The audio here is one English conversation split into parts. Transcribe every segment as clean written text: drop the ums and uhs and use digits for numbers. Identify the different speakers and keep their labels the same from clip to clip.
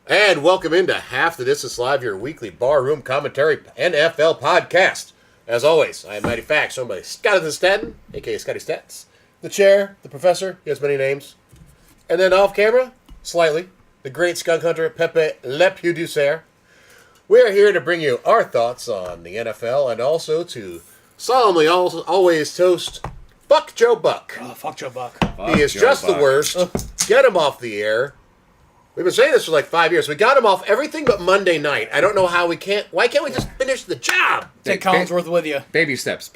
Speaker 1: And welcome into Half the Distance Live, your weekly barroom commentary NFL podcast. As always, I am Mighty Facts, owned by Scotty Stanton, a.k.a. Scotty Stats. The chair, the professor, he has many names. And then off camera, slightly, the great skunk hunter, Pepe Le Pew Ducer. We are here to bring you our thoughts on the NFL and also to solemnly always toast Fuck Joe Buck.
Speaker 2: Oh, fuck Joe Buck.
Speaker 1: He is just the worst. Get him off the air. We've been saying this for like 5 years. We got him off everything but Monday night. I don't know how we can't. Why can't we just finish the job?
Speaker 2: Take Collinsworth with you.
Speaker 3: Baby steps.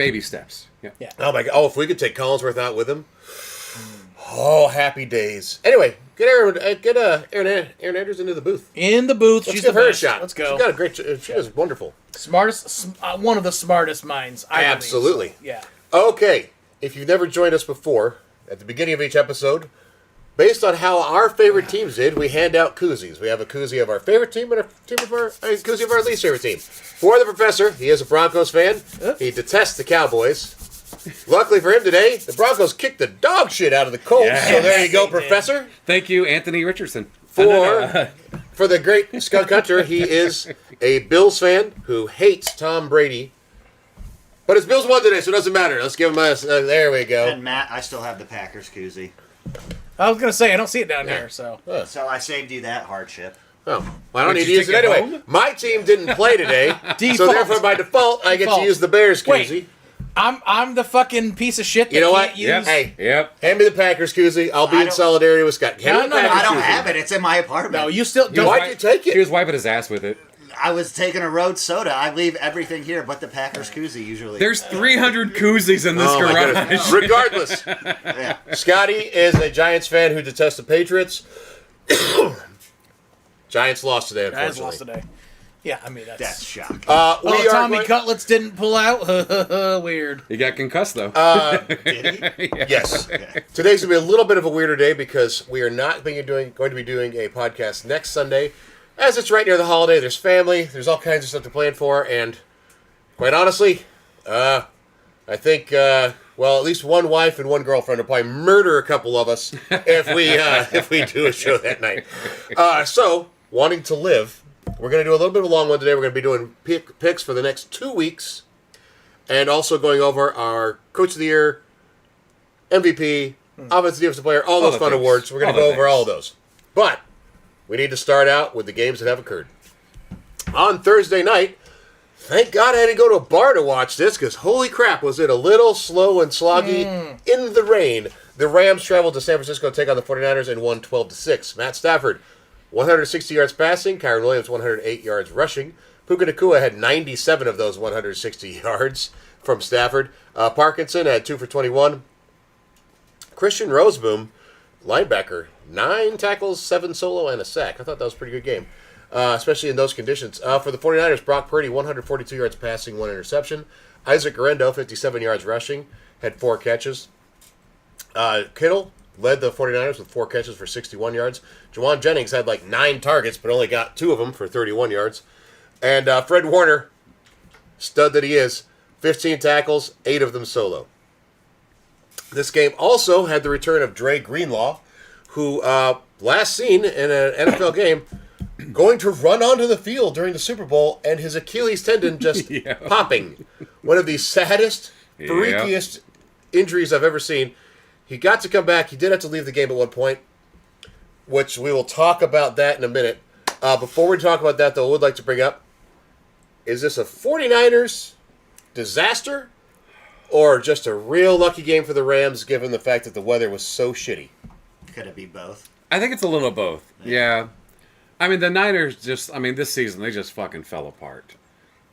Speaker 2: Yeah.
Speaker 1: Oh my God! Oh, if we could take Collinsworth out with him. Oh, happy days. Anyway, get Aaron Andrews into the booth.
Speaker 2: In the booth.
Speaker 1: Let's
Speaker 2: She's
Speaker 1: give
Speaker 2: the
Speaker 1: her a
Speaker 2: best.
Speaker 1: shot.
Speaker 2: Let's go.
Speaker 1: She got a great. She was wonderful.
Speaker 2: Smartest, one of the smartest minds. I believe.
Speaker 1: Absolutely.
Speaker 2: So, yeah.
Speaker 1: Okay, if you've never joined us before, at the beginning of each episode, based on how our favorite teams did, we hand out koozies. We have a koozie of our favorite team and a koozie of our least favorite team. For the professor, he is a Broncos fan. He detests the Cowboys. Luckily for him today, the Broncos kicked the dog shit out of the Colts.
Speaker 3: Yes.
Speaker 1: So there you go,
Speaker 2: They did.
Speaker 1: Professor.
Speaker 3: Thank you, Anthony Richardson.
Speaker 1: For the great skunk hunter, he is a Bills fan who hates Tom Brady. But his Bills won today, so it doesn't matter. Let's give him a... there we go.
Speaker 4: And Matt, I still have the Packers koozie.
Speaker 2: I was going to say, I don't see it down here, so.
Speaker 4: So I saved you that hardship.
Speaker 1: Oh, well, I don't
Speaker 3: Did
Speaker 1: need to
Speaker 3: you
Speaker 1: use it
Speaker 3: take it
Speaker 1: anyway.
Speaker 3: home?
Speaker 1: My team didn't play today, so
Speaker 2: Default.
Speaker 1: therefore by default I get to
Speaker 2: Default.
Speaker 1: use the Bears
Speaker 2: Wait.
Speaker 1: koozie.
Speaker 2: I'm the fucking piece of shit that
Speaker 1: You know
Speaker 2: can't
Speaker 1: what?
Speaker 2: use.
Speaker 3: Yep.
Speaker 1: Hey,
Speaker 3: Yep.
Speaker 1: hand me the Packers koozie. I'll be
Speaker 4: I
Speaker 1: in
Speaker 4: don't-
Speaker 1: solidarity with Scott. Hand me the
Speaker 2: No,
Speaker 1: Packers
Speaker 4: I don't
Speaker 1: koozie.
Speaker 4: have it. It's in my apartment.
Speaker 2: No, you still don't.
Speaker 1: Why'd you take
Speaker 3: He
Speaker 1: it?
Speaker 3: was wiping his ass with it.
Speaker 4: I was taking a road soda. I leave everything here but the Packers koozie usually.
Speaker 3: There's 300 koozies in this
Speaker 1: Oh, my
Speaker 3: garage.
Speaker 1: goodness. Regardless,
Speaker 4: Yeah.
Speaker 1: Scotty is a Giants fan who detests the Patriots. Giants lost today, unfortunately.
Speaker 2: Guys lost today. Yeah, I mean,
Speaker 4: That's shocking.
Speaker 1: We
Speaker 2: Oh,
Speaker 1: are
Speaker 2: Tommy
Speaker 1: going-
Speaker 2: Cutlets didn't pull out? Weird.
Speaker 3: He got concussed, though.
Speaker 4: Did he?
Speaker 1: Yes. Today's going to be a little bit of a weirder day because we are not going to be doing a podcast next Sunday. As it's right near the holiday, there's family, there's all kinds of stuff to plan for, and quite honestly, I think, well, at least one wife and one girlfriend will probably murder a couple of us if we do a show that night. So, wanting to live, we're going to do a little bit of a long one today. We're going to be doing picks for the next 2 weeks, and also going over our Coach of the Year, MVP, Offensive Defensive Player, all those
Speaker 3: the
Speaker 1: fun
Speaker 3: things.
Speaker 1: awards. We're going to
Speaker 3: All
Speaker 1: go
Speaker 3: the
Speaker 1: over all of
Speaker 3: things.
Speaker 1: those. But we need to start out with the games that have occurred. On Thursday night, thank God I had to go to a bar to watch this because holy crap, was it a little slow and sloggy in the rain. The Rams traveled to San Francisco to take on the 49ers and won 12-6. Matt Stafford, 160 yards passing. Kyron Williams, 108 yards rushing. Puka Nacua had 97 of those 160 yards from Stafford. Parkinson had 2 for 21. Christian Roseboom, linebacker, 9 tackles, 7 solo, and a sack. I thought that was a pretty good game, especially in those conditions. For the 49ers, Brock Purdy, 142 yards passing, 1 interception. Isaac Guerrero, 57 yards rushing, had 4 catches. Kittle led the 49ers with 4 catches for 61 yards. Jawan Jennings had like 9 targets, but only got 2 of them for 31 yards. And Fred Warner, stud that he is, 15 tackles, 8 of them solo. This game also had the return of Dre Greenlaw, who last seen in an NFL game going to run onto the field during the Super Bowl and his Achilles tendon just popping. One of the saddest, freakiest injuries I've ever seen. He got to come back. He did have to leave the game at one point, which we will talk about that in a minute. Before we talk about that, though, I would like to bring up, is this a 49ers disaster or just a real lucky game for the Rams given the fact that the weather was so shitty?
Speaker 4: Could it be both?
Speaker 3: I think it's a little of both. Yeah. I mean, the Niners this season, they just fucking fell apart.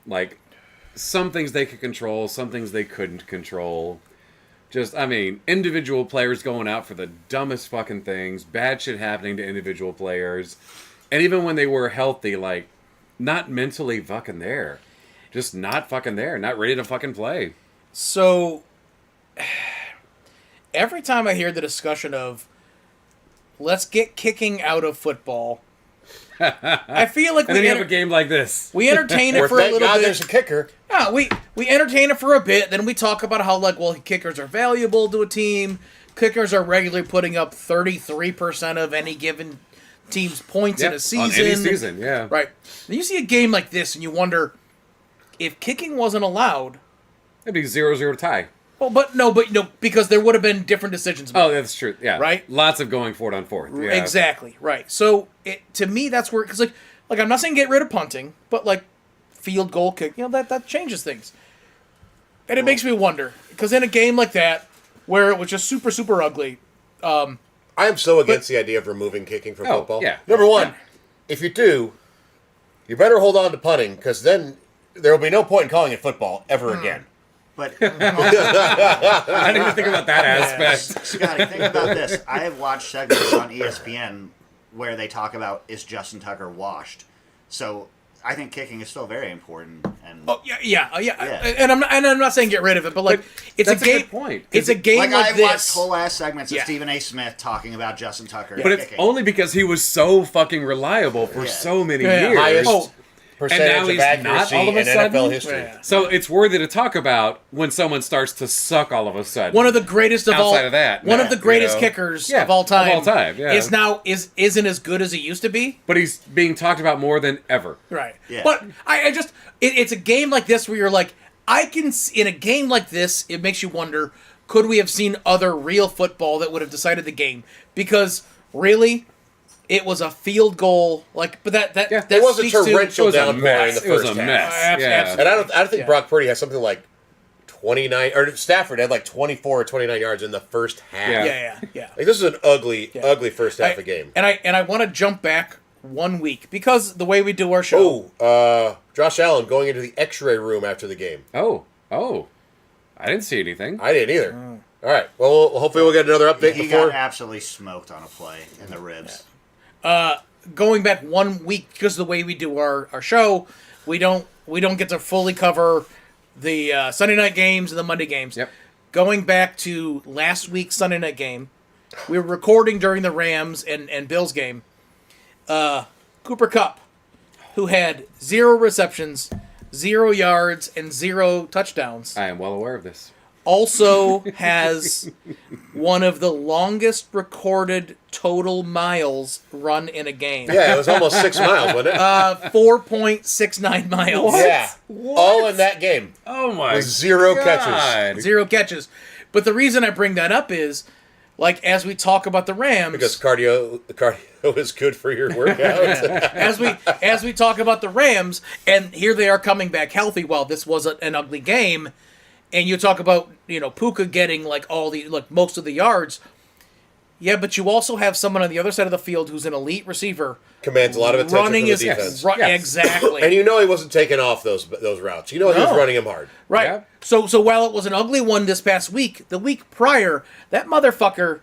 Speaker 3: Like, some things they could control, some things they couldn't control. Individual players going out for the dumbest fucking things, bad shit happening to individual players. And even when they were healthy, like, not mentally fucking there. Just not fucking there, not ready to fucking play.
Speaker 2: So, every time I hear the discussion of, let's get kicking out of football, I feel like
Speaker 3: And then you have a game like this.
Speaker 2: we entertain it
Speaker 1: Or
Speaker 2: for a
Speaker 1: thank
Speaker 2: little
Speaker 1: God
Speaker 2: bit.
Speaker 1: there's a kicker.
Speaker 2: Yeah, we entertain it for a bit, then we talk about how, like, well, kickers are valuable to a team. Kickers are regularly putting up 33% of any given teams points in a season.
Speaker 3: On any season, yeah.
Speaker 2: Right. Then you see a game like this and you wonder if kicking wasn't allowed.
Speaker 3: It'd be 0-0 tie.
Speaker 2: Well, but no, because there would have been different decisions made.
Speaker 3: Oh, that's true. Yeah.
Speaker 2: Right?
Speaker 3: Lots of going forward on fourth. Yeah.
Speaker 2: Exactly. Right. So to me, that's where, because like I'm not saying get rid of punting, but like field goal kick, that changes things. And it makes me wonder, because in a game like that, where it was just super, super ugly,
Speaker 1: I am so against the idea of removing kicking from
Speaker 3: Oh,
Speaker 1: football.
Speaker 3: yeah.
Speaker 1: Number one, if you do, you better hold on to punting, because then there will be no point in calling it football ever again.
Speaker 4: But
Speaker 3: I didn't even think about that aspect.
Speaker 4: Scotty, think about this. I have watched segments on ESPN where they talk about, is Justin Tucker washed? So I think kicking is still very important. And
Speaker 2: yeah. And I'm not saying get rid of it, but like it's
Speaker 3: that's
Speaker 2: a game.
Speaker 3: good point.
Speaker 2: It's a game
Speaker 4: like
Speaker 2: like
Speaker 4: I've watched
Speaker 2: this.
Speaker 4: whole ass segments of
Speaker 2: Yeah.
Speaker 4: Stephen A. Smith talking about Justin Tucker.
Speaker 3: But it's
Speaker 4: kicking.
Speaker 3: only because he was so fucking reliable for
Speaker 4: Yeah.
Speaker 3: so many
Speaker 2: Yeah.
Speaker 3: years.
Speaker 1: Highest
Speaker 2: Oh,
Speaker 1: percentage
Speaker 3: and now
Speaker 1: of
Speaker 3: he's not
Speaker 1: accuracy
Speaker 3: all of a
Speaker 1: in
Speaker 3: sudden?
Speaker 1: NFL history.
Speaker 2: Yeah.
Speaker 3: So it's worthy to talk about when someone starts to suck all of a sudden.
Speaker 2: One of the greatest of all.
Speaker 3: Outside of that,
Speaker 2: one
Speaker 3: yeah,
Speaker 2: of the greatest
Speaker 3: you know.
Speaker 2: kickers
Speaker 3: Yeah,
Speaker 2: of all time.
Speaker 3: of all time, yeah.
Speaker 2: Is now isn't as good as he used to be.
Speaker 3: But he's being talked about more than ever.
Speaker 2: Right.
Speaker 4: Yeah.
Speaker 2: But I just it's a game like this where you're like, in a game like this, it makes you wonder, could we have seen other real football that would have decided the game? Because really, it was a field goal. Like, but that
Speaker 1: It was a
Speaker 2: speaks to-
Speaker 1: torrential
Speaker 3: It was a
Speaker 1: downpour in
Speaker 3: mess.
Speaker 1: the
Speaker 3: It was
Speaker 1: first
Speaker 3: a
Speaker 1: half.
Speaker 3: mess. Yeah.
Speaker 2: Absolutely.
Speaker 1: And I don't think
Speaker 2: Yeah.
Speaker 1: Brock Purdy has something like 29, or Stafford had like 24 or 29 yards in the first half.
Speaker 3: Yeah.
Speaker 2: Yeah.
Speaker 1: Like, this is an ugly first half
Speaker 2: I-
Speaker 1: of game.
Speaker 2: And I want to jump back 1 week because the way we do our show.
Speaker 1: Josh Allen going into the X-ray room after the game.
Speaker 3: Oh. I didn't see anything.
Speaker 1: I didn't either. All right. Well, hopefully we'll get another update
Speaker 4: he
Speaker 1: before.
Speaker 4: got absolutely smoked on a play in the ribs.
Speaker 2: Going back 1 week because of the way we do our show, we don't get to fully cover the Sunday night games and the Monday games.
Speaker 3: Yep.
Speaker 2: Going back to last week's Sunday night game, we were recording during the Rams and Bills game. Cooper Kupp, who had 0 receptions, 0 yards, and 0 touchdowns,
Speaker 3: I am well aware of this.
Speaker 2: also has one of the longest recorded total miles run in a game.
Speaker 1: Yeah, it was almost 6 miles, wasn't it?
Speaker 2: 4.69 miles.
Speaker 1: Yeah. All in that game.
Speaker 3: Oh my
Speaker 1: With 0
Speaker 3: God.
Speaker 1: catches.
Speaker 2: 0 catches. But the reason I bring that up is, like, as we talk about the Rams,
Speaker 1: Because cardio is good for your workout.
Speaker 2: as we talk about the Rams, and here they are coming back healthy. While this was an ugly game, and you talk about Puka getting like most of the yards. Yeah, but you also have someone on the other side of the field who's an elite receiver
Speaker 1: Commands a lot of attention
Speaker 2: running
Speaker 1: from the
Speaker 2: his
Speaker 1: defense.
Speaker 3: Yes.
Speaker 2: exactly.
Speaker 1: And he wasn't taking off those routes. He was
Speaker 2: No.
Speaker 1: running them hard.
Speaker 2: Right.
Speaker 3: Yeah.
Speaker 2: So while it was an ugly one this past week, the week prior, that motherfucker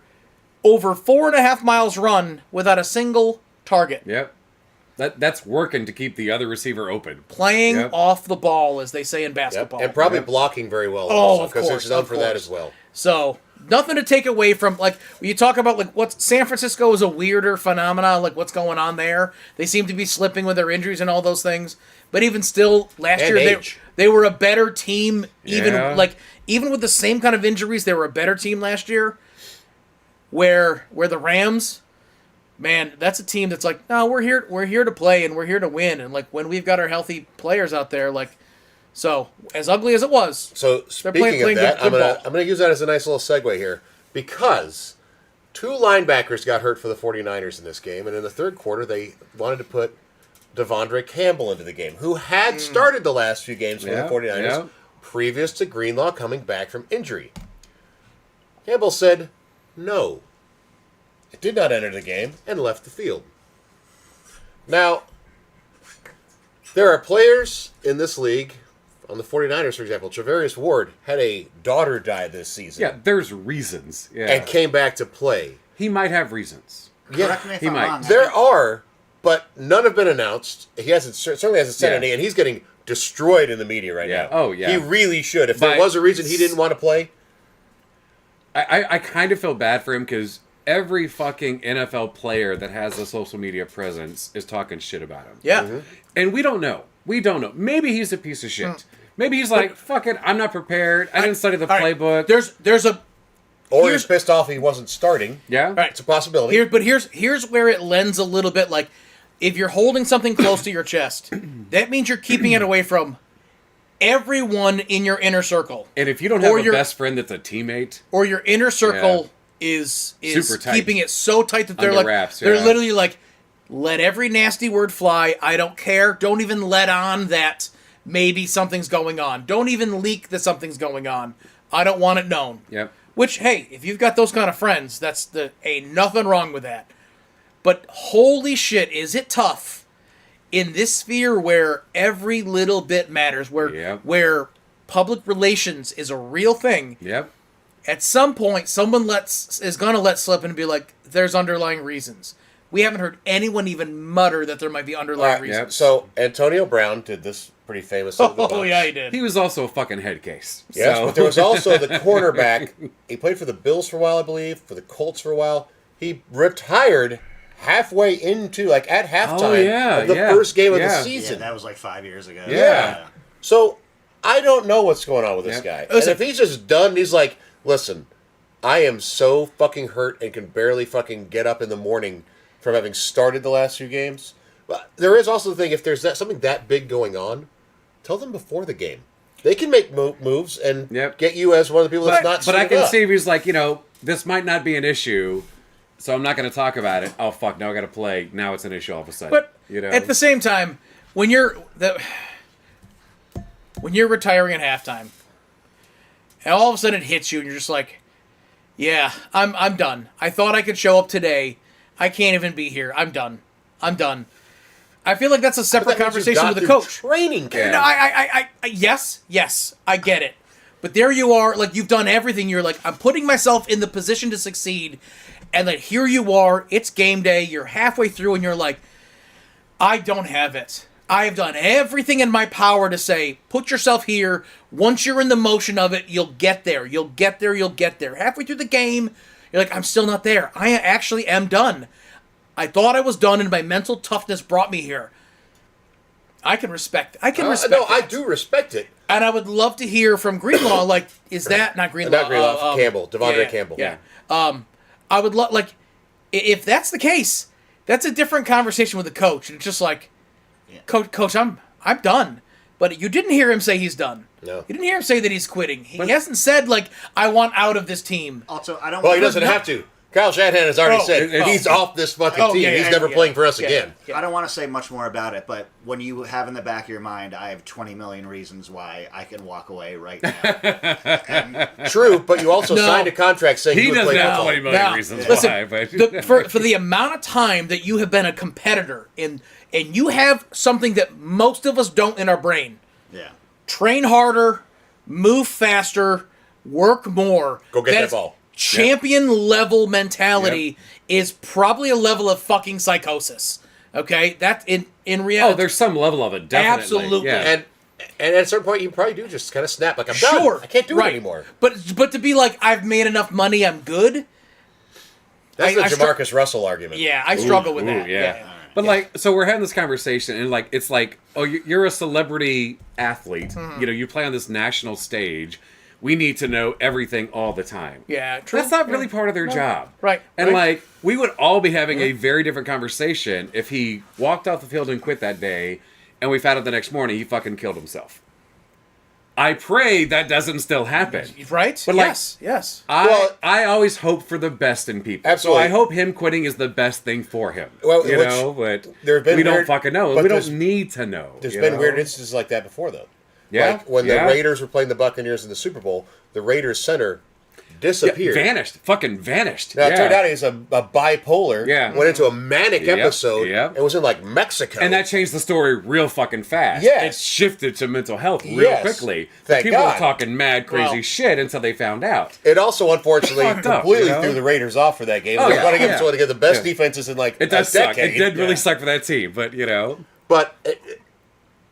Speaker 2: over 4.5 miles run without a single target.
Speaker 3: Yep. That's working to keep the other receiver open.
Speaker 2: Playing
Speaker 3: Yep.
Speaker 2: off the ball, as they say in
Speaker 1: Yep.
Speaker 2: basketball.
Speaker 1: And probably
Speaker 3: Yep.
Speaker 1: blocking very well.
Speaker 2: Oh,
Speaker 1: also,
Speaker 2: of
Speaker 1: because
Speaker 2: course,
Speaker 1: he's known
Speaker 2: of
Speaker 1: for that
Speaker 2: course.
Speaker 1: as well.
Speaker 2: So nothing to take away from, like, when you talk about, like, what's San Francisco is a weirder phenomena, like what's going on there. They seem to be slipping with their injuries and all those things. But even still, last
Speaker 1: And
Speaker 2: year
Speaker 1: age.
Speaker 2: they were a better team.
Speaker 3: Yeah.
Speaker 2: Even with the same kind of injuries, they were a better team last year. Where the Rams, man, that's a team that's like, no, we're here to play and we're here to win. And like when we've got our healthy players out there, like, so as ugly as it was,
Speaker 1: So
Speaker 2: They're
Speaker 1: speaking
Speaker 2: playing
Speaker 1: of that,
Speaker 2: good ball.
Speaker 1: I'm gonna use that as a nice little segue here because 2 linebackers got hurt for the 49ers in this game, and in the third quarter they wanted to put Devondre Campbell into the game, who had started the last few games for
Speaker 3: Yeah,
Speaker 1: the 49ers
Speaker 3: yeah.
Speaker 1: previous to Greenlaw coming back from injury. Campbell said no. It did not enter the game and left the field. Now, there are players in this league, on the 49ers, for example. Travarius Ward had a daughter die this season
Speaker 3: Yeah, there's reasons. Yeah.
Speaker 1: and came back to play.
Speaker 3: He might have reasons.
Speaker 4: Correct me if
Speaker 3: he
Speaker 4: I'm
Speaker 3: might.
Speaker 4: wrong.
Speaker 1: There are, but none have been announced. He certainly hasn't said
Speaker 3: Yeah.
Speaker 1: any, and he's getting destroyed in the media right
Speaker 3: Yeah.
Speaker 1: now.
Speaker 3: Oh, yeah.
Speaker 1: He really should. If there
Speaker 3: But-
Speaker 1: was a reason he didn't want to play,
Speaker 3: I kind of feel bad for him because every fucking NFL player that has a social media presence is talking shit about him.
Speaker 2: yeah.
Speaker 1: Mm-hmm.
Speaker 3: And we don't know. We don't know. Maybe he's a piece of shit. Maybe he's like, fuck it, I'm not prepared. I didn't study the
Speaker 2: All right,
Speaker 3: playbook.
Speaker 2: There's a
Speaker 1: Or he's pissed off he wasn't starting.
Speaker 3: Yeah.
Speaker 2: Right.
Speaker 1: It's a possibility.
Speaker 2: Here's where it lends a little bit like if you're holding something close to your chest, that means you're keeping it away from everyone in your inner circle.
Speaker 3: And if you don't have
Speaker 2: Or
Speaker 3: a
Speaker 2: your-
Speaker 3: best friend that's a teammate,
Speaker 2: Or your inner circle is
Speaker 3: Super tight.
Speaker 2: keeping it so tight that they're
Speaker 3: Under
Speaker 2: like
Speaker 3: wraps,
Speaker 2: they're
Speaker 3: yeah.
Speaker 2: literally like, let every nasty word fly. I don't care. Don't even let on that maybe something's going on. Don't even leak that something's going on. I don't want it known.
Speaker 3: yep.
Speaker 2: Which, hey, if you've got those kind of friends, ain't nothing wrong with that. But holy shit, is it tough in this sphere where every little bit matters, where public relations is a real thing.
Speaker 3: Yep.
Speaker 2: At some point, someone is gonna let slip and be like, "There's underlying reasons." We haven't heard anyone even mutter that there might be underlying reasons.
Speaker 3: Yep.
Speaker 1: So Antonio Brown did this pretty famous.
Speaker 2: Oh yeah, he did.
Speaker 3: He was also a fucking head case.
Speaker 1: Yes,
Speaker 3: so.
Speaker 1: but there was also the cornerback. He played for the Bills for a while, I believe, for the Colts for a while. He retired halfway into, like at halftime of the first game of the
Speaker 4: Yeah,
Speaker 1: season.
Speaker 4: that was like 5 years ago.
Speaker 1: Yeah. So I don't know what's going on with this
Speaker 3: Yep.
Speaker 1: guy. And if he's just done, he's like, listen, I am so fucking hurt and can barely fucking get up in the morning from having started the last few games. But there is also the thing, if there's something that big going on, tell them before the game. They can make moves and get you as one of the people that's not
Speaker 3: But I
Speaker 1: suited
Speaker 3: can
Speaker 1: up.
Speaker 3: see if he's like, this might not be an issue, so I'm not going to talk about it. Oh, fuck, now I got to play. Now it's an issue all of a sudden.
Speaker 2: But at the same time, when you're retiring at halftime, and all of a sudden it hits you, and you're just like, "Yeah, I'm done. I thought I could show up today. I can't even be here. I'm done. I'm done." I feel like that's a separate conversation with the coach.
Speaker 1: Training camp.
Speaker 2: No, yes, I get it. But there you are, like you've done everything. You're like, I'm putting myself in the position to succeed, and then here you are. It's game day. You're halfway through, and you're like, I don't have it. I have done everything in my power to say, put yourself here. Once you're in the motion of it, you'll get there. You'll get there. You'll get there. Halfway through the game, you're like, I'm still not there. I actually am done. I thought I was done, and my mental toughness brought me here. I can respect. I can respect.
Speaker 1: No,
Speaker 2: that.
Speaker 1: I do respect it.
Speaker 2: And I would love to hear from Greenlaw. Like, is that not Greenlaw?
Speaker 1: Not Greenlaw. Campbell. Devondre Campbell.
Speaker 2: Yeah. I would love if that's the case, that's a different conversation with the coach. And it's just like, Coach, I'm done. But you didn't hear him say he's done.
Speaker 1: No.
Speaker 2: You didn't hear him say that he's quitting. He hasn't said like, I want out of this team.
Speaker 4: Also, I don't.
Speaker 1: Well, he doesn't have to. Kyle Shanahan has already said he's off this fucking team. He's never playing for us again.
Speaker 4: I don't want to say much more about it, but when you have in the back of your mind, I have 20 million reasons why I can walk away right now.
Speaker 1: True, but you also signed a contract saying
Speaker 3: he
Speaker 1: you would
Speaker 3: doesn't
Speaker 1: play
Speaker 3: have
Speaker 1: football.
Speaker 3: 20 million reasons
Speaker 2: Listen,
Speaker 3: why. But
Speaker 2: for the amount of time that you have been a competitor and you have something that most of us don't in our brain.
Speaker 4: Yeah.
Speaker 2: Train harder, move faster, work more.
Speaker 1: Go get that ball.
Speaker 2: Champion level mentality is probably a level of fucking psychosis. Okay? That in reality.
Speaker 3: oh, there's some level of it, definitely.
Speaker 2: Absolutely.
Speaker 3: Yeah.
Speaker 1: And at a certain point, you probably do just kind of snap. Like, I'm done. I can't do it anymore.
Speaker 2: But to be like, I've made enough money, I'm good.
Speaker 1: That's the
Speaker 2: I
Speaker 1: Jamarcus Russell argument.
Speaker 2: Yeah, I struggle with that.
Speaker 3: Yeah. But like, so we're having this conversation, and like, it's like, oh, you're a celebrity athlete.
Speaker 2: Mm-hmm.
Speaker 3: You play on this national stage. We need to know everything all the time.
Speaker 2: Yeah, true.
Speaker 3: That's not really part of their job.
Speaker 2: Right.
Speaker 3: And
Speaker 2: right.
Speaker 3: like, we would all be having a very different conversation if he walked off the field and quit that day, and we found out the next morning he fucking killed himself. I pray that doesn't still happen.
Speaker 2: Right?
Speaker 3: But like,
Speaker 2: yes.
Speaker 3: I always hope for the best in people.
Speaker 1: Absolutely.
Speaker 3: So I hope him quitting is the best thing for him.
Speaker 1: Well,
Speaker 3: you know, but
Speaker 1: there have been
Speaker 3: we don't
Speaker 1: weird-
Speaker 3: fucking know.
Speaker 1: but
Speaker 3: We
Speaker 1: there's-
Speaker 3: don't need to know.
Speaker 1: There's
Speaker 3: you
Speaker 1: been
Speaker 3: know?
Speaker 1: weird instances like that before, though.
Speaker 3: Yeah.
Speaker 1: Like when the Raiders were playing the Buccaneers in the Super Bowl, the Raiders center disappeared.
Speaker 3: Vanished. Fucking vanished.
Speaker 1: Now, it turned out he's a bipolar.
Speaker 3: Yeah.
Speaker 1: Went into a manic episode.
Speaker 3: Yep.
Speaker 1: And was in, like, Mexico.
Speaker 3: And that changed the story real fucking fast.
Speaker 1: Yes.
Speaker 3: It shifted to mental health real
Speaker 1: Yes.
Speaker 3: quickly.
Speaker 1: Thank
Speaker 3: People
Speaker 1: God.
Speaker 3: were talking mad, crazy
Speaker 2: Well-
Speaker 3: shit until they found out.
Speaker 1: It also, unfortunately,
Speaker 3: Fucked up,
Speaker 1: completely
Speaker 3: you know?
Speaker 1: threw the Raiders off for that game.
Speaker 3: Oh,
Speaker 1: They're
Speaker 3: yeah,
Speaker 1: going to give
Speaker 3: yeah.
Speaker 1: one of the best
Speaker 3: Yeah.
Speaker 1: defenses in, like,
Speaker 3: It does
Speaker 1: a
Speaker 3: suck.
Speaker 1: decade.
Speaker 3: It did really suck for that team, but you know.
Speaker 1: But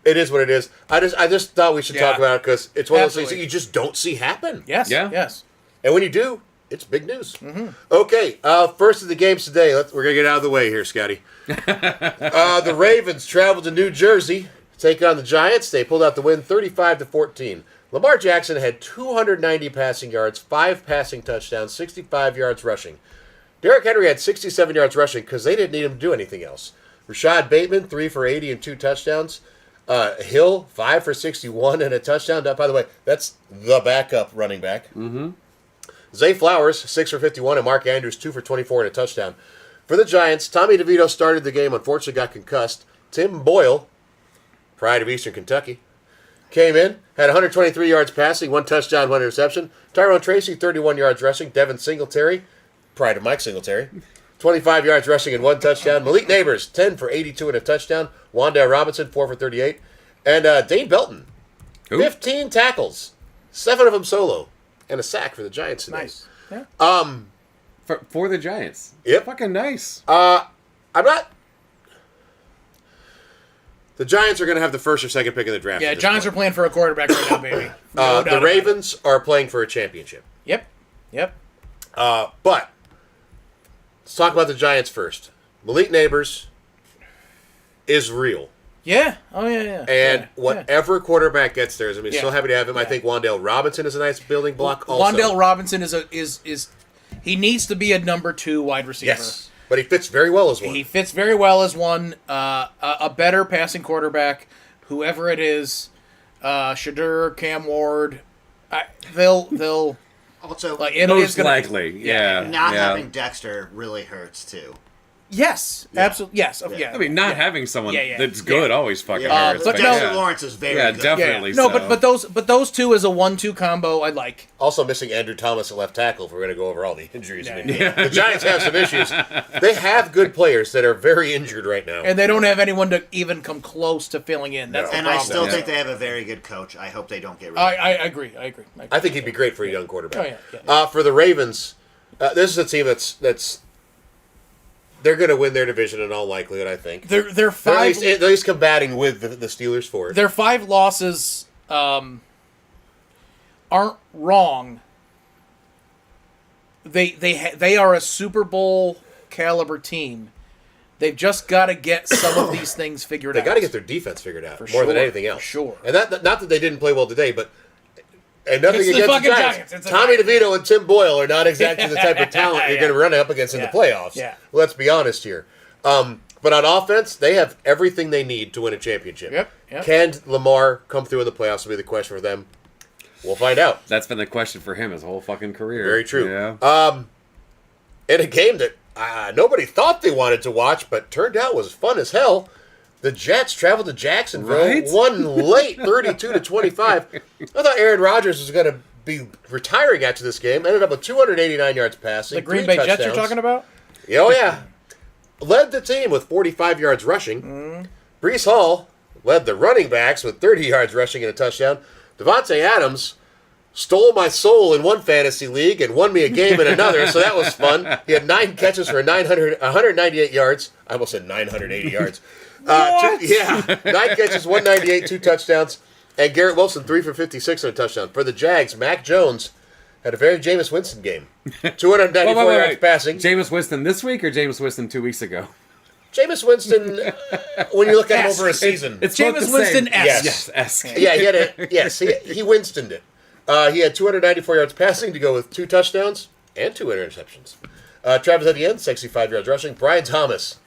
Speaker 1: it is what it is. I just thought we should talk about it because it's one of those things that
Speaker 2: Absolutely.
Speaker 1: you just don't see happen.
Speaker 2: Yes.
Speaker 3: Yeah.
Speaker 2: Yes.
Speaker 1: And when you do, it's big news.
Speaker 2: Mm-hmm.
Speaker 1: Okay, first of the games today. We're going to get out of the way here, Scotty. The Ravens traveled to New Jersey to take on the Giants. They pulled out the win 35-14. Lamar Jackson had 290 passing yards, 5 passing touchdowns, 65 yards rushing. Derrick Henry had 67 yards rushing because they didn't need him to do anything else. Rashad Bateman, 3 for 80 and 2 touchdowns. Hill, 5 for 61 and a touchdown. By the way, that's the backup running back. Mm-hmm. Zay Flowers, 6 for 51, and Mark Andrews, 2 for 24 and a touchdown. For the Giants, Tommy DeVito started the game, unfortunately got concussed. Tim Boyle, pride of Eastern Kentucky, came in, had 123 yards passing, 1 touchdown, 1 interception. Tyrone Tracy, 31 yards rushing. Devin Singletary, pride of Mike Singletary, 25 yards rushing and 1 touchdown. Malik Neighbors, 10 for 82 and a touchdown. Wandale Robinson, 4 for 38. And Dane Belton, 15 tackles, 7 of them solo, and a sack for the Giants today.
Speaker 2: Nice. Yeah.
Speaker 3: For the Giants.
Speaker 1: Yep.
Speaker 3: Fucking nice.
Speaker 1: I'm not... The Giants are going to have the first or second pick in the draft.
Speaker 2: Yeah, Giants are playing for a quarterback right now, baby. No doubt
Speaker 1: the
Speaker 2: about
Speaker 1: Ravens are playing for a championship.
Speaker 2: it. Yep.
Speaker 1: But let's talk about the Giants first. Malik Neighbors is real.
Speaker 2: Yeah. Oh, yeah.
Speaker 1: And
Speaker 2: yeah.
Speaker 1: whatever quarterback gets there, I'm so happy to have him. I
Speaker 2: Yeah.
Speaker 1: think Wandale Robinson is a nice building block also.
Speaker 2: Wandale Robinson is he needs to be a number 2 wide receiver.
Speaker 1: Yes. But he fits very well as one.
Speaker 2: He fits very well as one. A better passing quarterback, whoever it is, Shadur, Cam Ward, they'll
Speaker 4: Also,
Speaker 2: like it'll
Speaker 3: Most
Speaker 2: it's gonna,
Speaker 3: likely. Yeah.
Speaker 4: not
Speaker 3: yeah.
Speaker 4: having Dexter really hurts too.
Speaker 2: Yes, absolutely. Yes,
Speaker 4: Yeah.
Speaker 3: I mean, not having someone
Speaker 2: Yeah, yeah.
Speaker 3: that's good always fucking
Speaker 4: Yeah,
Speaker 3: hurts.
Speaker 2: but
Speaker 3: But
Speaker 2: no-
Speaker 4: Dexter
Speaker 3: yeah.
Speaker 4: Lawrence is very
Speaker 3: Yeah,
Speaker 4: good.
Speaker 3: definitely.
Speaker 2: No,
Speaker 3: so.
Speaker 2: but those two as a 1-2 combo, I like.
Speaker 1: Also missing Andrew Thomas at left tackle if we're going to go over all the injuries.
Speaker 2: Yeah.
Speaker 1: I mean, the Giants have some issues. They have good players that are very injured right now.
Speaker 2: And they don't have anyone to even come close to filling in. That's
Speaker 1: No.
Speaker 2: the
Speaker 4: And
Speaker 2: problem.
Speaker 4: I still
Speaker 3: Yeah.
Speaker 4: think they have a very good coach. I hope they don't get rid of him.
Speaker 2: I agree. I agree.
Speaker 1: I think he'd be great for a young quarterback.
Speaker 2: Oh, yeah.
Speaker 1: For the Ravens, this is a team that's they're going to win their division in all likelihood. I think
Speaker 2: They're
Speaker 1: They're
Speaker 2: five.
Speaker 1: at least combating with the Steelers for it.
Speaker 2: Their 5 losses aren't wrong. They are a Super Bowl caliber team. They've just got to get some of these things figured
Speaker 1: They
Speaker 2: out.
Speaker 1: got to get their defense figured out
Speaker 2: For
Speaker 1: more than
Speaker 2: sure,
Speaker 1: anything else.
Speaker 2: for sure.
Speaker 1: And that not that they didn't play well today, but and nothing
Speaker 2: It's the
Speaker 1: against the
Speaker 2: fucking
Speaker 1: Giants.
Speaker 2: Giants. It's the
Speaker 1: Tommy
Speaker 2: Giants.
Speaker 1: DeVito and Tim Boyle are not exactly the type of talent you're
Speaker 2: Yeah.
Speaker 1: going to run up against in the
Speaker 2: Yeah.
Speaker 1: playoffs.
Speaker 2: Yeah.
Speaker 1: Let's be honest here. But on offense, they have everything they need to win a championship.
Speaker 2: Yep.
Speaker 1: Can Lamar come through in the playoffs? Will be the question for them. We'll find out.
Speaker 3: That's been the question for him his whole fucking career.
Speaker 1: Very true.
Speaker 3: Yeah.
Speaker 1: In a game that nobody thought they wanted to watch, but turned out was fun as hell. The Jets traveled to Jacksonville,
Speaker 3: Right?
Speaker 1: won late, 32-25. I thought Aaron Rodgers was going to be retiring after this game. Ended up with 289 yards passing.
Speaker 2: The Green
Speaker 1: 3
Speaker 2: Bay Jets you're
Speaker 1: touchdowns.
Speaker 2: talking about?
Speaker 1: Oh, yeah. Led the team with 45 yards rushing. Brees Hall led the running backs with 30 yards rushing and a touchdown. Devontae Adams stole my soul in one fantasy league and won me a game in another, so that was fun. He had 9 catches for 198 yards. I almost said 980 yards. 9 catches, 198, 2 touchdowns. And Garrett Wilson, 3 for 56 and a touchdown. For the Jags, Mac Jones had a very Jameis Winston game. 294 yards passing.
Speaker 3: Jameis Winston this week or Jameis Winston 2 weeks ago?
Speaker 1: Jameis Winston, when you look at him over a season.
Speaker 3: It's both
Speaker 2: Jameis
Speaker 3: the
Speaker 2: Winston
Speaker 3: same.
Speaker 2: esque.
Speaker 3: Yes, esque.
Speaker 1: Yeah, he Winstoned it. He had 294 yards passing to go with 2 touchdowns and 2 interceptions. Travis Etienne, 65 yards rushing. Brian Thomas,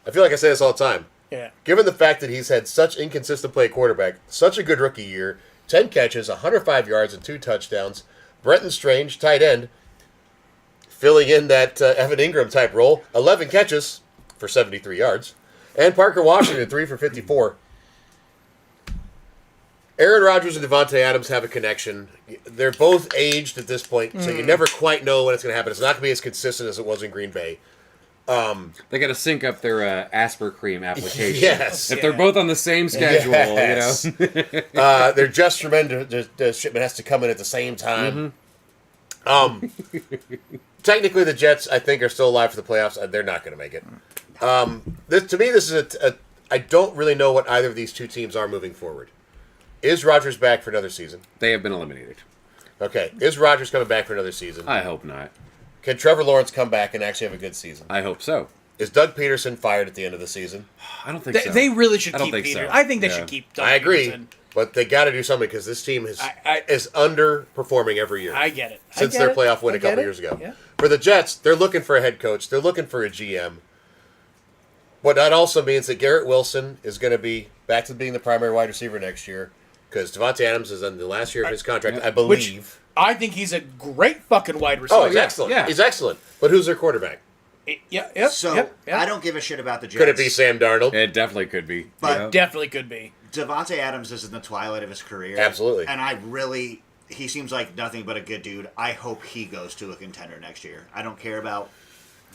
Speaker 1: I feel like I say this all the time.
Speaker 2: Yeah.
Speaker 1: Given the fact that he's had such inconsistent play at quarterback, such a good rookie year, 10 catches, 105 yards, and 2 touchdowns. Brenton Strange, tight end, filling in that Evan Ingram type role, 11 catches for 73 yards. And Parker Washington, 3 for 54. Aaron Rodgers and Devontae Adams have a connection. They're both aged at this point, so you never quite know when it's going to happen. It's not going to be as consistent as it was in Green Bay.
Speaker 3: They got to sync up their Asper Cream application.
Speaker 1: Yes.
Speaker 3: If they're both on the same schedule,
Speaker 1: Yes.
Speaker 3: you know.
Speaker 1: They're just tremendous. The shipment has to come in at the same time. Technically, the Jets, I think, are still alive for the playoffs. They're not going to make it. To me, this is I don't really know what either of these two teams are moving forward. Is Rodgers back for another season?
Speaker 3: They have been eliminated.
Speaker 1: Okay. Is Rodgers coming back for another season?
Speaker 3: I hope not.
Speaker 1: Can Trevor Lawrence come back and actually have a good season?
Speaker 3: I hope so.
Speaker 1: Is Doug Peterson fired at the end of the season?
Speaker 3: I don't think so.
Speaker 2: They really should
Speaker 3: I don't
Speaker 2: keep
Speaker 3: think
Speaker 2: Peter.
Speaker 3: so.
Speaker 2: I think they
Speaker 3: Yeah.
Speaker 2: should keep Doug
Speaker 1: I agree.
Speaker 2: Peterson.
Speaker 1: But they got to do something because this team is
Speaker 2: I-
Speaker 1: underperforming every year
Speaker 2: I get it. I
Speaker 1: since
Speaker 2: get
Speaker 1: their
Speaker 2: it.
Speaker 1: playoff win
Speaker 2: I
Speaker 1: a
Speaker 2: get
Speaker 1: couple
Speaker 2: it.
Speaker 1: years ago.
Speaker 2: Yeah.
Speaker 1: For the Jets, they're looking for a head coach. They're looking for a GM. But that also means that Garrett Wilson is going to be back to being the primary wide receiver next year because Devontae Adams is in the last year of his contract, I believe.
Speaker 2: Which I think he's a great fucking wide receiver.
Speaker 1: Oh, he's excellent.
Speaker 3: yeah.
Speaker 1: He's excellent. But who's their quarterback?
Speaker 2: Yeah, yep,
Speaker 4: So
Speaker 2: yep, yep.
Speaker 4: I don't give a shit about the Jets.
Speaker 1: Could it be Sam Darnold?
Speaker 3: It definitely could be.
Speaker 4: But-
Speaker 3: Yeah.
Speaker 2: Definitely could be.
Speaker 4: Devontae Adams is in the twilight of his career.
Speaker 1: Absolutely.
Speaker 4: And he seems like nothing but a good dude. I hope he goes to a contender next year. I don't care about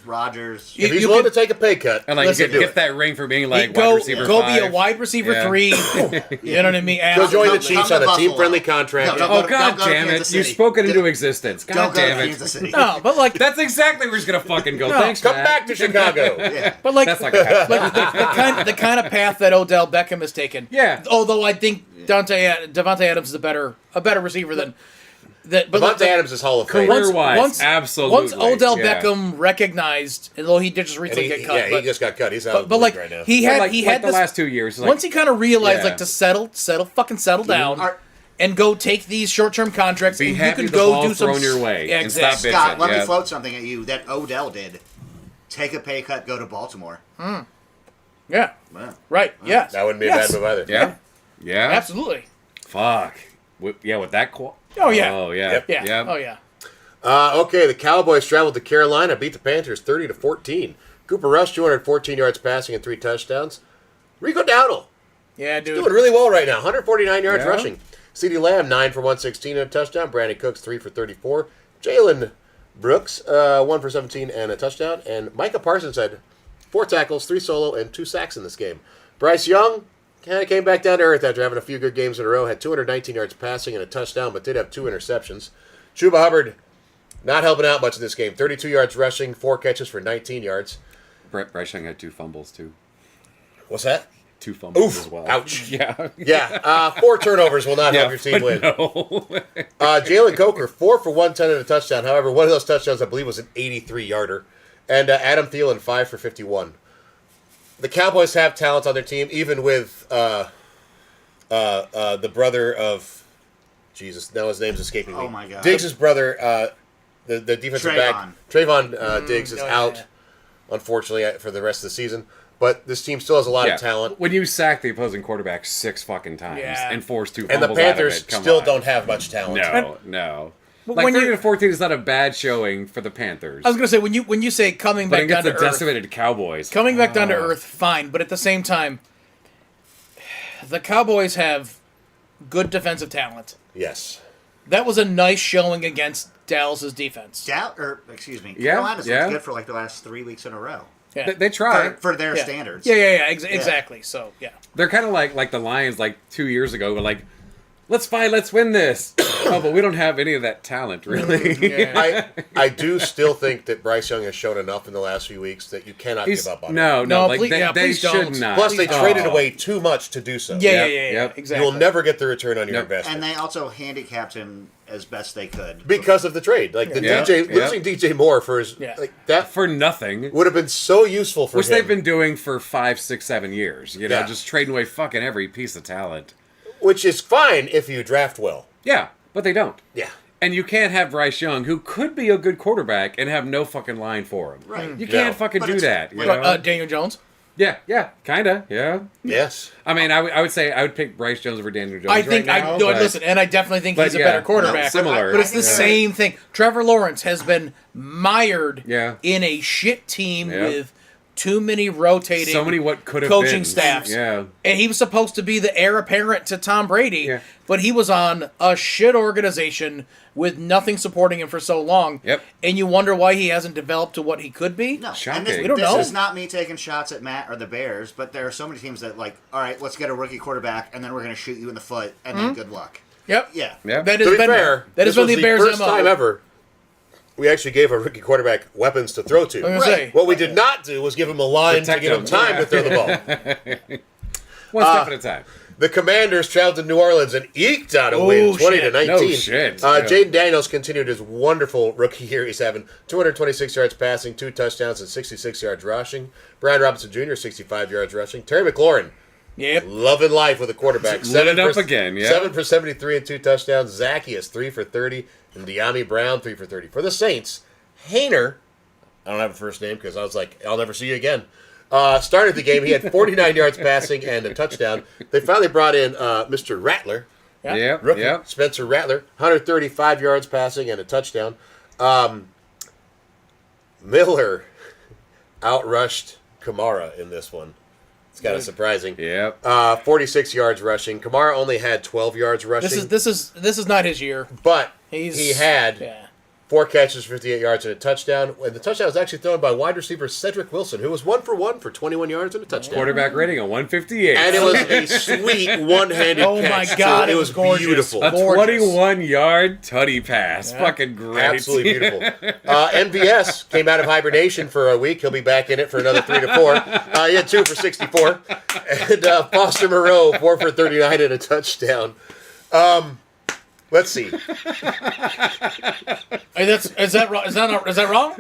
Speaker 4: Rodgers.
Speaker 2: You-
Speaker 1: If he's
Speaker 2: you
Speaker 1: willing
Speaker 2: could-
Speaker 1: to take a pay cut,
Speaker 3: And like
Speaker 2: Listen,
Speaker 3: you
Speaker 1: do
Speaker 3: get
Speaker 1: it.
Speaker 3: that ring for being like
Speaker 2: go
Speaker 3: wide receiver
Speaker 2: go
Speaker 3: 5.
Speaker 2: be a wide receiver
Speaker 3: Yeah.
Speaker 2: 3. You know what I mean?
Speaker 1: Go join the
Speaker 4: Come
Speaker 1: Chiefs
Speaker 4: to
Speaker 1: on a
Speaker 4: Buffalo.
Speaker 1: team-friendly contract.
Speaker 4: No,
Speaker 3: Oh
Speaker 4: Don't
Speaker 3: god
Speaker 4: go to
Speaker 3: damn it!
Speaker 4: Kansas
Speaker 3: You've
Speaker 4: City.
Speaker 3: spoken into existence. God
Speaker 4: Don't go
Speaker 3: damn
Speaker 4: to
Speaker 3: it!
Speaker 4: Kansas City.
Speaker 2: No, but like
Speaker 3: That's exactly where he's gonna fucking go. Thanks,
Speaker 1: Come
Speaker 3: Matt.
Speaker 1: back to Chicago.
Speaker 4: Yeah.
Speaker 2: But like,
Speaker 3: That's not gonna happen.
Speaker 2: like the kind of path that Odell Beckham has taken.
Speaker 3: Yeah.
Speaker 2: Although I think Devontae Adams is a better receiver than that. But
Speaker 1: Devontae Adams is Hall of Fame.
Speaker 3: Career-wise, absolutely.
Speaker 2: Once Odell
Speaker 3: Yeah.
Speaker 2: Beckham recognized, although he did just
Speaker 1: And
Speaker 2: recently get cut.
Speaker 1: yeah,
Speaker 2: but,
Speaker 1: he just got cut. He's out of the
Speaker 2: but
Speaker 1: league
Speaker 2: like
Speaker 1: right now.
Speaker 2: he
Speaker 3: But
Speaker 2: had
Speaker 3: like,
Speaker 2: he
Speaker 3: like
Speaker 2: had
Speaker 3: the
Speaker 2: this,
Speaker 3: last 2 years. Like,
Speaker 2: once he kind of realized
Speaker 3: Yeah.
Speaker 2: like to settle down.
Speaker 4: Are-
Speaker 2: And go take these short-term contracts,
Speaker 3: Be
Speaker 2: and
Speaker 3: happy
Speaker 2: you
Speaker 3: with
Speaker 2: can
Speaker 3: the
Speaker 2: go
Speaker 3: ball
Speaker 2: do some
Speaker 3: thrown your way
Speaker 2: Yeah,
Speaker 3: and stop
Speaker 2: exactly.
Speaker 3: bitching.
Speaker 4: Scott, let
Speaker 3: Yeah.
Speaker 4: me float something at you that Odell did. Take a pay cut, go to Baltimore.
Speaker 2: Yeah,
Speaker 4: Yeah.
Speaker 2: right. Yes,
Speaker 1: That wouldn't be
Speaker 2: Yes.
Speaker 1: a bad move either.
Speaker 3: Yeah. Yeah.
Speaker 2: Absolutely.
Speaker 3: Fuck. With that
Speaker 2: Oh yeah.
Speaker 3: Oh yeah.
Speaker 1: Yep.
Speaker 2: Yeah.
Speaker 3: Yeah.
Speaker 2: Oh yeah.
Speaker 1: Okay, the Cowboys traveled to Carolina, beat the Panthers 30-14. Cooper Rush, 214 yards passing and 3 touchdowns. Rico Dowdle,
Speaker 2: Yeah, dude.
Speaker 1: doing really well right now. 149 yards
Speaker 3: Yeah.
Speaker 1: rushing. CeeDee Lamb, 9 for 116 and a touchdown. Brandon Cooks, 3 for 34. Jalen Brooks, 1 for 17 and a touchdown. And Micah Parsons had 4 tackles, 3 solo, and 2 sacks in this game. Bryce Young kind of came back down to earth after having a few good games in a row. Had 219 yards passing and a touchdown, but did have 2 interceptions. Chuba Hubbard not helping out much in this game. 32 yards rushing, 4 catches for 19 yards.
Speaker 3: Bryce Young had 2 fumbles too.
Speaker 1: What's that?
Speaker 3: 2 fumbles
Speaker 1: Oof.
Speaker 3: as well.
Speaker 1: Ouch.
Speaker 3: Yeah.
Speaker 1: Yeah, 4 turnovers will not help your team win.
Speaker 3: No.
Speaker 1: Jalen Coker, 4 for 110 and a touchdown. However, one of those touchdowns, I believe, was an 83-yarder. And Adam Thielen, 5 for 51. The Cowboys have talent on their team, even with the brother of... Jesus, now his name's escaping me.
Speaker 4: Oh, my God.
Speaker 1: Diggs' brother, the defensive back. Trayvon Diggs is
Speaker 2: oh, yeah,
Speaker 1: out,
Speaker 2: yeah.
Speaker 1: unfortunately, for the rest of the season. But this team still has a lot of talent.
Speaker 3: When you sack the opposing quarterback 6 fucking times
Speaker 2: Yeah.
Speaker 3: and force 2
Speaker 1: And the
Speaker 3: fumbles out of
Speaker 1: Panthers
Speaker 3: it, come
Speaker 1: still
Speaker 3: on.
Speaker 1: don't have much talent.
Speaker 3: No.
Speaker 2: But
Speaker 3: Like
Speaker 2: when
Speaker 3: 30
Speaker 2: you-
Speaker 3: to 14 is not a bad showing for the Panthers.
Speaker 2: I was gonna say when you say coming
Speaker 3: but
Speaker 2: back
Speaker 3: against
Speaker 2: down
Speaker 3: the
Speaker 2: to earth,
Speaker 3: decimated Cowboys.
Speaker 2: coming back down to earth, fine. But at the same time, the Cowboys have good defensive talent.
Speaker 1: Yes.
Speaker 2: That was a nice showing against Dallas's defense.
Speaker 3: Yeah,
Speaker 4: Carolina's
Speaker 3: yeah.
Speaker 4: looked good for like the last 3 weeks in a row.
Speaker 2: Yeah.
Speaker 3: They try.
Speaker 4: For their
Speaker 2: Yeah.
Speaker 4: standards.
Speaker 2: Yeah. Exactly. So yeah.
Speaker 3: They're kind of like the Lions like 2 years ago were like, let's fight, let's win this. Oh, but we don't have any of that talent, really.
Speaker 2: Yeah.
Speaker 1: I do still think that Bryce Young has shown enough in the last few weeks that you cannot
Speaker 3: He's-
Speaker 1: give up on him.
Speaker 3: no,
Speaker 2: No,
Speaker 3: like
Speaker 2: please-
Speaker 3: they,
Speaker 2: yeah,
Speaker 3: they
Speaker 2: please
Speaker 3: should
Speaker 2: don't.
Speaker 3: not.
Speaker 1: Plus, they
Speaker 2: Please
Speaker 1: traded
Speaker 2: don't.
Speaker 1: away too much to do so.
Speaker 2: Yeah.
Speaker 3: Yep.
Speaker 2: Exactly.
Speaker 1: You will never get the return on your
Speaker 3: Nope.
Speaker 1: investment.
Speaker 4: And they also handicapped him as best they could.
Speaker 1: Because of the trade. Like, the
Speaker 3: Yeah.
Speaker 1: DJ,
Speaker 3: Yeah.
Speaker 1: losing DJ Moore for his,
Speaker 2: Yeah.
Speaker 1: like, that
Speaker 3: For nothing.
Speaker 1: would have been so useful for
Speaker 3: Which
Speaker 1: him.
Speaker 3: they've been doing for 5, 6, 7 years. You know,
Speaker 1: Yeah.
Speaker 3: just trading away fucking every piece of talent.
Speaker 1: Which is fine if you draft well.
Speaker 3: Yeah, but they don't.
Speaker 1: Yeah.
Speaker 3: And you can't have Bryce Young, who could be a good quarterback, and have no fucking line for him.
Speaker 4: Right.
Speaker 3: You
Speaker 1: No.
Speaker 3: can't fucking
Speaker 4: But
Speaker 3: do
Speaker 4: it's-
Speaker 3: that. You
Speaker 4: but,
Speaker 3: know?
Speaker 2: Daniel Jones.
Speaker 3: Yeah, kinda, yeah.
Speaker 1: Yes.
Speaker 3: I mean, I would say I would pick Bryce Jones over Daniel Jones.
Speaker 2: I think
Speaker 3: right now, but-
Speaker 2: listen, and I definitely think
Speaker 3: but
Speaker 2: he's a
Speaker 3: yeah,
Speaker 2: better quarterback.
Speaker 3: similar.
Speaker 2: But it's the
Speaker 4: Yeah.
Speaker 2: same thing. Trevor Lawrence has been mired
Speaker 3: Yeah.
Speaker 2: in a shit team
Speaker 3: Yeah.
Speaker 2: with too many rotating
Speaker 3: So many what could have
Speaker 2: coaching
Speaker 3: been.
Speaker 2: staffs.
Speaker 3: Yeah.
Speaker 2: And he was supposed to be the heir apparent to Tom Brady,
Speaker 3: Yeah.
Speaker 2: but he was on a shit organization with nothing supporting him for so long.
Speaker 3: Yep.
Speaker 2: And you wonder why he hasn't developed to what he could be.
Speaker 4: No,
Speaker 3: Shocking.
Speaker 4: and this,
Speaker 3: We
Speaker 2: don't
Speaker 4: this
Speaker 2: know.
Speaker 4: is not me taking shots at Matt or the Bears, but there are so many teams that like, all right, let's get a rookie quarterback, and then we're going to shoot you in the foot, and then good luck.
Speaker 2: Yep.
Speaker 4: Yeah.
Speaker 3: Yeah.
Speaker 2: That
Speaker 1: To
Speaker 2: has
Speaker 1: be
Speaker 2: been
Speaker 1: fair,
Speaker 2: that has
Speaker 1: this
Speaker 2: been
Speaker 1: was
Speaker 2: the Bears'
Speaker 1: first
Speaker 2: MO.
Speaker 1: time ever we actually gave a rookie quarterback weapons to throw to.
Speaker 2: I'm gonna
Speaker 4: Right.
Speaker 2: say.
Speaker 1: What we did not do was give him a line
Speaker 3: Protect
Speaker 1: to give him
Speaker 3: him.
Speaker 1: time
Speaker 3: Yeah.
Speaker 1: to throw the ball.
Speaker 3: One step at a time.
Speaker 1: The Commanders traveled to New Orleans and eked out a
Speaker 2: Oh,
Speaker 1: win,
Speaker 2: shit.
Speaker 1: 20-19.
Speaker 3: No shit. Yeah.
Speaker 1: Jaden Daniels continued his wonderful rookie year. He's having 226 yards passing, 2 touchdowns, and 66 yards rushing. Brian Robinson Jr., 65 yards rushing. Terry McLaurin,
Speaker 2: Yep.
Speaker 1: Loving life with a quarterback.
Speaker 3: Lit it up again, yeah.
Speaker 1: 7 for 73 and 2 touchdowns. Zacchaeus, 3 for 30. And De'Ami Brown, 3 for 30. For the Saints, Hayner, I don't have a first name because I was like, I'll never see you again. Started the game. He had 49 yards passing and a touchdown. They finally brought in Mr. Rattler.
Speaker 3: Yep.
Speaker 1: Rookie,
Speaker 3: Yep.
Speaker 1: Spencer Rattler, 135 yards passing and a touchdown. Miller outrushed Kamara in this one. It's kind of surprising.
Speaker 3: Yep.
Speaker 1: 46 yards rushing. Kamara only had 12 yards rushing.
Speaker 2: This is not his year.
Speaker 1: But
Speaker 2: He's
Speaker 1: he had
Speaker 2: yeah.
Speaker 1: 4 catches, 58 yards, and a touchdown. And the touchdown was actually thrown by wide receiver Cedric Wilson, who was 1 for 1 for 21 yards and a touchdown.
Speaker 3: Quarterback rating of 158.
Speaker 1: And it was a sweet one-handed
Speaker 2: Oh my
Speaker 1: catch.
Speaker 2: God,
Speaker 1: too.
Speaker 2: it
Speaker 1: It
Speaker 2: was
Speaker 1: was
Speaker 2: gorgeous.
Speaker 1: beautiful.
Speaker 3: a
Speaker 2: gorgeous.
Speaker 3: 21-yard tutty pass.
Speaker 2: Yeah.
Speaker 3: Fucking great.
Speaker 1: Absolutely beautiful. MVS came out of hibernation for a week. He'll be back in it for another 3 to 4. He had 2 for 64. And Foster Moreau, 4 for 39 and a touchdown. Let's see.
Speaker 2: Hey, is that wrong? Is that wrong?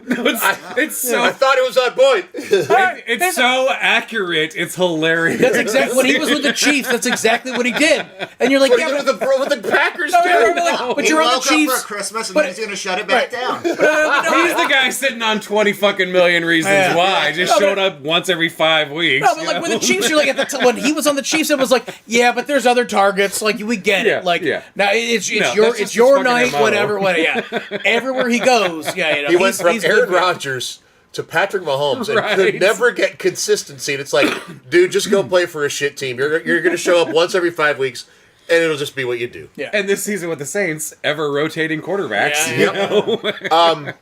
Speaker 3: It's so
Speaker 1: I thought it was on point.
Speaker 3: it's so accurate. It's hilarious.
Speaker 2: That's exactly when he was with the Chiefs. That's exactly what he did. And you're like,
Speaker 1: What
Speaker 2: yeah,
Speaker 1: are you doing with the Packers,
Speaker 2: no,
Speaker 1: too?
Speaker 2: no, no, like, but
Speaker 4: He
Speaker 2: you're on
Speaker 4: woke
Speaker 2: the Chiefs.
Speaker 4: up for Christmas and
Speaker 2: but-
Speaker 4: then he's going to shut it back down.
Speaker 3: He's the guy sitting on 20 fucking million reasons
Speaker 2: Yeah.
Speaker 3: why. Just
Speaker 2: No, but-
Speaker 3: showed up once every 5 weeks.
Speaker 2: No, but like with the Chiefs, you're like at the when he was on the Chiefs, it was like, yeah, but there's other targets. Like we get
Speaker 3: Yeah,
Speaker 2: it. Like
Speaker 3: yeah.
Speaker 2: now it's
Speaker 3: No,
Speaker 2: your
Speaker 3: that's
Speaker 2: it's
Speaker 3: just
Speaker 2: your
Speaker 3: his fucking
Speaker 2: night,
Speaker 3: MO.
Speaker 2: whatever. Yeah, everywhere he goes, yeah, you know,
Speaker 1: He went from
Speaker 2: he's
Speaker 1: Aaron
Speaker 2: good with it.
Speaker 1: Rodgers to Patrick Mahomes and
Speaker 3: Right.
Speaker 1: could never get consistency. And it's like, dude, just go play for a shit team. You're going to show up once every 5 weeks, and it'll just be what you do.
Speaker 2: Yeah.
Speaker 3: And this season with the Saints, ever rotating quarterbacks.
Speaker 2: Yeah.
Speaker 3: You know?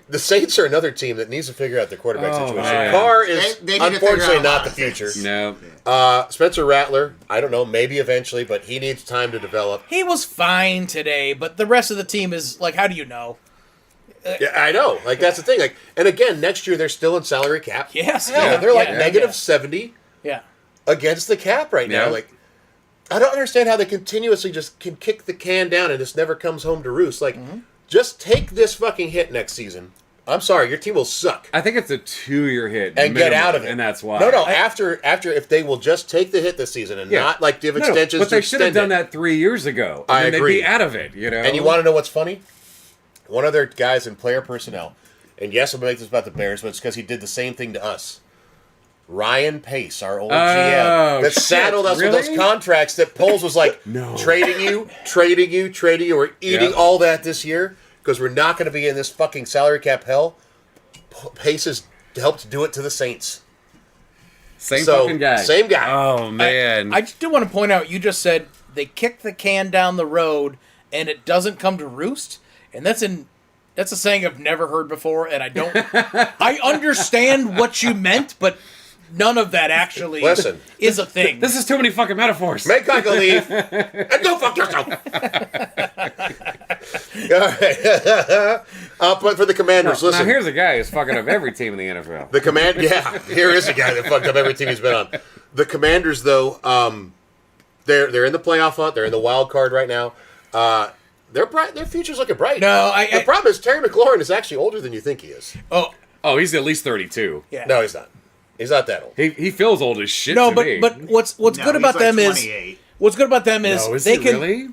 Speaker 1: The Saints are another team that needs to figure out the quarterback
Speaker 3: Oh,
Speaker 1: situation.
Speaker 3: man.
Speaker 1: Carr is
Speaker 4: They need to figure
Speaker 1: unfortunately
Speaker 4: out a
Speaker 1: not
Speaker 4: lot
Speaker 1: the
Speaker 4: of
Speaker 1: future.
Speaker 4: things.
Speaker 3: No.
Speaker 1: Spencer Rattler, I don't know, maybe eventually, but he needs time to develop.
Speaker 2: He was fine today, but the rest of the team is like, how do you know?
Speaker 1: Yeah, I know. Like, that's the thing. Like, and again, next year they're still in salary cap.
Speaker 2: Yes,
Speaker 1: Hell,
Speaker 2: yeah,
Speaker 1: they're like
Speaker 2: yeah,
Speaker 1: negative
Speaker 2: yeah.
Speaker 1: 70
Speaker 2: Yeah.
Speaker 1: against the cap right now.
Speaker 3: Yeah.
Speaker 1: Like, I don't understand how they continuously just can kick the can down and just never comes home to roost. Like, just take this fucking hit next season. I'm sorry, your team will suck.
Speaker 3: I think it's a 2-year hit.
Speaker 1: And get
Speaker 3: minimum,
Speaker 1: out of it.
Speaker 3: And that's why.
Speaker 1: No, after if they will just take the hit this season and
Speaker 3: Yeah.
Speaker 1: not like give
Speaker 3: No,
Speaker 1: extensions
Speaker 3: but they
Speaker 1: to
Speaker 3: should have
Speaker 1: extend
Speaker 3: done
Speaker 1: it.
Speaker 3: that 3 years ago.
Speaker 1: I
Speaker 3: And then
Speaker 1: agree.
Speaker 3: they'd be out of it, you know?
Speaker 1: And you want to know what's funny? One of their guys in player personnel, and yes, I'm going to make this about the Bears, but it's because he did the same thing to us. Ryan Pace, our old GM, that
Speaker 3: shit,
Speaker 1: saddled us with
Speaker 3: really?
Speaker 1: those contracts that Poles was like,
Speaker 3: No.
Speaker 1: trading you. We're eating
Speaker 3: Yeah.
Speaker 1: all that this year because we're not going to be in this fucking salary cap hell. Pace has helped do it to the Saints.
Speaker 3: Same
Speaker 1: So,
Speaker 3: fucking guy.
Speaker 1: same guy.
Speaker 3: Oh, man.
Speaker 2: I just do want to point out, you just said they kick the can down the road and it doesn't come to roost, and that's a saying I've never heard before, and I understand what you meant, but none of that actually
Speaker 1: Listen.
Speaker 2: is a thing.
Speaker 3: This is too many fucking metaphors.
Speaker 1: Make Michael leave and go fuck yourself. All right. But for the Commanders,
Speaker 3: Now,
Speaker 1: listen.
Speaker 3: here's a guy who's fucking up every team in the NFL.
Speaker 1: Here is a guy that fucked up every team he's been on. The Commanders, though, they're in the playoff hunt. They're in the wild card right now. They're bright. Their future's looking bright.
Speaker 2: No,
Speaker 1: the problem is Terry McLaurin is actually older than you think he is.
Speaker 3: Oh, he's at least 32.
Speaker 2: Yeah.
Speaker 1: No, he's not. He's not that old.
Speaker 3: He feels old as shit
Speaker 2: No,
Speaker 3: to
Speaker 2: but
Speaker 3: me.
Speaker 2: but what's
Speaker 4: No,
Speaker 2: good
Speaker 4: he's
Speaker 2: about
Speaker 4: like
Speaker 2: them
Speaker 4: 28.
Speaker 2: what's good about them is
Speaker 3: no, is
Speaker 2: they
Speaker 3: he
Speaker 2: can
Speaker 3: really?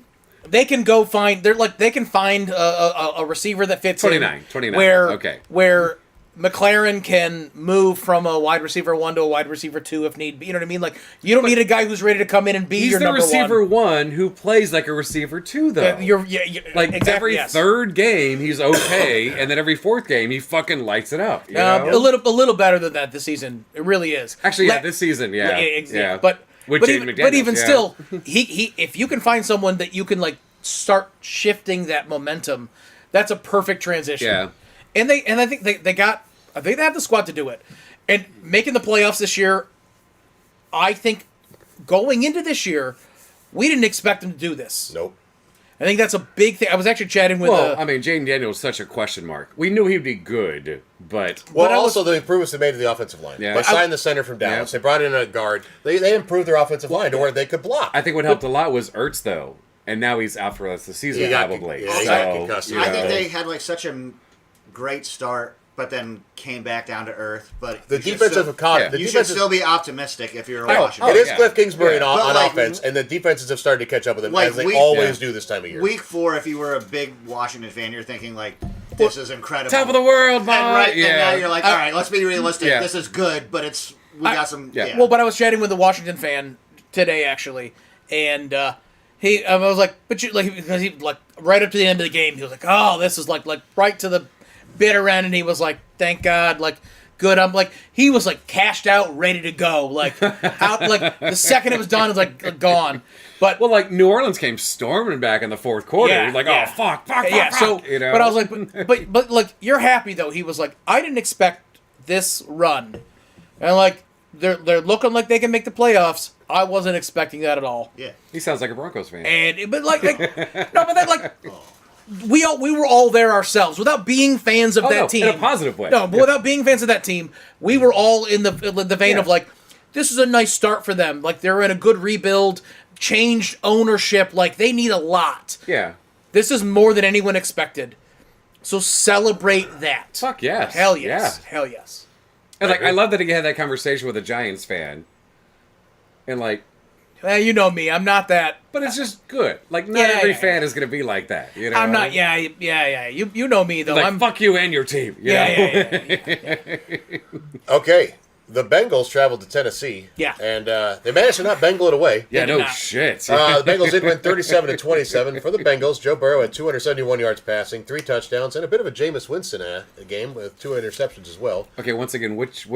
Speaker 2: they can go find they can find a receiver that fits
Speaker 3: 29,
Speaker 2: in where
Speaker 3: okay.
Speaker 2: where McLaren can move from a wide receiver 1 to a wide receiver 2 if need be. You know what I mean? Like you don't need a guy who's ready to come in and be
Speaker 3: He's
Speaker 2: your
Speaker 3: the
Speaker 2: number
Speaker 3: receiver
Speaker 2: 1.
Speaker 3: one who plays like a receiver 2, though.
Speaker 2: You're
Speaker 3: like
Speaker 2: exactly,
Speaker 3: every
Speaker 2: yes.
Speaker 3: third game, he's okay, and then every fourth game, he fucking lights it up. You know?
Speaker 2: a little better than that this season. It really is.
Speaker 3: Actually, yeah,
Speaker 2: Let-
Speaker 3: this season, yeah, yeah.
Speaker 2: But
Speaker 3: With
Speaker 2: but
Speaker 3: Jaden
Speaker 2: even,
Speaker 3: McDaniels,
Speaker 2: but even
Speaker 3: yeah.
Speaker 2: still, he if you can find someone that you can like start shifting that momentum, that's a perfect transition.
Speaker 3: Yeah.
Speaker 2: And I think they have the squad to do it. And making the playoffs this year, I think going into this year, we didn't expect them to do this.
Speaker 1: Nope.
Speaker 2: I think that's a big thing. I was actually chatting with
Speaker 3: Well, I mean, Jaden Daniels was such a question mark. We knew he'd be good, but
Speaker 1: Well,
Speaker 2: I was-
Speaker 1: also the improvements they made to the offensive line.
Speaker 3: Yeah.
Speaker 1: They signed the center from Dallas.
Speaker 3: Yeah.
Speaker 1: They brought in a guard. They improved their offensive line to where they could block.
Speaker 3: I think what helped a lot was Ertz, though, and now he's out for the rest of the season,
Speaker 1: He got-
Speaker 3: probably.
Speaker 1: yeah, he
Speaker 3: so,
Speaker 1: got concussed.
Speaker 3: you
Speaker 4: I
Speaker 3: know.
Speaker 4: think they had like such a great start but then came back down to earth. But
Speaker 1: The
Speaker 4: you should
Speaker 1: defensive
Speaker 4: still-
Speaker 1: economy.
Speaker 3: yeah.
Speaker 1: The
Speaker 4: You should
Speaker 1: defensive,
Speaker 4: still be optimistic if you're
Speaker 3: Oh,
Speaker 4: Washington.
Speaker 1: it is
Speaker 3: yeah.
Speaker 1: Cliff Kingsbury
Speaker 3: Yeah.
Speaker 1: on
Speaker 4: But, like,
Speaker 1: offense, and the defenses have started to catch up with him,
Speaker 4: Like,
Speaker 1: as they
Speaker 4: we-
Speaker 1: always
Speaker 3: Yeah.
Speaker 1: do this time of year.
Speaker 4: Week 4, if you were a big Washington fan, you're thinking like, this is incredible.
Speaker 3: Top of the world,
Speaker 4: And
Speaker 3: man.
Speaker 4: right then now you're like, all right, let's be realistic.
Speaker 3: Yeah.
Speaker 4: This is good, but we got some.
Speaker 3: yeah.
Speaker 4: Yeah.
Speaker 2: Well, but I was chatting with a Washington fan today actually, and I was like, but you like, because he like right up to the end of the game, he was like, oh, this is like right to the bitter end, and he was like, thank God, like. Good. I'm like, he was like cashed out, ready to go. Like, out, like the second it was done, it was like gone. But
Speaker 3: Well, like New Orleans came storming back in the fourth quarter.
Speaker 2: Yeah,
Speaker 3: It was like,
Speaker 2: yeah.
Speaker 3: oh fuck,
Speaker 2: yeah, so
Speaker 3: you know.
Speaker 2: but I was like, but like you're happy though. He was like, I didn't expect this run, and like they're looking like they can make the playoffs. I wasn't expecting that at all.
Speaker 4: yeah.
Speaker 3: he sounds like a Broncos fan.
Speaker 2: And but like no, but then like. We were all there ourselves without being fans of
Speaker 3: Oh,
Speaker 2: that
Speaker 3: no,
Speaker 2: team
Speaker 3: in a positive way.
Speaker 2: No, but
Speaker 3: Yeah.
Speaker 2: without being fans of that team, we were all in the vein
Speaker 3: Yeah.
Speaker 2: of like, this is a nice start for them. Like they're in a good rebuild, changed ownership. Like they need a lot.
Speaker 3: Yeah.
Speaker 2: This is more than anyone expected. So celebrate that.
Speaker 3: Fuck yes.
Speaker 2: Hell yes.
Speaker 3: Yeah.
Speaker 2: Hell yes.
Speaker 3: And like,
Speaker 1: agree.
Speaker 3: I love that he had that conversation with a Giants fan. And like,
Speaker 2: You know me. I'm not that.
Speaker 3: but it's just good. Like, not
Speaker 2: Yeah,
Speaker 3: every
Speaker 2: yeah,
Speaker 3: fan is gonna be like that. You know.
Speaker 2: I'm not. Yeah. You know me though.
Speaker 3: Like,
Speaker 2: I'm.
Speaker 3: fuck you and your team. You
Speaker 2: Yeah,
Speaker 3: know?
Speaker 2: yeah.
Speaker 1: Okay, the Bengals traveled to Tennessee.
Speaker 2: Yeah.
Speaker 1: And they managed to not Bengal it away.
Speaker 3: Yeah,
Speaker 2: They
Speaker 3: no
Speaker 2: did not.
Speaker 3: shit.
Speaker 1: The Bengals did win 37-27. For the Bengals, Joe Burrow had 271 yards passing, 3 touchdowns, and a bit of a Jameis Winston game with 2 interceptions as well.
Speaker 3: Okay, once again, which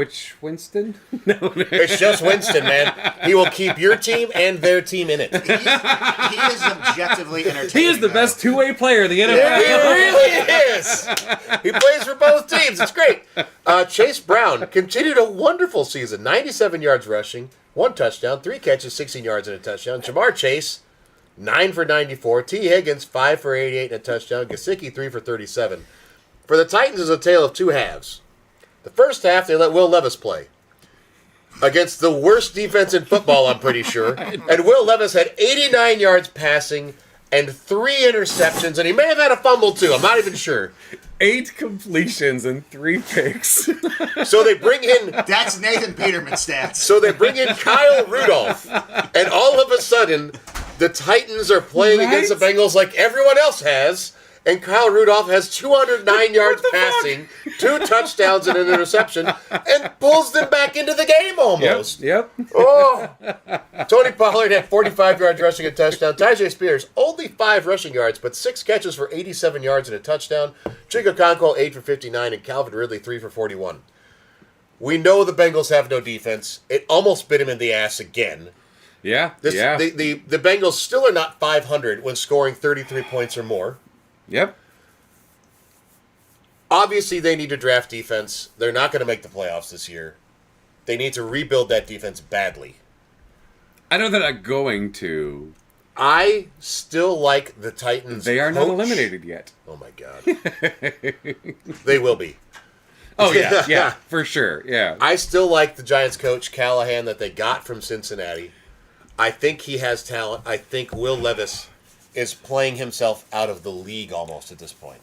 Speaker 3: Winston? No.
Speaker 1: It's just Winston, man. He will keep your team and their team in it.
Speaker 4: He is objectively entertaining.
Speaker 3: He is the
Speaker 4: though.
Speaker 3: best two-way player in the NFL.
Speaker 1: He really is. He plays for both teams. It's great. Chase Brown continued a wonderful season. 97 yards rushing, 1 touchdown, 3 catches, 16 yards and a touchdown. Jamar Chase, 9 for 94. T. Higgins, 5 for 88 and a touchdown. Gesicki, 3 for 37. For the Titans, is a tale of 2 halves. The first half, they let Will Levis play against the worst defense in football, I'm pretty sure. And Will Levis had 89 yards passing and 3 interceptions, and he may have had a fumble too. I'm not even sure.
Speaker 3: 8 completions and 3 picks.
Speaker 1: So they bring in
Speaker 4: That's Nathan Peterman stats.
Speaker 1: So they bring in Kyle Rudolph, and all of a sudden, the Titans are playing
Speaker 3: Right?
Speaker 1: against the Bengals like everyone else has, and Kyle Rudolph has 209 yards
Speaker 3: the fuck?
Speaker 1: passing, 2 touchdowns and an interception, and pulls them back into the game almost.
Speaker 3: Yep.
Speaker 1: Oh! Tony Pollard had 45 yards rushing a touchdown. Tajay Spears, only 5 rushing yards, but 6 catches for 87 yards and a touchdown. Chico Conquo, 8 for 59, and Calvin Ridley, 3 for 41. We know the Bengals have no defense. It almost bit him in the ass again.
Speaker 3: Yeah.
Speaker 1: The Bengals still are not 500 when scoring 33 points or more.
Speaker 3: Yep.
Speaker 1: Obviously, they need to draft defense. They're not going to make the playoffs this year. They need to rebuild that defense badly.
Speaker 3: I know they're not going to.
Speaker 1: I still like the Titans.
Speaker 3: They are not
Speaker 1: coach.
Speaker 3: eliminated yet.
Speaker 1: Oh my God. They will be.
Speaker 3: Oh yeah, yeah, for sure. Yeah.
Speaker 1: I still like the Giants coach, Callahan, that they got from Cincinnati. I think he has talent. I think Will Levis is playing himself out of the league almost at this point.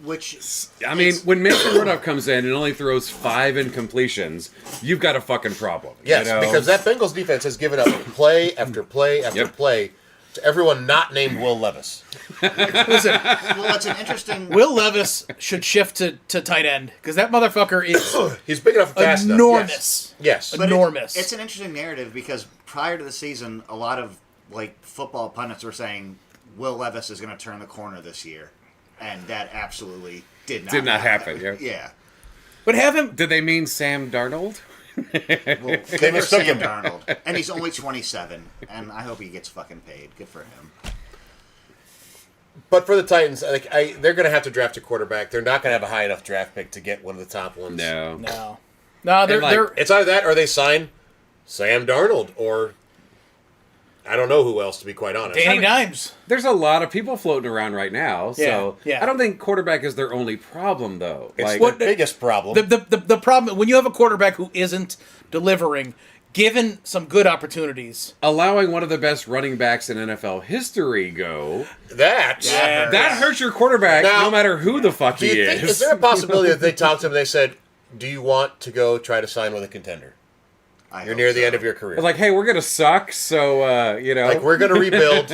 Speaker 4: Which
Speaker 3: I mean, when Mason Rudolph comes in and only throws 5 incompletions, you've got a fucking problem.
Speaker 1: Yes,
Speaker 3: you know?
Speaker 1: because that Bengals defense has given up play after play after
Speaker 3: Yep.
Speaker 1: play to everyone not named Will Levis.
Speaker 2: Listen,
Speaker 4: well, it's an interesting.
Speaker 2: Will Levis should shift to tight end because that motherfucker is
Speaker 1: He's big enough and fast enough.
Speaker 2: enormous.
Speaker 1: Yes.
Speaker 4: But
Speaker 2: Enormous.
Speaker 4: It's an interesting narrative because prior to the season, a lot of like football pundits were saying Will Levis is going to turn the corner this year, and that absolutely did not
Speaker 3: happen. Yeah.
Speaker 4: Yeah.
Speaker 2: But have him.
Speaker 3: Did they mean Sam Darnold?
Speaker 4: Well,
Speaker 1: They
Speaker 4: for
Speaker 1: mistook
Speaker 4: Sam
Speaker 1: him.
Speaker 4: Darnold, and he's only 27, and I hope he gets fucking paid. Good for him.
Speaker 1: But for the Titans, they're going to have to draft a quarterback. They're not going to have a high enough draft pick to get one of the top ones.
Speaker 3: No.
Speaker 2: No, they're
Speaker 3: And, like,
Speaker 2: they're
Speaker 1: It's either that or they sign Sam Darnold or I don't know who else, to be quite honest.
Speaker 2: Danny Dimes.
Speaker 3: There's a lot of people floating around right now, so
Speaker 2: Yeah, yeah.
Speaker 3: I don't think quarterback is their only problem, though.
Speaker 1: It's
Speaker 3: Like,
Speaker 1: the biggest problem.
Speaker 2: The problem when you have a quarterback who isn't delivering, given some good opportunities.
Speaker 3: Allowing one of the best running backs in NFL history go,
Speaker 1: That.
Speaker 2: Yeah.
Speaker 3: that hurts your quarterback
Speaker 1: Now,
Speaker 3: no matter who the fuck
Speaker 1: Do
Speaker 3: he
Speaker 1: you think,
Speaker 3: is.
Speaker 1: is there a possibility that they talked to him and they said, do you want to go try to sign with a contender?
Speaker 4: I
Speaker 1: You're
Speaker 4: hope
Speaker 1: near the
Speaker 4: so.
Speaker 1: end of your career.
Speaker 3: Like, hey, we're going to suck, so,
Speaker 1: Like, we're going to rebuild.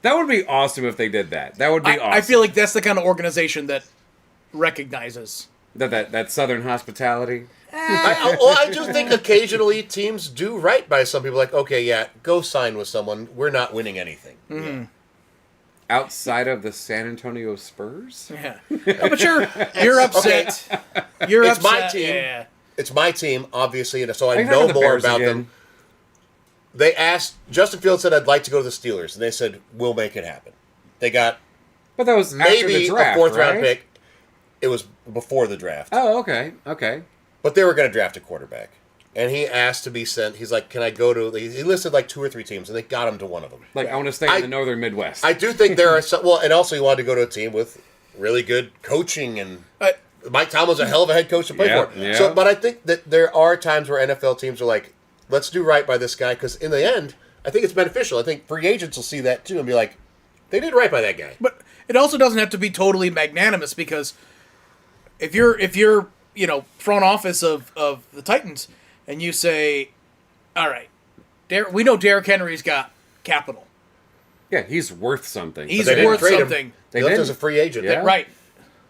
Speaker 3: That would be awesome if they did that. That would be awesome.
Speaker 2: I feel like that's the kind of organization that recognizes.
Speaker 3: That Southern hospitality.
Speaker 1: I do think occasionally teams do right by some people. Like, okay, yeah, go sign with someone. We're not winning anything.
Speaker 3: Outside of the San Antonio Spurs?
Speaker 2: Yeah, oh, but you're upset. You're
Speaker 1: It's
Speaker 2: upset.
Speaker 1: my team.
Speaker 2: Yeah.
Speaker 1: It's my team, obviously, and so
Speaker 3: Are
Speaker 1: I
Speaker 3: you
Speaker 1: know
Speaker 3: talking the
Speaker 1: more
Speaker 3: Bears
Speaker 1: about
Speaker 3: again?
Speaker 1: them. They asked, Justin Fields said, I'd like to go to the Steelers, and they said, we'll make it happen. They got
Speaker 3: But that was after
Speaker 1: maybe
Speaker 3: the draft,
Speaker 1: a fourth-round
Speaker 3: right?
Speaker 1: pick. It was before the draft.
Speaker 3: Oh, okay. Okay.
Speaker 1: But they were going to draft a quarterback. And he asked to be sent. He's like, can I go to... He listed like 2 or 3 teams, and they got him to one of them.
Speaker 3: Like, I want to stay in the northern Midwest.
Speaker 1: I do think there are some... Well, and also he wanted to go to a team with really good coaching, and Mike Tomlin's a hell of a head coach to play
Speaker 3: Yeah,
Speaker 1: for.
Speaker 3: yeah.
Speaker 1: So, but I think that there are times where NFL teams are like, let's do right by this guy, because in the end, I think it's beneficial. I think free agents will see that too and be like, they did right by that guy.
Speaker 2: But it also doesn't have to be totally magnanimous, because if you're front office of the Titans and you say, all right, we know Derrick Henry's got capital.
Speaker 3: Yeah, he's worth something.
Speaker 2: He's
Speaker 1: They didn't
Speaker 2: worth
Speaker 1: trade him.
Speaker 2: something.
Speaker 1: They
Speaker 3: They
Speaker 1: left
Speaker 3: did.
Speaker 1: as a free agent.
Speaker 3: Yeah.
Speaker 2: Right.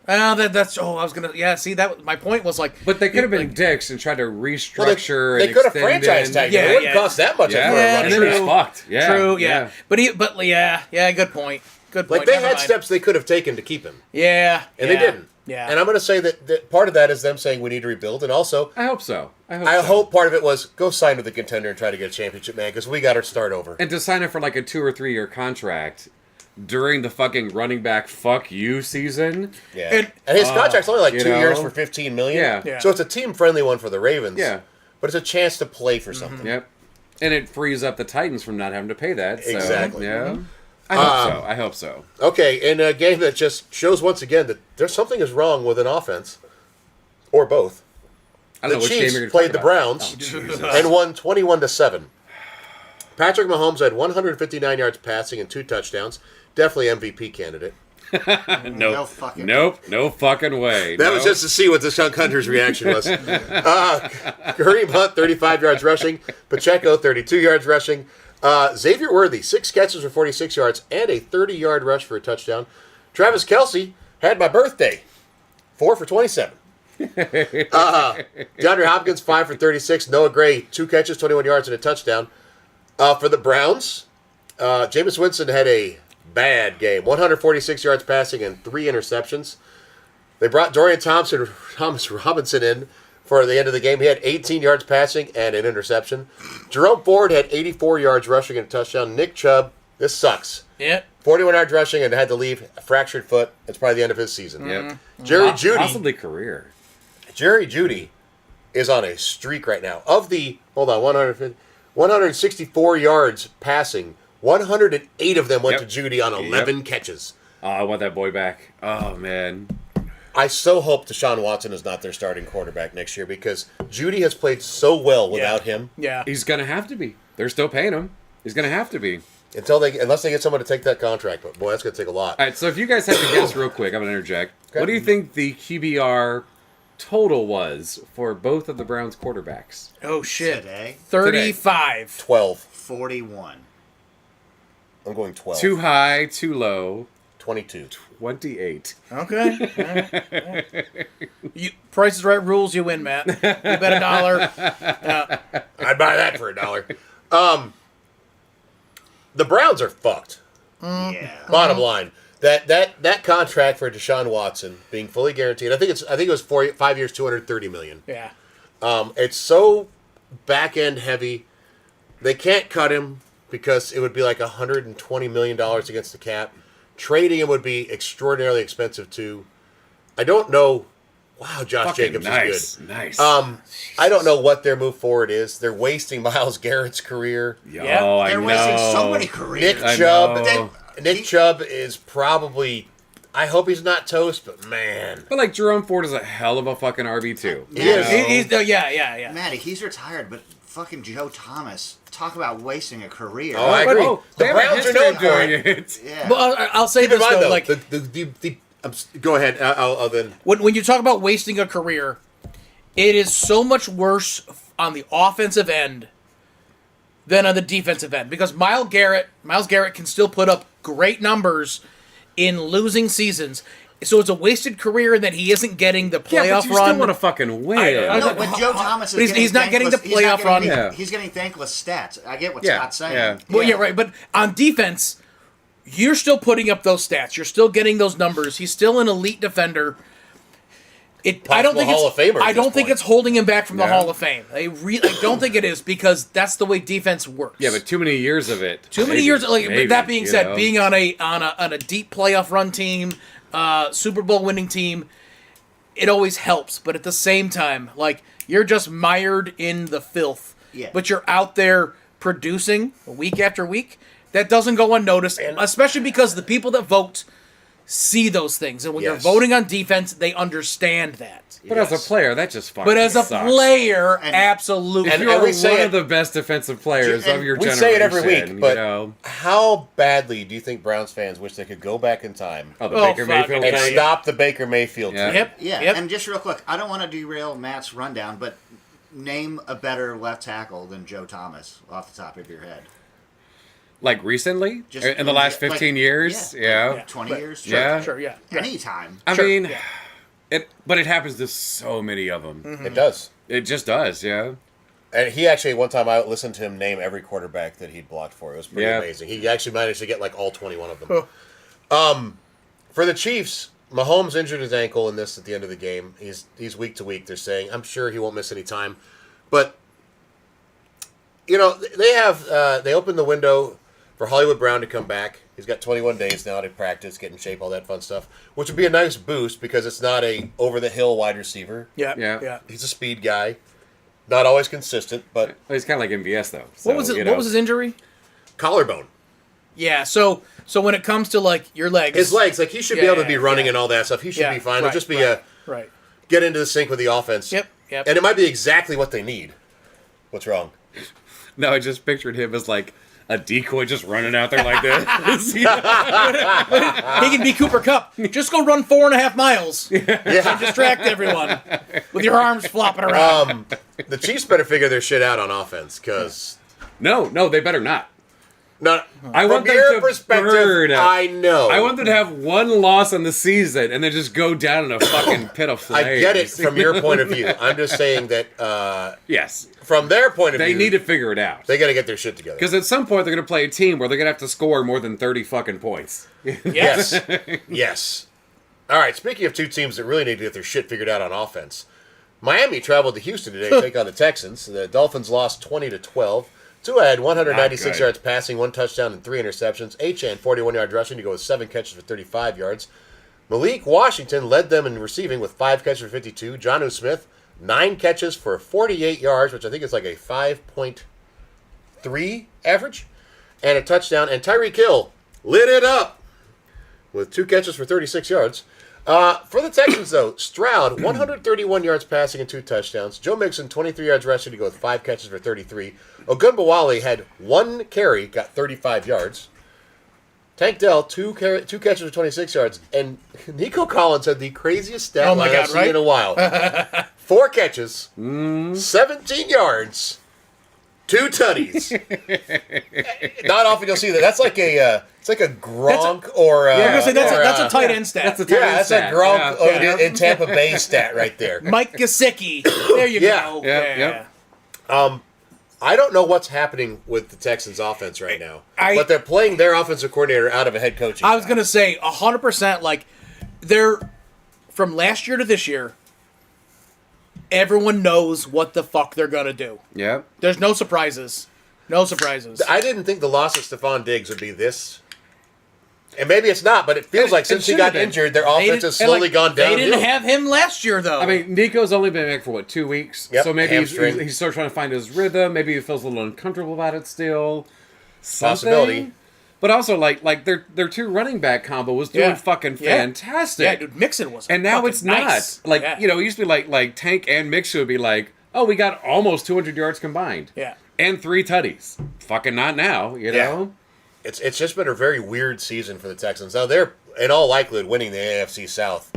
Speaker 2: See, that my point was like,
Speaker 3: But they could have been
Speaker 2: like,
Speaker 3: dicks and tried to
Speaker 1: Well,
Speaker 3: restructure.
Speaker 1: they
Speaker 3: and
Speaker 1: could have
Speaker 3: extend
Speaker 1: franchise
Speaker 3: in.
Speaker 1: tagged
Speaker 2: Yeah,
Speaker 1: him. It wouldn't
Speaker 2: yeah.
Speaker 1: cost that much
Speaker 3: Yeah,
Speaker 1: for a
Speaker 2: Yeah,
Speaker 3: and
Speaker 1: running
Speaker 3: then
Speaker 2: true.
Speaker 3: he's
Speaker 1: back.
Speaker 3: fucked. Yeah,
Speaker 2: True, yeah. But good point. Good point.
Speaker 1: Like, they
Speaker 2: Never
Speaker 1: had
Speaker 2: mind.
Speaker 1: steps they could have taken to keep him,
Speaker 2: Yeah.
Speaker 1: and
Speaker 2: yeah,
Speaker 1: they didn't.
Speaker 2: Yeah.
Speaker 1: And I'm going to say that part of that is them saying we need to rebuild, and also
Speaker 3: I hope so.
Speaker 1: I hope part of it was go sign with the contender and try to get a championship, man, because we got to start over.
Speaker 3: And to sign up for like a 2 or 3 year contract during the fucking running back fuck you season.
Speaker 1: Yeah, and his contract's only like
Speaker 3: you
Speaker 1: 2
Speaker 3: know?
Speaker 1: years for $15 million.
Speaker 3: Yeah.
Speaker 2: Yeah.
Speaker 1: So it's a team-friendly one for the Ravens.
Speaker 3: Yeah.
Speaker 1: But it's a chance to play for something.
Speaker 3: Yep. And it frees up the Titans from not having to pay that. So,
Speaker 1: Exactly.
Speaker 3: Yeah. I hope so.
Speaker 1: Okay, in a game that just shows once again that there's something is wrong with an offense, or both.
Speaker 3: I
Speaker 1: The
Speaker 3: don't know which game
Speaker 1: Chiefs
Speaker 3: you're gonna
Speaker 1: played the
Speaker 3: talk about.
Speaker 1: Browns
Speaker 3: Oh, Jesus.
Speaker 1: and won 21-7. Patrick Mahomes had 159 yards passing and 2 touchdowns. Definitely MVP candidate.
Speaker 4: No fucking.
Speaker 3: Nope. No fucking way.
Speaker 1: That
Speaker 3: No.
Speaker 1: was just to see what the Sean Hunter's reaction was. Kareem Hunt, 35 yards rushing. Pacheco, 32 yards rushing. Xavier Worthy, 6 catches for 46 yards and a 30-yard rush for a touchdown. Travis Kelce had my birthday, 4 for 27. DeAndre Hopkins, 5 for 36. Noah Gray, 2 catches, 21 yards and a touchdown. For the Browns, Jameis Winston had a bad game. 146 yards passing and 3 interceptions. They brought Dorian Thomas Robinson in for the end of the game. He had 18 yards passing and an interception. Jerome Ford had 84 yards rushing and a touchdown. Nick Chubb, this sucks.
Speaker 2: Yeah.
Speaker 1: 41 yards rushing and had to leave a frfractured foot. It's probably the end of his season.
Speaker 3: Yep.
Speaker 1: Jerry Jeudy.
Speaker 3: Possibly career.
Speaker 1: Jerry Jeudy is on a streak right now. Of the 164 yards passing, 108 of them went
Speaker 3: Yep.
Speaker 1: to Jeudy on 11 catches.
Speaker 3: Oh, I want that boy back. Oh, man.
Speaker 1: I so hope Deshaun Watson is not their starting quarterback next year because Jeudy has played so well without him.
Speaker 2: Yeah.
Speaker 3: He's going to have to be. They're still paying him. He's going to have to be.
Speaker 1: Unless they get someone to take that contract. But boy, that's going to take a lot.
Speaker 3: All right, so if you guys have to guess real quick, I'm going to interject.
Speaker 1: Okay.
Speaker 3: What do you think the QBR total was for both of the Browns quarterbacks?
Speaker 2: Oh shit.
Speaker 4: Today,
Speaker 2: 35.
Speaker 1: 12.
Speaker 4: 41.
Speaker 1: I'm going 12.
Speaker 3: Too high, too low.
Speaker 1: 22.
Speaker 3: 28.
Speaker 2: Okay. You Price is Right rules. You win, Matt. You bet $1.
Speaker 1: I'd buy that for $1. The Browns are fucked.
Speaker 4: Yeah.
Speaker 1: Bottom line, that contract for Deshaun Watson being fully guaranteed. I think it was 5 years, $230 million.
Speaker 2: Yeah.
Speaker 1: It's so back end heavy. They can't cut him because it would be like $120 million against the cap. Trading him would be extraordinarily expensive too. I don't know. Wow, Josh
Speaker 3: Fucking
Speaker 1: Jacobs
Speaker 3: nice.
Speaker 1: is good.
Speaker 3: Nice.
Speaker 1: I don't know what their move forward is. They're wasting Myles Garrett's career.
Speaker 2: Yeah,
Speaker 3: I
Speaker 4: They're
Speaker 3: know.
Speaker 4: wasting so many careers.
Speaker 1: Nick
Speaker 3: I
Speaker 1: Chubb.
Speaker 3: know.
Speaker 1: Nick Chubb is probably, I hope he's not toast, but man.
Speaker 3: But like Jerome Ford is a hell of a fucking RB2.
Speaker 4: Yeah.
Speaker 2: Yeah.
Speaker 4: Maddie, he's retired, but fucking Joe Thomas. Talk about wasting a career.
Speaker 1: Oh, I agree.
Speaker 3: Oh,
Speaker 1: The
Speaker 3: they have a
Speaker 1: Browns are
Speaker 3: history
Speaker 1: known
Speaker 3: of
Speaker 1: for
Speaker 3: doing
Speaker 1: it.
Speaker 3: it.
Speaker 4: Yeah.
Speaker 2: But I'll say
Speaker 1: Keep in
Speaker 2: this
Speaker 1: mind,
Speaker 2: though,
Speaker 1: though,
Speaker 2: like
Speaker 1: go ahead. I'll then.
Speaker 2: when you talk about wasting a career, it is so much worse on the offensive end than on the defensive end because Myles Garrett can still put up great numbers in losing seasons. So it's a wasted career in that he isn't getting the
Speaker 3: Yeah,
Speaker 2: playoff
Speaker 3: but you
Speaker 2: run.
Speaker 3: still want to fucking win.
Speaker 2: I
Speaker 4: No, but Joe Thomas is
Speaker 2: But he's not getting the playoff run.
Speaker 3: Yeah.
Speaker 4: He's getting thankless stats. I get what
Speaker 3: Yeah,
Speaker 4: Scott's saying.
Speaker 3: yeah.
Speaker 2: Well, yeah, right. But on defense, you're still putting up those stats. You're still getting those numbers. He's still an elite defender. I don't
Speaker 1: Possible
Speaker 2: think
Speaker 1: Hall
Speaker 2: it's.
Speaker 1: of Famer at
Speaker 2: I don't
Speaker 1: this
Speaker 2: think
Speaker 1: point.
Speaker 2: it's holding him back from the
Speaker 3: Yeah.
Speaker 2: Hall of Fame. I don't think it is because that's the way defense works.
Speaker 3: Yeah, but too many years of it.
Speaker 2: too many
Speaker 3: Maybe,
Speaker 2: years. Like
Speaker 3: maybe,
Speaker 2: that being
Speaker 3: you
Speaker 2: said,
Speaker 3: know?
Speaker 2: being on a deep playoff run team, Super Bowl winning team, it always helps. But at the same time, like you're just mired in the filth.
Speaker 4: Yeah.
Speaker 2: But you're out there producing week after week. That doesn't go unnoticed, especially because the people that vote see those things, and when you're
Speaker 1: Yes.
Speaker 2: voting on defense, they understand that.
Speaker 3: But as
Speaker 1: Yes.
Speaker 3: a player, that just fucking
Speaker 2: But as a
Speaker 3: sucks.
Speaker 2: player,
Speaker 4: And-
Speaker 2: absolutely.
Speaker 3: If
Speaker 1: And
Speaker 3: you're
Speaker 1: we say
Speaker 3: one
Speaker 1: it-
Speaker 3: of the best defensive players
Speaker 4: And
Speaker 3: of your
Speaker 1: We
Speaker 3: generation,
Speaker 1: say it every week,
Speaker 3: you
Speaker 1: but
Speaker 3: know.
Speaker 1: how badly do you think Browns fans wish they could go back in time
Speaker 3: Oh, the
Speaker 2: Oh,
Speaker 3: Baker
Speaker 2: fuck.
Speaker 3: Mayfield
Speaker 1: and
Speaker 3: thing.
Speaker 1: stop the Baker Mayfield
Speaker 3: Yeah.
Speaker 1: team?
Speaker 2: Yep.
Speaker 4: Yeah,
Speaker 2: Yep.
Speaker 4: and just real quick, I don't want to derail Matt's rundown, but name a better left tackle than Joe Thomas off the top of your head.
Speaker 3: Like recently?
Speaker 4: Just
Speaker 3: In the last
Speaker 4: like-
Speaker 3: 15 years?
Speaker 4: yeah,
Speaker 3: Yeah.
Speaker 4: 20
Speaker 2: Right.
Speaker 4: years?
Speaker 3: Yeah.
Speaker 2: Sure, yeah.
Speaker 4: Anytime.
Speaker 3: I
Speaker 2: Sure,
Speaker 3: mean,
Speaker 2: yeah.
Speaker 3: but it happens to so many of them.
Speaker 1: It does.
Speaker 3: It just does, yeah.
Speaker 1: And he actually, one time I listened to him name every quarterback that he'd blocked for. It was pretty
Speaker 3: Yeah.
Speaker 1: amazing. He actually managed to get like all 21 of them. For the Chiefs, Mahomes injured his ankle in this at the end of the game. He's week to week, they're saying. I'm sure he won't miss any time. But, you know, they opened the window for Hollywood Brown to come back. He's got 21 days now to practice, get in shape, all that fun stuff, which would be a nice boost because it's not a over-the-hill wide receiver.
Speaker 2: Yeah,
Speaker 3: Yeah.
Speaker 2: yeah.
Speaker 1: He's a speed guy. Not always consistent, but
Speaker 3: Well, he's kind of like MVS, though. So,
Speaker 2: What was it?
Speaker 3: you know.
Speaker 2: What was his injury?
Speaker 1: collarbone.
Speaker 2: Yeah. So when it comes to like your legs,
Speaker 1: His legs, like he should be
Speaker 2: Yeah,
Speaker 1: able to be running
Speaker 2: yeah.
Speaker 1: and all that stuff. He should
Speaker 2: Yeah,
Speaker 1: be fine.
Speaker 2: right,
Speaker 1: It'll just be
Speaker 2: right,
Speaker 1: a
Speaker 2: right.
Speaker 1: get into the sync with the offense.
Speaker 2: Yep.
Speaker 1: And it might be exactly what they need. What's wrong?
Speaker 3: No, I just pictured him as like a decoy just running out there like this. You know?
Speaker 2: He can be Cooper Cup. Just go run 4.5 miles and
Speaker 1: Yeah.
Speaker 2: distract everyone with your arms flopping around.
Speaker 1: The Chiefs better figure their shit out on offense because
Speaker 3: No, they better not. I
Speaker 1: from
Speaker 3: want them
Speaker 1: your
Speaker 3: to
Speaker 1: perspective,
Speaker 3: burn.
Speaker 1: I know.
Speaker 3: I want them to have one loss in the season and then just go down in a fucking pit of flames.
Speaker 1: I get it from your point of view. I'm just saying that
Speaker 3: Yes.
Speaker 1: from their point of
Speaker 3: They
Speaker 1: view,
Speaker 3: need to figure it out.
Speaker 1: they got to get their shit together.
Speaker 3: Because at some point they're going to play a team where they're going to have to score more than 30 fucking points.
Speaker 2: Yes.
Speaker 1: Yes. All right. Speaking of two teams that really need to get their shit figured out on offense, Miami traveled to Houston today to take on the Texans. The Dolphins lost 20-12. Tua had 196
Speaker 3: Not good.
Speaker 1: yards passing, 1 touchdown, and 3 interceptions. Achane 41 yards rushing to go with 7 catches for 35 yards. Malik Washington led them in receiving with 5 catches for 52. Jonnu Smith 9 catches for 48 yards, which I think is like a 5.3 average, and a touchdown. And Tyreek Hill lit it up with 2 catches for 36 yards. For the Texans, though, Stroud, 131 yards passing and 2 touchdowns. Joe Mixon, 23 yards rushing to go with 5 catches for 33. Ogunbowale had 1 carry, got 35 yards. Tank Dell, 2 catches for 26 yards. And Nico Collins had the craziest stat
Speaker 2: Oh my
Speaker 1: line
Speaker 2: God,
Speaker 1: I've seen
Speaker 2: right?
Speaker 1: in a while. 4 catches, 17 yards, 2 tutties. Not often you'll see that. That's like it's like a Gronk or
Speaker 2: I'm gonna say that's a
Speaker 1: or,
Speaker 2: tight end stat.
Speaker 3: That's a tight
Speaker 1: yeah,
Speaker 3: end
Speaker 1: that's
Speaker 3: stat.
Speaker 1: a Gronk
Speaker 3: Yeah.
Speaker 1: in Tampa Bay stat right there.
Speaker 2: Mike Gesicki. There you
Speaker 1: Yeah.
Speaker 2: go.
Speaker 3: Yep, yep.
Speaker 1: I don't know what's happening with the Texans offense right now,
Speaker 2: I-
Speaker 1: but they're playing their offensive coordinator out of a head coaching
Speaker 2: I was
Speaker 1: job.
Speaker 2: gonna say 100%. Like they're from last year to this year. Everyone knows what the fuck they're gonna do.
Speaker 3: Yeah.
Speaker 2: There's no surprises. No surprises.
Speaker 1: I didn't think the loss of Stephon Diggs would be this. And maybe it's not, but it feels like since he
Speaker 3: should've
Speaker 1: got
Speaker 3: been.
Speaker 1: injured, their
Speaker 2: They
Speaker 1: offense has
Speaker 2: didn't-
Speaker 1: slowly gone
Speaker 2: They
Speaker 1: downhill.
Speaker 2: didn't have him last year though.
Speaker 3: I mean, Nico's only been back for, what, 2 weeks?
Speaker 1: Yep,
Speaker 3: So maybe
Speaker 1: hamstring.
Speaker 3: he's still trying to find his rhythm. Maybe he feels a little uncomfortable about it still.
Speaker 1: Possibility.
Speaker 3: But also, like their two running back combo was doing fucking
Speaker 2: Yeah.
Speaker 3: fantastic.
Speaker 2: Yeah, dude, Mixon was.
Speaker 3: And now
Speaker 2: fucking
Speaker 3: it's not.
Speaker 2: nice.
Speaker 3: Like,
Speaker 2: Yeah.
Speaker 3: it used to be like Tank and Mixon would be like, oh, we got almost 200 yards combined.
Speaker 2: Yeah.
Speaker 3: And 3 tutties. Fucking not now, you know?
Speaker 1: It's just been a very weird season for the Texans. Now they're in all likelihood winning the AFC South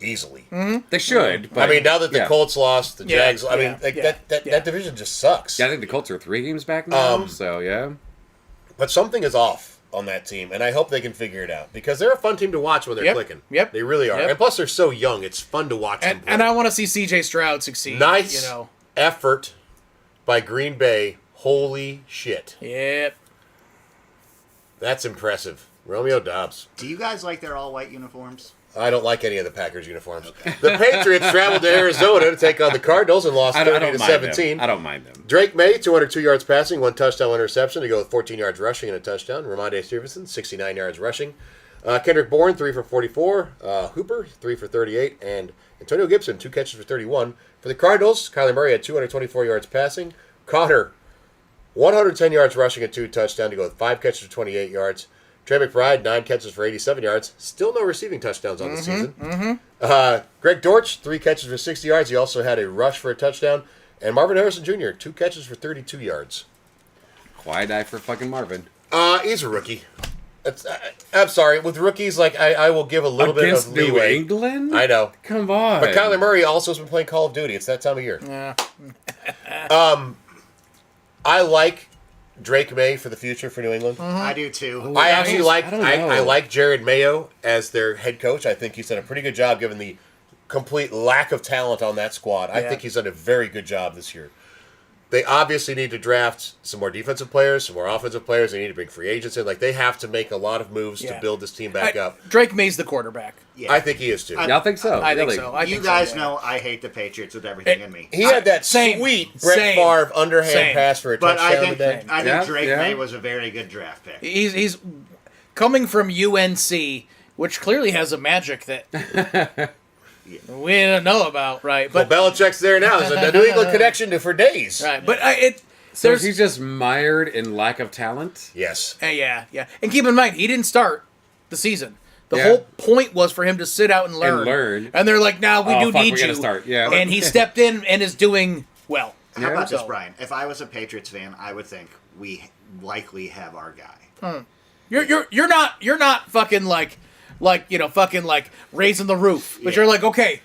Speaker 1: easily.
Speaker 3: They should. But,
Speaker 1: I mean, now that the
Speaker 3: yeah.
Speaker 1: Colts lost, the
Speaker 2: Yeah,
Speaker 1: Jags. I mean,
Speaker 2: yeah,
Speaker 1: like,
Speaker 2: yeah,
Speaker 1: that division just sucks.
Speaker 3: Yeah, I think the Colts are 3 games back now, so yeah.
Speaker 1: But something is off on that team, and I hope they can figure it out because they're a fun team to watch when they're
Speaker 2: Yep,
Speaker 1: clicking.
Speaker 2: yep,
Speaker 1: They really are.
Speaker 2: yep.
Speaker 1: And plus, they're so young; it's fun to watch them. Play.
Speaker 2: And I want to see C.J. Stroud succeed.
Speaker 1: Nice
Speaker 2: You know.
Speaker 1: effort by Green Bay. Holy shit,
Speaker 2: Yep.
Speaker 1: that's impressive. Romeo Dobbs.
Speaker 4: Do you guys like their all white uniforms?
Speaker 1: I don't like any of the Packers uniforms. The Patriots traveled to Arizona to take on the Cardinals and lost
Speaker 3: I
Speaker 1: 30
Speaker 3: don't
Speaker 1: to
Speaker 3: mind
Speaker 1: 17.
Speaker 3: them. I don't mind them.
Speaker 1: Drake May, 202 yards passing, 1 touchdown, 1 interception to go with 14 yards rushing and a touchdown. Ramondre Stevenson, 69 yards rushing. Kendrick Bourne, 3 for 44. Hooper, 3 for 38. And Antonio Gibson, 2 catches for 31. For the Cardinals, Kyler Murray had 224 yards passing. Connor, 110 yards rushing and 2 touchdowns to go with 5 catches for 28 yards. Trey McBride, 9 catches for 87 yards. Still no receiving touchdowns on the season. Greg Dortch, 3 catches for 60 yards. He also had a rush for a touchdown. And Marvin Harrison Jr., 2 catches for 32 yards.
Speaker 3: Quiet eye for fucking Marvin.
Speaker 1: He's a rookie. I'm sorry. With rookies, like I will give a little
Speaker 3: Against
Speaker 1: bit of
Speaker 3: New
Speaker 1: leeway.
Speaker 3: England?
Speaker 1: I know.
Speaker 3: Come on.
Speaker 1: But Kyler Murray also has been playing Call of Duty. It's that time of year.
Speaker 2: Yeah.
Speaker 1: I like Drake May for the future for New England.
Speaker 4: I do too.
Speaker 1: I actually like
Speaker 3: I don't know.
Speaker 1: I like Jared Mayo as their head coach. I think he's done a pretty good job given the complete lack of talent on that squad. I
Speaker 2: Yeah.
Speaker 1: think he's done a very good job this year. They obviously need to draft some more defensive players, some more offensive players. They need to bring free agents in. Like they have to make a lot of moves to
Speaker 2: Yeah.
Speaker 1: build this team back up.
Speaker 2: Drake May's the quarterback.
Speaker 4: Yeah.
Speaker 1: I think he is too.
Speaker 3: Yeah, I think so.
Speaker 2: I think
Speaker 3: really.
Speaker 2: so. I
Speaker 4: You
Speaker 2: think
Speaker 4: guys
Speaker 2: so, yeah.
Speaker 4: know I hate the Patriots with everything in me.
Speaker 1: He had that
Speaker 2: Same.
Speaker 1: sweet Brett
Speaker 2: Same.
Speaker 1: Favre underhand
Speaker 2: Same.
Speaker 1: pass for a
Speaker 4: But I
Speaker 1: touchdown
Speaker 4: think
Speaker 1: today.
Speaker 3: Yeah,
Speaker 4: Drake
Speaker 3: yeah.
Speaker 4: May was a very good draft pick.
Speaker 2: He's coming from UNC, which clearly has a magic that we don't know about, right?
Speaker 1: Well,
Speaker 2: But
Speaker 1: Belichick's there now. There's a New England connection for days.
Speaker 2: right, but
Speaker 3: So
Speaker 2: there's
Speaker 3: he's just mired in lack of talent?
Speaker 1: Yes.
Speaker 2: yeah. And keep in mind, he didn't start the season. The
Speaker 3: Yeah.
Speaker 2: whole point was for him to sit out and learn.
Speaker 3: learn.
Speaker 2: And they're like, "Nah, we
Speaker 3: Oh,
Speaker 2: do
Speaker 3: fuck,
Speaker 2: need
Speaker 3: we
Speaker 2: you."
Speaker 3: gotta start, yeah.
Speaker 2: And he stepped in and is doing well.
Speaker 4: How about this,
Speaker 2: So-
Speaker 4: Brian? If I was a Patriots fan, I would think we likely have our guy.
Speaker 2: You're not fucking like fucking like raising the roof, but
Speaker 4: Yeah.
Speaker 2: you're like, okay,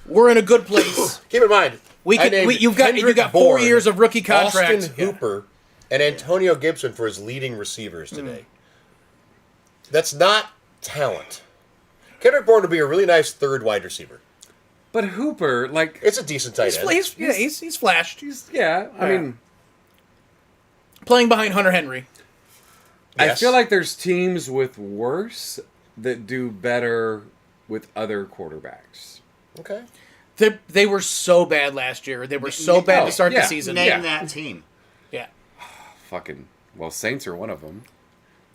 Speaker 2: we're in a good place.
Speaker 1: Keep in mind,
Speaker 2: We
Speaker 1: I
Speaker 2: can.
Speaker 1: named
Speaker 2: You've got
Speaker 1: Kendrick
Speaker 2: 4
Speaker 1: Bourne,
Speaker 2: years of rookie contract.
Speaker 1: Austin Hooper, and Antonio Gibson for his leading receivers today. That's not talent. Kendrick Bourne would be a really nice third wide receiver.
Speaker 3: But Hooper, like,
Speaker 1: It's a decent tight end.
Speaker 2: He's flashed. He's
Speaker 3: yeah, I mean,
Speaker 2: playing behind Hunter Henry.
Speaker 3: I
Speaker 1: Yes.
Speaker 3: feel like there's teams with worse that do better with other quarterbacks.
Speaker 1: Okay.
Speaker 2: They were so bad last year. They were so bad to start
Speaker 3: yeah.
Speaker 2: the season.
Speaker 4: Name
Speaker 3: Yeah.
Speaker 4: that team.
Speaker 2: Yeah.
Speaker 3: Fucking, well, Saints are one of them.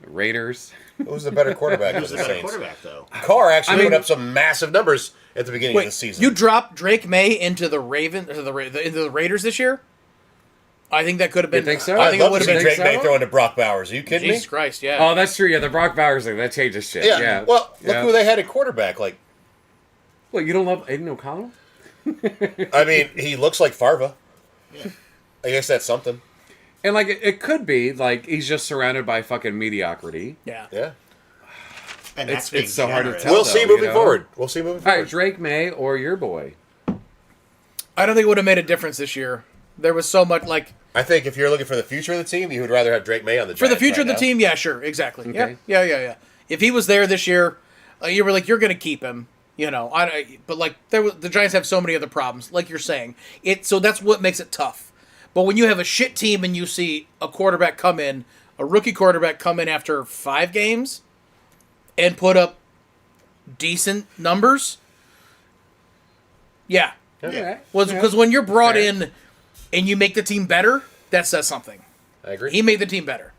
Speaker 3: The Raiders.
Speaker 1: Who's the better quarterback of
Speaker 4: Who's
Speaker 1: the
Speaker 4: the better
Speaker 1: Saints?
Speaker 4: quarterback, though?
Speaker 1: Carr actually
Speaker 3: I mean-
Speaker 1: put up some massive numbers at the beginning of the
Speaker 2: Wait,
Speaker 1: season.
Speaker 2: you dropped Drake May into the into the Raiders this year? I think that could have been.
Speaker 3: You think so?
Speaker 2: I think
Speaker 1: I'd
Speaker 2: it
Speaker 1: love
Speaker 2: would
Speaker 1: to
Speaker 2: have
Speaker 1: see
Speaker 2: been.
Speaker 1: Drake May
Speaker 3: so?
Speaker 1: throwing to Brock Bowers. Are you kidding
Speaker 2: Jesus
Speaker 1: me?
Speaker 2: Christ, yeah.
Speaker 3: Oh, that's true. Yeah, the Brock Bowers thing that changes shit.
Speaker 1: Yeah.
Speaker 3: Yeah.
Speaker 1: Well, look
Speaker 3: Yeah.
Speaker 1: who they had at quarterback. Like,
Speaker 3: What, you don't love Aiden O'Connell?
Speaker 1: I mean, he looks like Farva. I guess that's something.
Speaker 3: And like it could be like he's just surrounded by fucking mediocrity.
Speaker 2: Yeah.
Speaker 1: Yeah.
Speaker 4: And
Speaker 3: It's-
Speaker 4: that's being
Speaker 3: it's so hard to
Speaker 4: generous.
Speaker 3: tell.
Speaker 1: We'll see
Speaker 3: though,
Speaker 1: moving
Speaker 3: you know?
Speaker 1: forward. We'll see moving
Speaker 3: All
Speaker 1: forward.
Speaker 3: right, Drake May or your boy.
Speaker 2: I don't think it would have made a difference this year. There was so much like
Speaker 1: I think if you're looking for the future of the team, you would rather have Drake May on the
Speaker 2: for the
Speaker 1: Giants
Speaker 2: future
Speaker 1: right
Speaker 2: of the
Speaker 1: now.
Speaker 2: team. Yeah, sure, exactly.
Speaker 3: Okay.
Speaker 2: Yeah. If he was there this year, you were like, you're going to keep him. You know, but like the Giants have so many other problems, like you're saying. So that's what makes it tough. But when you have a shit team and you see a quarterback come in, a rookie quarterback come in after 5 games, and put up decent numbers, yeah,
Speaker 3: Yeah.
Speaker 2: because when you're brought
Speaker 3: Fair.
Speaker 2: in and you make the team better, that says something.
Speaker 1: I agree.
Speaker 2: He made the team better.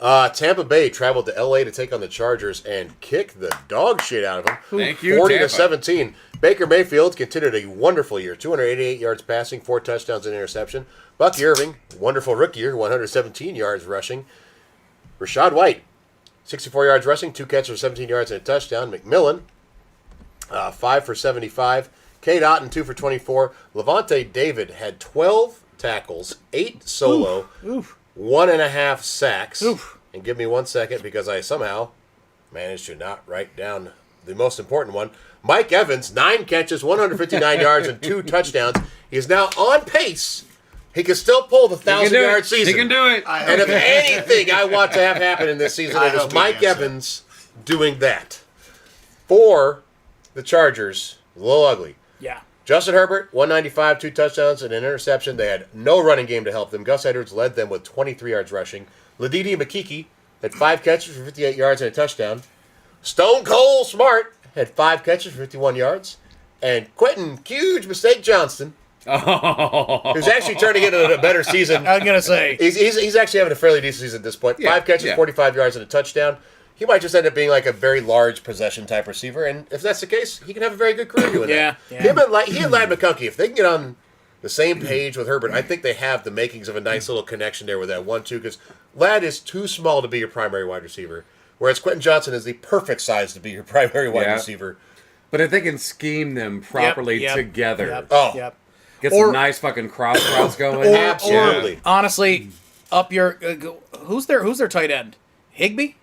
Speaker 1: Tampa Bay traveled to LA to take on the Chargers and kick the dog shit out of them.
Speaker 3: Thank you,
Speaker 1: 40 to
Speaker 3: Tampa.
Speaker 1: 17. Baker Mayfield continued a wonderful year. 288 yards passing, 4 touchdowns and interception. Bucky Irving, wonderful rookie year, 117 yards rushing. Rashad White, 64 yards rushing, 2 catches for 17 yards and a touchdown. McMillan, 5 for 75. Cade Otton, 2 for 24. Levante David had 12 tackles, 8 solo,
Speaker 2: Oof.
Speaker 1: 1.5 sacks.
Speaker 2: Oof.
Speaker 1: And give me 1 second because I somehow managed to not write down the most important one. Mike Evans, 9 catches, 159 yards, and 2 touchdowns. He is now on pace. He can still pull the 1,000-yard season.
Speaker 3: He can do it.
Speaker 1: And if anything I want to have happen in this season, it
Speaker 4: hope
Speaker 1: is
Speaker 4: he
Speaker 1: Mike
Speaker 4: gets it.
Speaker 1: Evans doing that. For the Chargers, a little ugly.
Speaker 2: Yeah.
Speaker 1: Justin Herbert, 195, 2 touchdowns, and an interception. They had no running game to help them. Gus Edwards led them with 23 yards rushing. Ladidi Makiki had 5 catches for 58 yards and a touchdown. Stone Cold Smart had 5 catches for 51 yards. And Quentin Huge Mistake Johnston, who's actually turning into a better season.
Speaker 2: I was gonna say.
Speaker 1: He's actually having a fairly decent season at this point.
Speaker 3: Yeah,
Speaker 1: 5 catches,
Speaker 3: yeah.
Speaker 1: 45 yards, and a touchdown. He might just end up being like a very large possession type receiver, and if that's the case, he can have a very good career doing
Speaker 2: Yeah,
Speaker 1: that.
Speaker 2: yeah.
Speaker 1: He and Ladd McConkey, if they can get on the same page with Herbert, I think they have the makings of a nice little connection there with that 1-2, because Ladd is too small to be your primary wide receiver, whereas Quentin Johnson is the perfect size to be your primary wide
Speaker 3: Yeah.
Speaker 1: receiver.
Speaker 3: But if they can scheme them properly
Speaker 2: Yep,
Speaker 3: together,
Speaker 2: Yep,
Speaker 1: Oh.
Speaker 2: yep.
Speaker 3: get
Speaker 2: Or-
Speaker 3: some nice fucking cross routes going.
Speaker 2: Or,
Speaker 1: Absolutely.
Speaker 2: or honestly, up your who's their tight end? Higbee?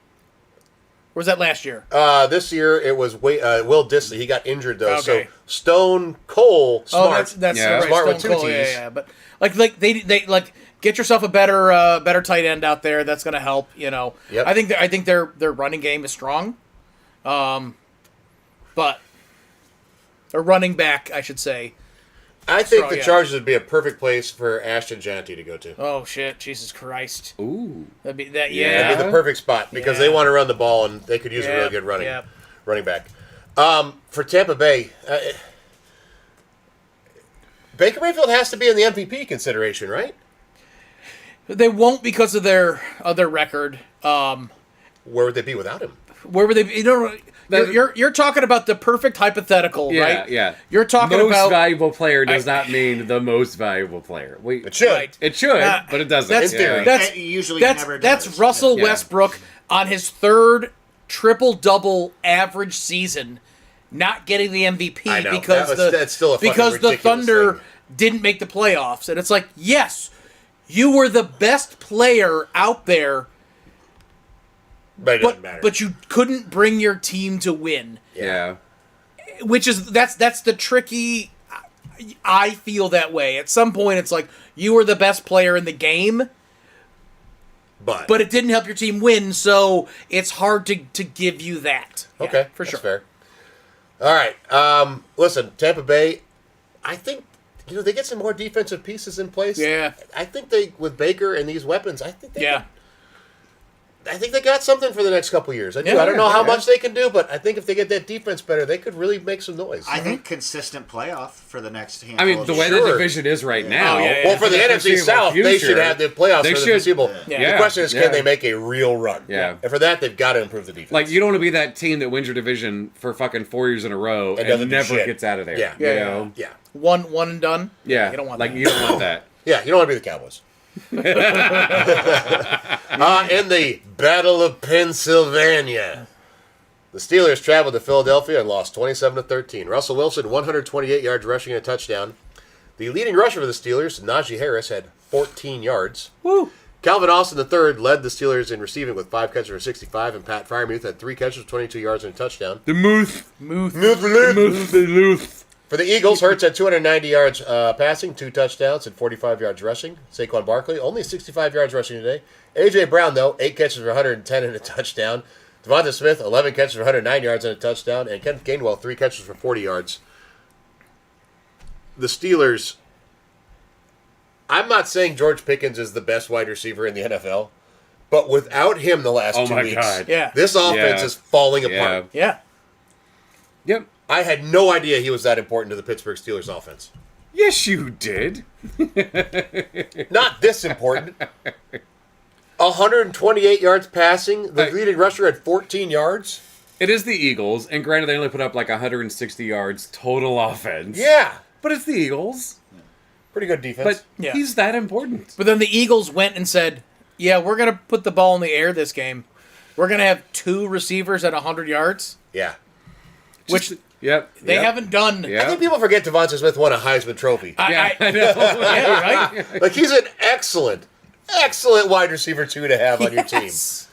Speaker 2: Or was that last year?
Speaker 1: This year it was Will Disley. He got injured though, so
Speaker 2: Okay.
Speaker 1: Stone Cole Smart.
Speaker 2: Oh, that's
Speaker 3: Yeah.
Speaker 2: right.
Speaker 1: Smart
Speaker 2: Stone
Speaker 1: with 2
Speaker 2: Cold,
Speaker 1: Ts.
Speaker 2: yeah. But like they like get yourself a better tight end out there. That's going to help. You know.
Speaker 1: Yep.
Speaker 2: I think their running game is strong. But a running back, I should say.
Speaker 1: I think
Speaker 2: So,
Speaker 1: the
Speaker 2: yeah.
Speaker 1: Chargers would be a perfect place for Ashton Janty to go to.
Speaker 2: Oh shit! Jesus Christ!
Speaker 3: Ooh.
Speaker 2: That'd be that.
Speaker 3: Yeah.
Speaker 2: Yeah.
Speaker 1: It'd be the perfect spot because
Speaker 2: Yeah.
Speaker 1: they want to run the ball and they could use a
Speaker 2: Yep,
Speaker 1: really good running
Speaker 2: yep.
Speaker 1: back. For Tampa Bay, Baker Mayfield has to be in the MVP consideration, right?
Speaker 2: They won't because of their record.
Speaker 1: Where would they be without him?
Speaker 2: Where would they? You know, you're talking about the perfect hypothetical,
Speaker 3: Yeah,
Speaker 2: right?
Speaker 3: yeah.
Speaker 2: You're talking
Speaker 3: most
Speaker 2: about
Speaker 3: valuable player does not mean the most valuable player.
Speaker 1: It should.
Speaker 2: Right.
Speaker 3: It should,
Speaker 2: Uh,
Speaker 3: but it doesn't.
Speaker 2: that's-
Speaker 1: In theory.
Speaker 2: That's
Speaker 4: It usually
Speaker 2: that's
Speaker 4: never
Speaker 2: that's
Speaker 4: does.
Speaker 2: Russell
Speaker 3: Yeah.
Speaker 2: Westbrook on his 3rd triple-double average season, not getting the MVP
Speaker 1: I know.
Speaker 2: because
Speaker 1: That's still a fucking
Speaker 2: because the
Speaker 1: ridiculous
Speaker 2: Thunder
Speaker 1: thing.
Speaker 2: didn't make the playoffs, and it's like, yes, you were the best player out there,
Speaker 1: But it doesn't matter.
Speaker 2: but you couldn't bring your team to win.
Speaker 3: Yeah.
Speaker 2: Which is that's the tricky. I feel that way. At some point, it's like you were the best player in the game, but it didn't help your team win, so it's hard to give you that. Yeah,
Speaker 1: okay,
Speaker 2: for
Speaker 1: that's
Speaker 2: sure.
Speaker 1: fair. All right. Listen, Tampa Bay, I think they get some more defensive pieces in place.
Speaker 2: Yeah.
Speaker 1: I think they with Baker and these weapons, I think
Speaker 2: Yeah,
Speaker 1: they got something for the next couple years. I do.
Speaker 2: Yeah,
Speaker 1: I don't know how
Speaker 3: yeah.
Speaker 1: much they can do, but I think if they get that defense better, they could really make some noise.
Speaker 4: I think consistent playoff for the next handful
Speaker 3: I mean,
Speaker 4: of
Speaker 3: the way
Speaker 4: years.
Speaker 3: the division is right now.
Speaker 2: Oh, yeah, yeah.
Speaker 1: well, for the NFC
Speaker 3: foreseeable
Speaker 1: South, they
Speaker 3: future,
Speaker 1: should have the playoffs
Speaker 3: they
Speaker 1: for the
Speaker 3: should-
Speaker 1: foreseeable.
Speaker 2: Yeah.
Speaker 1: The question is,
Speaker 3: Yeah.
Speaker 1: can they make a real run?
Speaker 3: Yeah.
Speaker 1: And for that, they've got to improve the defense.
Speaker 3: Like, you don't want to be that team that wins your division for fucking 4 years in a row
Speaker 1: And doesn't
Speaker 3: and
Speaker 1: do
Speaker 3: never
Speaker 1: shit.
Speaker 3: gets out of there.
Speaker 1: Yeah.
Speaker 3: You
Speaker 2: Yeah,
Speaker 3: know?
Speaker 1: yeah.
Speaker 2: one and done.
Speaker 3: Yeah.
Speaker 2: You don't want
Speaker 3: like,
Speaker 2: that.
Speaker 3: you don't want that.
Speaker 1: Yeah, you don't want to be the Cowboys. In the Battle of Pennsylvania, the Steelers traveled to Philadelphia and lost 27-13. Russell Wilson, 128 yards rushing and a touchdown. The leading rusher for the Steelers, Najee Harris, had 14 yards.
Speaker 2: Woo.
Speaker 1: Calvin Austin III led the Steelers in receiving with 5 catches for 65, and Pat Freiermuth had 3 catches for 22 yards and a touchdown.
Speaker 3: The Moose.
Speaker 2: Move.
Speaker 1: For the Eagles, Hurts had 290 yards passing, 2 touchdowns, and 45 yards rushing. Saquon Barkley, only 65 yards rushing today. A.J. Brown, though, 8 catches for 110 and a touchdown. Devonta Smith, 11 catches for 109 yards and a touchdown. And Kenneth Gainwell, 3 catches for 40 yards. The Steelers, I'm not saying George Pickens is the best wide receiver in the NFL, but without him the last 2
Speaker 3: my
Speaker 1: weeks,
Speaker 3: God.
Speaker 2: Yeah.
Speaker 1: this offense
Speaker 3: Yeah.
Speaker 1: is falling
Speaker 3: Yeah.
Speaker 1: apart.
Speaker 2: Yeah.
Speaker 3: Yep.
Speaker 1: I had no idea he was that important to the Pittsburgh Steelers offense.
Speaker 3: Yes, you did.
Speaker 1: Not this important. 128 yards passing. The leading rusher had 14 yards.
Speaker 3: It is the Eagles, and granted, they only put up like 160 yards total offense.
Speaker 1: Yeah.
Speaker 3: But it's the Eagles.
Speaker 1: Pretty good defense.
Speaker 3: But
Speaker 2: Yeah.
Speaker 3: he's that important.
Speaker 2: But then the Eagles went and said, "Yeah, we're gonna put the ball in the air this game." we're going to have 2 receivers at 100 yards,
Speaker 1: Yeah.
Speaker 2: which
Speaker 3: Yep.
Speaker 2: they haven't done.
Speaker 3: Yeah.
Speaker 1: I think people forget Devonta Smith won a Heisman Trophy.
Speaker 3: Yeah, I know.
Speaker 2: Yeah, right?
Speaker 1: Like, he's an excellent wide receiver 2 to have on your team.
Speaker 2: Yes.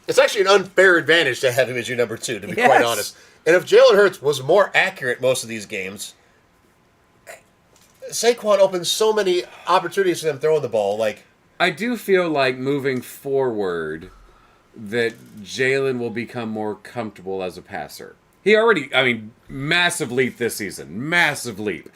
Speaker 1: It's actually an unfair advantage to have him as your number 2, to be
Speaker 2: Yes.
Speaker 1: quite honest. And if Jalen Hurts was more accurate most of these games, Saquon opens so many opportunities for them throwing the ball. Like,
Speaker 3: I do feel like moving forward that Jalen will become more comfortable as a passer. He already, I mean, massive leap this season. Massive leap.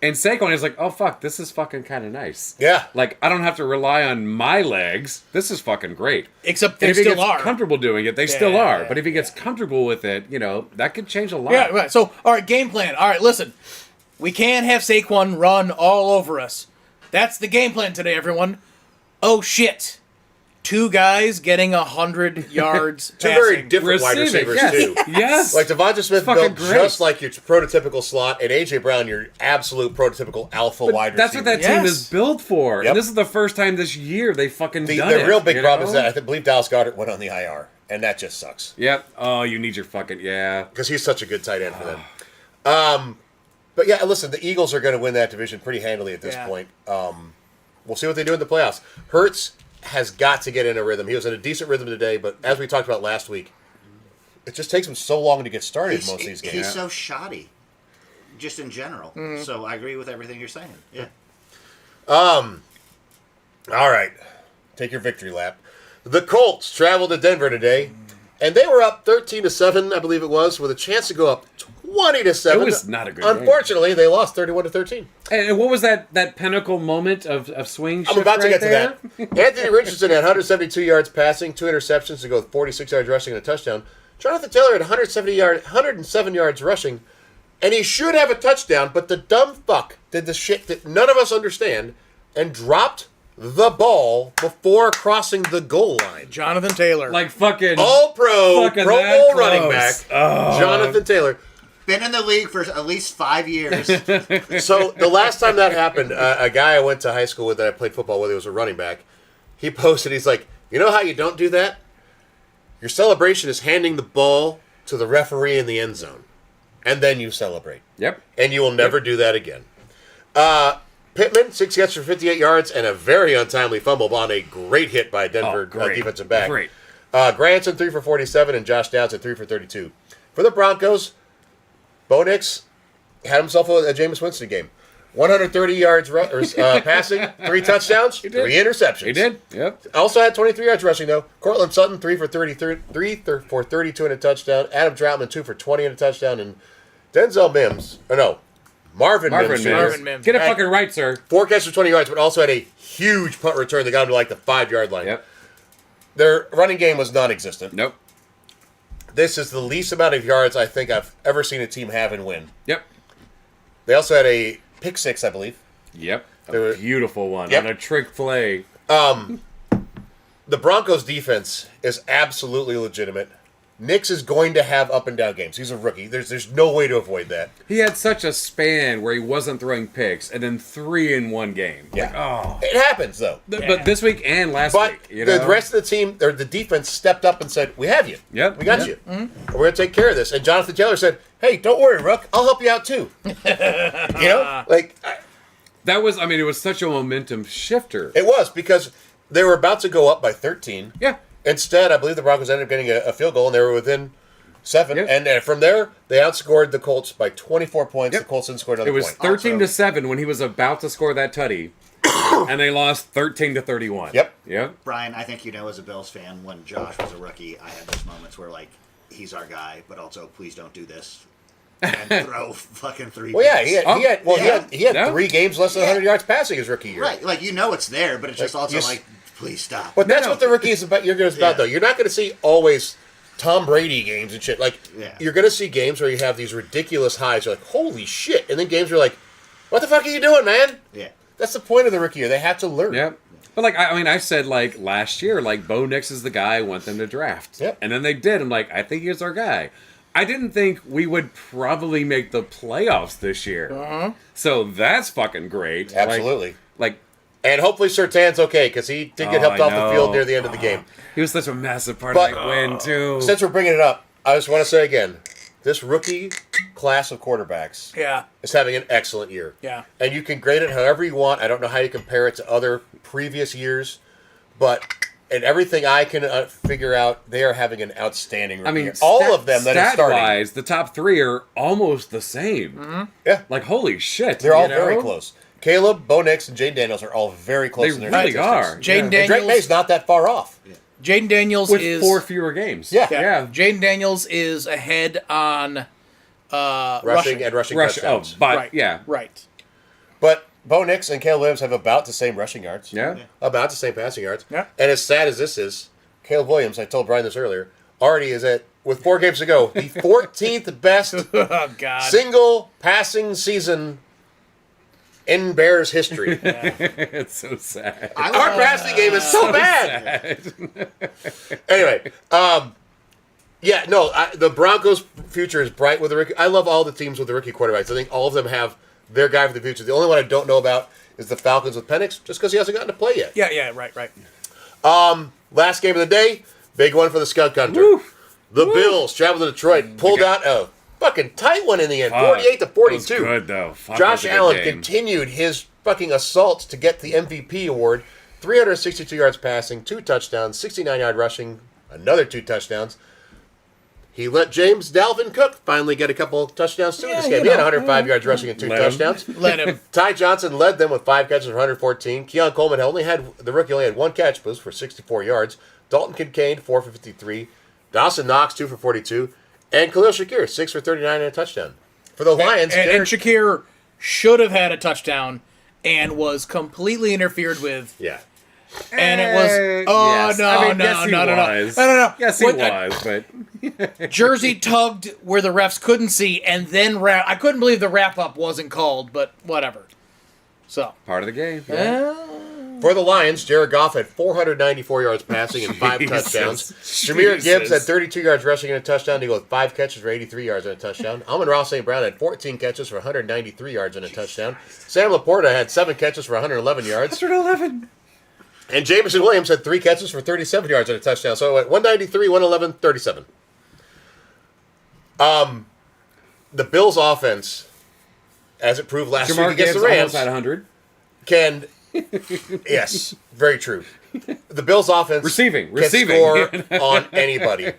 Speaker 3: And Saquon is like, oh, fuck, this is fucking kind of nice.
Speaker 1: yeah.
Speaker 3: Like, I don't have to rely on my legs. This is fucking great.
Speaker 2: Except
Speaker 3: And
Speaker 2: they
Speaker 3: if he
Speaker 2: still
Speaker 3: gets
Speaker 2: are.
Speaker 3: comfortable doing it, they still
Speaker 2: Yeah,
Speaker 3: are.
Speaker 2: yeah,
Speaker 3: But if he gets comfortable with it, you know, that could change a lot.
Speaker 2: Yeah, right. So, all right, game plan. All right, listen. We can't have Saquon run all over us. That's the game plan today, everyone. Oh, shit. 2 guys getting 100 yards
Speaker 1: 2
Speaker 2: passing.
Speaker 1: very different wide
Speaker 3: Receiving,
Speaker 1: receivers,
Speaker 3: yes.
Speaker 1: too.
Speaker 3: Yes.
Speaker 1: Like, Devonta Smith
Speaker 3: fucking
Speaker 1: built
Speaker 3: great.
Speaker 1: just like your prototypical slot, and A.J. Brown, your absolute prototypical alpha wide
Speaker 3: That's
Speaker 1: receiver.
Speaker 3: what that team
Speaker 2: Yes.
Speaker 3: is built for.
Speaker 1: Yep.
Speaker 3: And this is the first time this year they fucking
Speaker 1: The
Speaker 3: done it.
Speaker 1: real big
Speaker 3: you
Speaker 1: problem is
Speaker 3: know?
Speaker 1: that I believe Dallas Goedert went on the IR, and that just sucks.
Speaker 3: Yep. Oh, you need your fucking, yeah.
Speaker 1: Because he's such a good tight end for them. But yeah, listen, the Eagles are going to win that division pretty handily at this
Speaker 2: Yeah.
Speaker 1: point. We'll see what they do in the playoffs. Hurts has got to get in a rhythm. He was in a decent rhythm today, but as we talked about last week, it just takes him so long to get started in most of these games.
Speaker 4: He's so shoddy, just in general.
Speaker 2: Mm-hmm.
Speaker 4: So I agree with everything you're saying. Yeah.
Speaker 1: All right, take your victory lap. The Colts traveled to Denver today, and they were up 13-7, I believe it was, with a chance to go up 20-7.
Speaker 3: It was not a good game.
Speaker 1: Unfortunately, they lost 31-13.
Speaker 3: And what was that pinnacle moment of swing shift
Speaker 1: I'm about to
Speaker 3: right
Speaker 1: get to that. Anthony Richardson had 172 yards passing, 2 interceptions to go with 46 yards rushing and a touchdown. Jonathan Taylor had 107 yards rushing, and he should have a touchdown, but the dumb fuck did the shit that none of us understand and dropped the ball before crossing the goal line.
Speaker 2: Jonathan Taylor.
Speaker 3: Like fucking...
Speaker 1: All-pro,
Speaker 3: Fucking
Speaker 1: Pro
Speaker 3: that
Speaker 1: Bowl
Speaker 3: close.
Speaker 1: running back, Jonathan Taylor.
Speaker 4: Been in the league for at least 5 years.
Speaker 1: So the last time that happened, a guy I went to high school with that I played football with, he was a running back, he posted, he's like, you know how you don't do that? Your celebration is handing the ball to the referee in the end zone. And then you celebrate.
Speaker 3: Yep.
Speaker 1: And you will never do that again. Pittman, 6 catches for 58 yards and a very untimely fumble on a great hit by a Denver
Speaker 3: great.
Speaker 1: defensive back.
Speaker 3: Great.
Speaker 1: Granson, 3 for 47, and Josh Downs at 3 for 32. For the Broncos, Bo Nix had himself a Jameis Winston game. 130 yards passing, 3 touchdowns, 3 interceptions.
Speaker 3: He did. Yep.
Speaker 1: Also had 23 yards rushing, though. Cortland Sutton, 3 for 32 and a touchdown. Adam Troutman, 2 for 20 and a touchdown. And Denzel Mims, Marvin Mims.
Speaker 2: Marvin Mims.
Speaker 3: Get it fucking right, sir.
Speaker 1: 4 catches for 20 yards, but also had a huge punt return that got him to like the 5-yard line.
Speaker 3: Yep.
Speaker 1: Their running game was non-existent.
Speaker 3: Nope.
Speaker 1: This is the least amount of yards I think I've ever seen a team have and win.
Speaker 3: Yep.
Speaker 1: They also had a pick 6, I believe.
Speaker 3: Yep.
Speaker 1: They were-
Speaker 3: A beautiful one
Speaker 1: Yep.
Speaker 3: on a trick play.
Speaker 1: The Broncos' defense is absolutely legitimate. Nix is going to have up and down games. He's a rookie. There's no way to avoid that.
Speaker 3: He had such a span where he wasn't throwing picks, and then 3 in one game.
Speaker 1: Yeah.
Speaker 3: Like, oh.
Speaker 1: It happens, though.
Speaker 3: But this week and last
Speaker 1: But
Speaker 3: week, you know?
Speaker 1: the rest of the team, or the defense, stepped up and said, "We have you.
Speaker 3: Yep.
Speaker 1: We got
Speaker 3: Yep.
Speaker 1: you. And we're going to take care of this." And Jonathan Taylor said, "Hey, don't worry, Rook. I'll help you out too."
Speaker 3: That was, I mean, it was such a momentum shifter.
Speaker 1: It was because they were about to go up by 13.
Speaker 3: Yeah.
Speaker 1: Instead, I believe the Broncos ended up getting a field goal, and they were within 7.
Speaker 3: Yep.
Speaker 1: And from there, they outscored the Colts by 24 points.
Speaker 3: Yep.
Speaker 1: The Colts didn't score another
Speaker 3: It was
Speaker 1: point.
Speaker 3: 13-7 when he was about to score that tutty, and they lost 13-31.
Speaker 1: Yep.
Speaker 3: Yep.
Speaker 4: Brian, I think you know as a Bills fan, when Josh was a rookie, I had those moments where, like, he's our guy, but also, please don't do this. And throw fucking 3
Speaker 1: Well, yeah,
Speaker 4: picks.
Speaker 1: he had
Speaker 3: No.
Speaker 1: 3 games less than 100 yards passing his rookie year.
Speaker 4: Right, like, you know it's there, but it's just
Speaker 1: Like,
Speaker 4: also
Speaker 1: you
Speaker 4: like, please stop.
Speaker 1: But that's
Speaker 3: No.
Speaker 1: what the rookie is about. You're about
Speaker 4: Yeah.
Speaker 1: though. You're not going to see always Tom Brady games and shit. Like
Speaker 4: Yeah.
Speaker 1: you're going to see games where you have these ridiculous highs. You're like, holy shit, and then games where you're like, what the fuck are you doing, man?
Speaker 4: Yeah.
Speaker 1: That's the point of the rookie year. They have to learn.
Speaker 3: Yep. But, like, I mean, I said, like, last year, like, Bo Nix is the guy I want them to draft.
Speaker 1: Yep.
Speaker 3: And then they did. I'm like, I think he's our guy. I didn't think we would probably make the playoffs this year. So that's fucking great.
Speaker 1: Absolutely.
Speaker 3: Like
Speaker 1: And hopefully Surtan's okay, because he did get
Speaker 3: Oh,
Speaker 1: helped
Speaker 3: I
Speaker 1: off the field
Speaker 3: know.
Speaker 1: near the end of the game.
Speaker 3: He was such a massive part
Speaker 1: But-
Speaker 3: of that win, too.
Speaker 1: Since we're bringing it up, I just want to say again, this rookie class of quarterbacks
Speaker 2: Yeah.
Speaker 1: is having an excellent year.
Speaker 2: Yeah.
Speaker 1: And you can grade it however you want. I don't know how you compare it to other previous years, but in everything I can figure out, they are having an outstanding rookie
Speaker 3: I mean,
Speaker 1: year. All of them that are starting.
Speaker 3: Stat-wise, the top three are almost the same.
Speaker 1: Yeah.
Speaker 3: Like, holy shit.
Speaker 1: They're all
Speaker 3: you know?
Speaker 1: very close. Caleb, Bo Nix, and Jane Daniels are all very close
Speaker 3: They
Speaker 1: in their
Speaker 3: really
Speaker 1: statistics.
Speaker 3: are.
Speaker 2: Jaden
Speaker 3: Yeah.
Speaker 1: And Drake
Speaker 2: Daniels.
Speaker 1: May's not that far off.
Speaker 2: Jaden Daniels
Speaker 3: With
Speaker 2: is
Speaker 3: 4 fewer games.
Speaker 1: Yeah.
Speaker 3: Yeah.
Speaker 2: Jaden Daniels is ahead on
Speaker 1: Rushing and rushing
Speaker 3: Rush,
Speaker 1: touchdowns.
Speaker 3: but,
Speaker 2: right.
Speaker 3: yeah.
Speaker 2: Right.
Speaker 1: But Bo Nix and Caleb Williams have about the same rushing yards.
Speaker 3: Yeah.
Speaker 1: About the same passing yards.
Speaker 2: Yeah.
Speaker 1: And as sad as this is, Caleb Williams, I told Brian this earlier, already is at, with 4 games to go, the 14th best
Speaker 2: Oh God.
Speaker 1: single passing season in Bears history.
Speaker 3: It's so sad.
Speaker 1: Our passing game is so bad. Anyway, yeah, no, the Broncos' future is bright with the rookie. I love all the teams with the rookie quarterbacks. I think all of them have their guy for the future. The only one I don't know about is the Falcons with Penix, just because he hasn't gotten to play yet.
Speaker 2: Yeah. Right.
Speaker 1: Last game of the day, big one for the Skunk Hunter.
Speaker 3: Woo.
Speaker 1: The Bills traveled to Detroit, pulled out a fucking tight one in the end,
Speaker 3: Fuck.
Speaker 1: 48 to
Speaker 3: That
Speaker 1: 42.
Speaker 3: was good, though. Fuck,
Speaker 1: Josh
Speaker 3: that was a good
Speaker 1: Allen
Speaker 3: game.
Speaker 1: continued his fucking assault to get the MVP award. 362 yards passing, 2 touchdowns, 69-yard rushing, another 2 touchdowns. He let James Dalvin Cook finally get a couple touchdowns too in this
Speaker 2: Yeah,
Speaker 1: game.
Speaker 2: you
Speaker 1: He had
Speaker 2: know.
Speaker 1: 105 yards rushing and 2
Speaker 3: Let him.
Speaker 1: touchdowns.
Speaker 2: Let him.
Speaker 1: Ty Johnson led them with 5 catches for 114. Keon Coleman the rookie only had 1 catch, but was for 64 yards. Dalton Kincaid 4 for 53. Dawson Knox 2 for 42, and Khalil Shakir 6 for 39 and a touchdown. For the Lions,
Speaker 2: And
Speaker 1: Derek-
Speaker 2: Shakir should have had a touchdown and was completely interfered with.
Speaker 1: yeah.
Speaker 2: And it was
Speaker 3: Yes.
Speaker 2: no.
Speaker 3: Yes, he
Speaker 2: What-
Speaker 3: was, but
Speaker 2: Jersey tugged where the refs couldn't see, and then I couldn't believe the wrap up wasn't called, but whatever. So
Speaker 3: part of the game.
Speaker 1: For the Lions, Jared Goff had 494 yards passing and 5
Speaker 3: Jesus.
Speaker 1: touchdowns. Jameer Gibbs had
Speaker 3: Jesus.
Speaker 1: 32 yards rushing and a touchdown. He got 5 catches for 83 yards and a touchdown. Amon-Ra St. Brown had 14 catches for 193 yards and a touchdown. Sam Laporta had 7 catches for 111 yards.
Speaker 3: 11.
Speaker 1: And Jameson Williams had 3 catches for 37 yards and a touchdown. So it went 193, 111, 37. The Bills' offense, as it proved last
Speaker 3: Jamar
Speaker 1: week against
Speaker 3: Gibbs
Speaker 1: the
Speaker 3: almost
Speaker 1: Rams,
Speaker 3: had 100.
Speaker 1: can yes, very true. The Bills' offense
Speaker 3: Receiving.
Speaker 1: can score on anybody.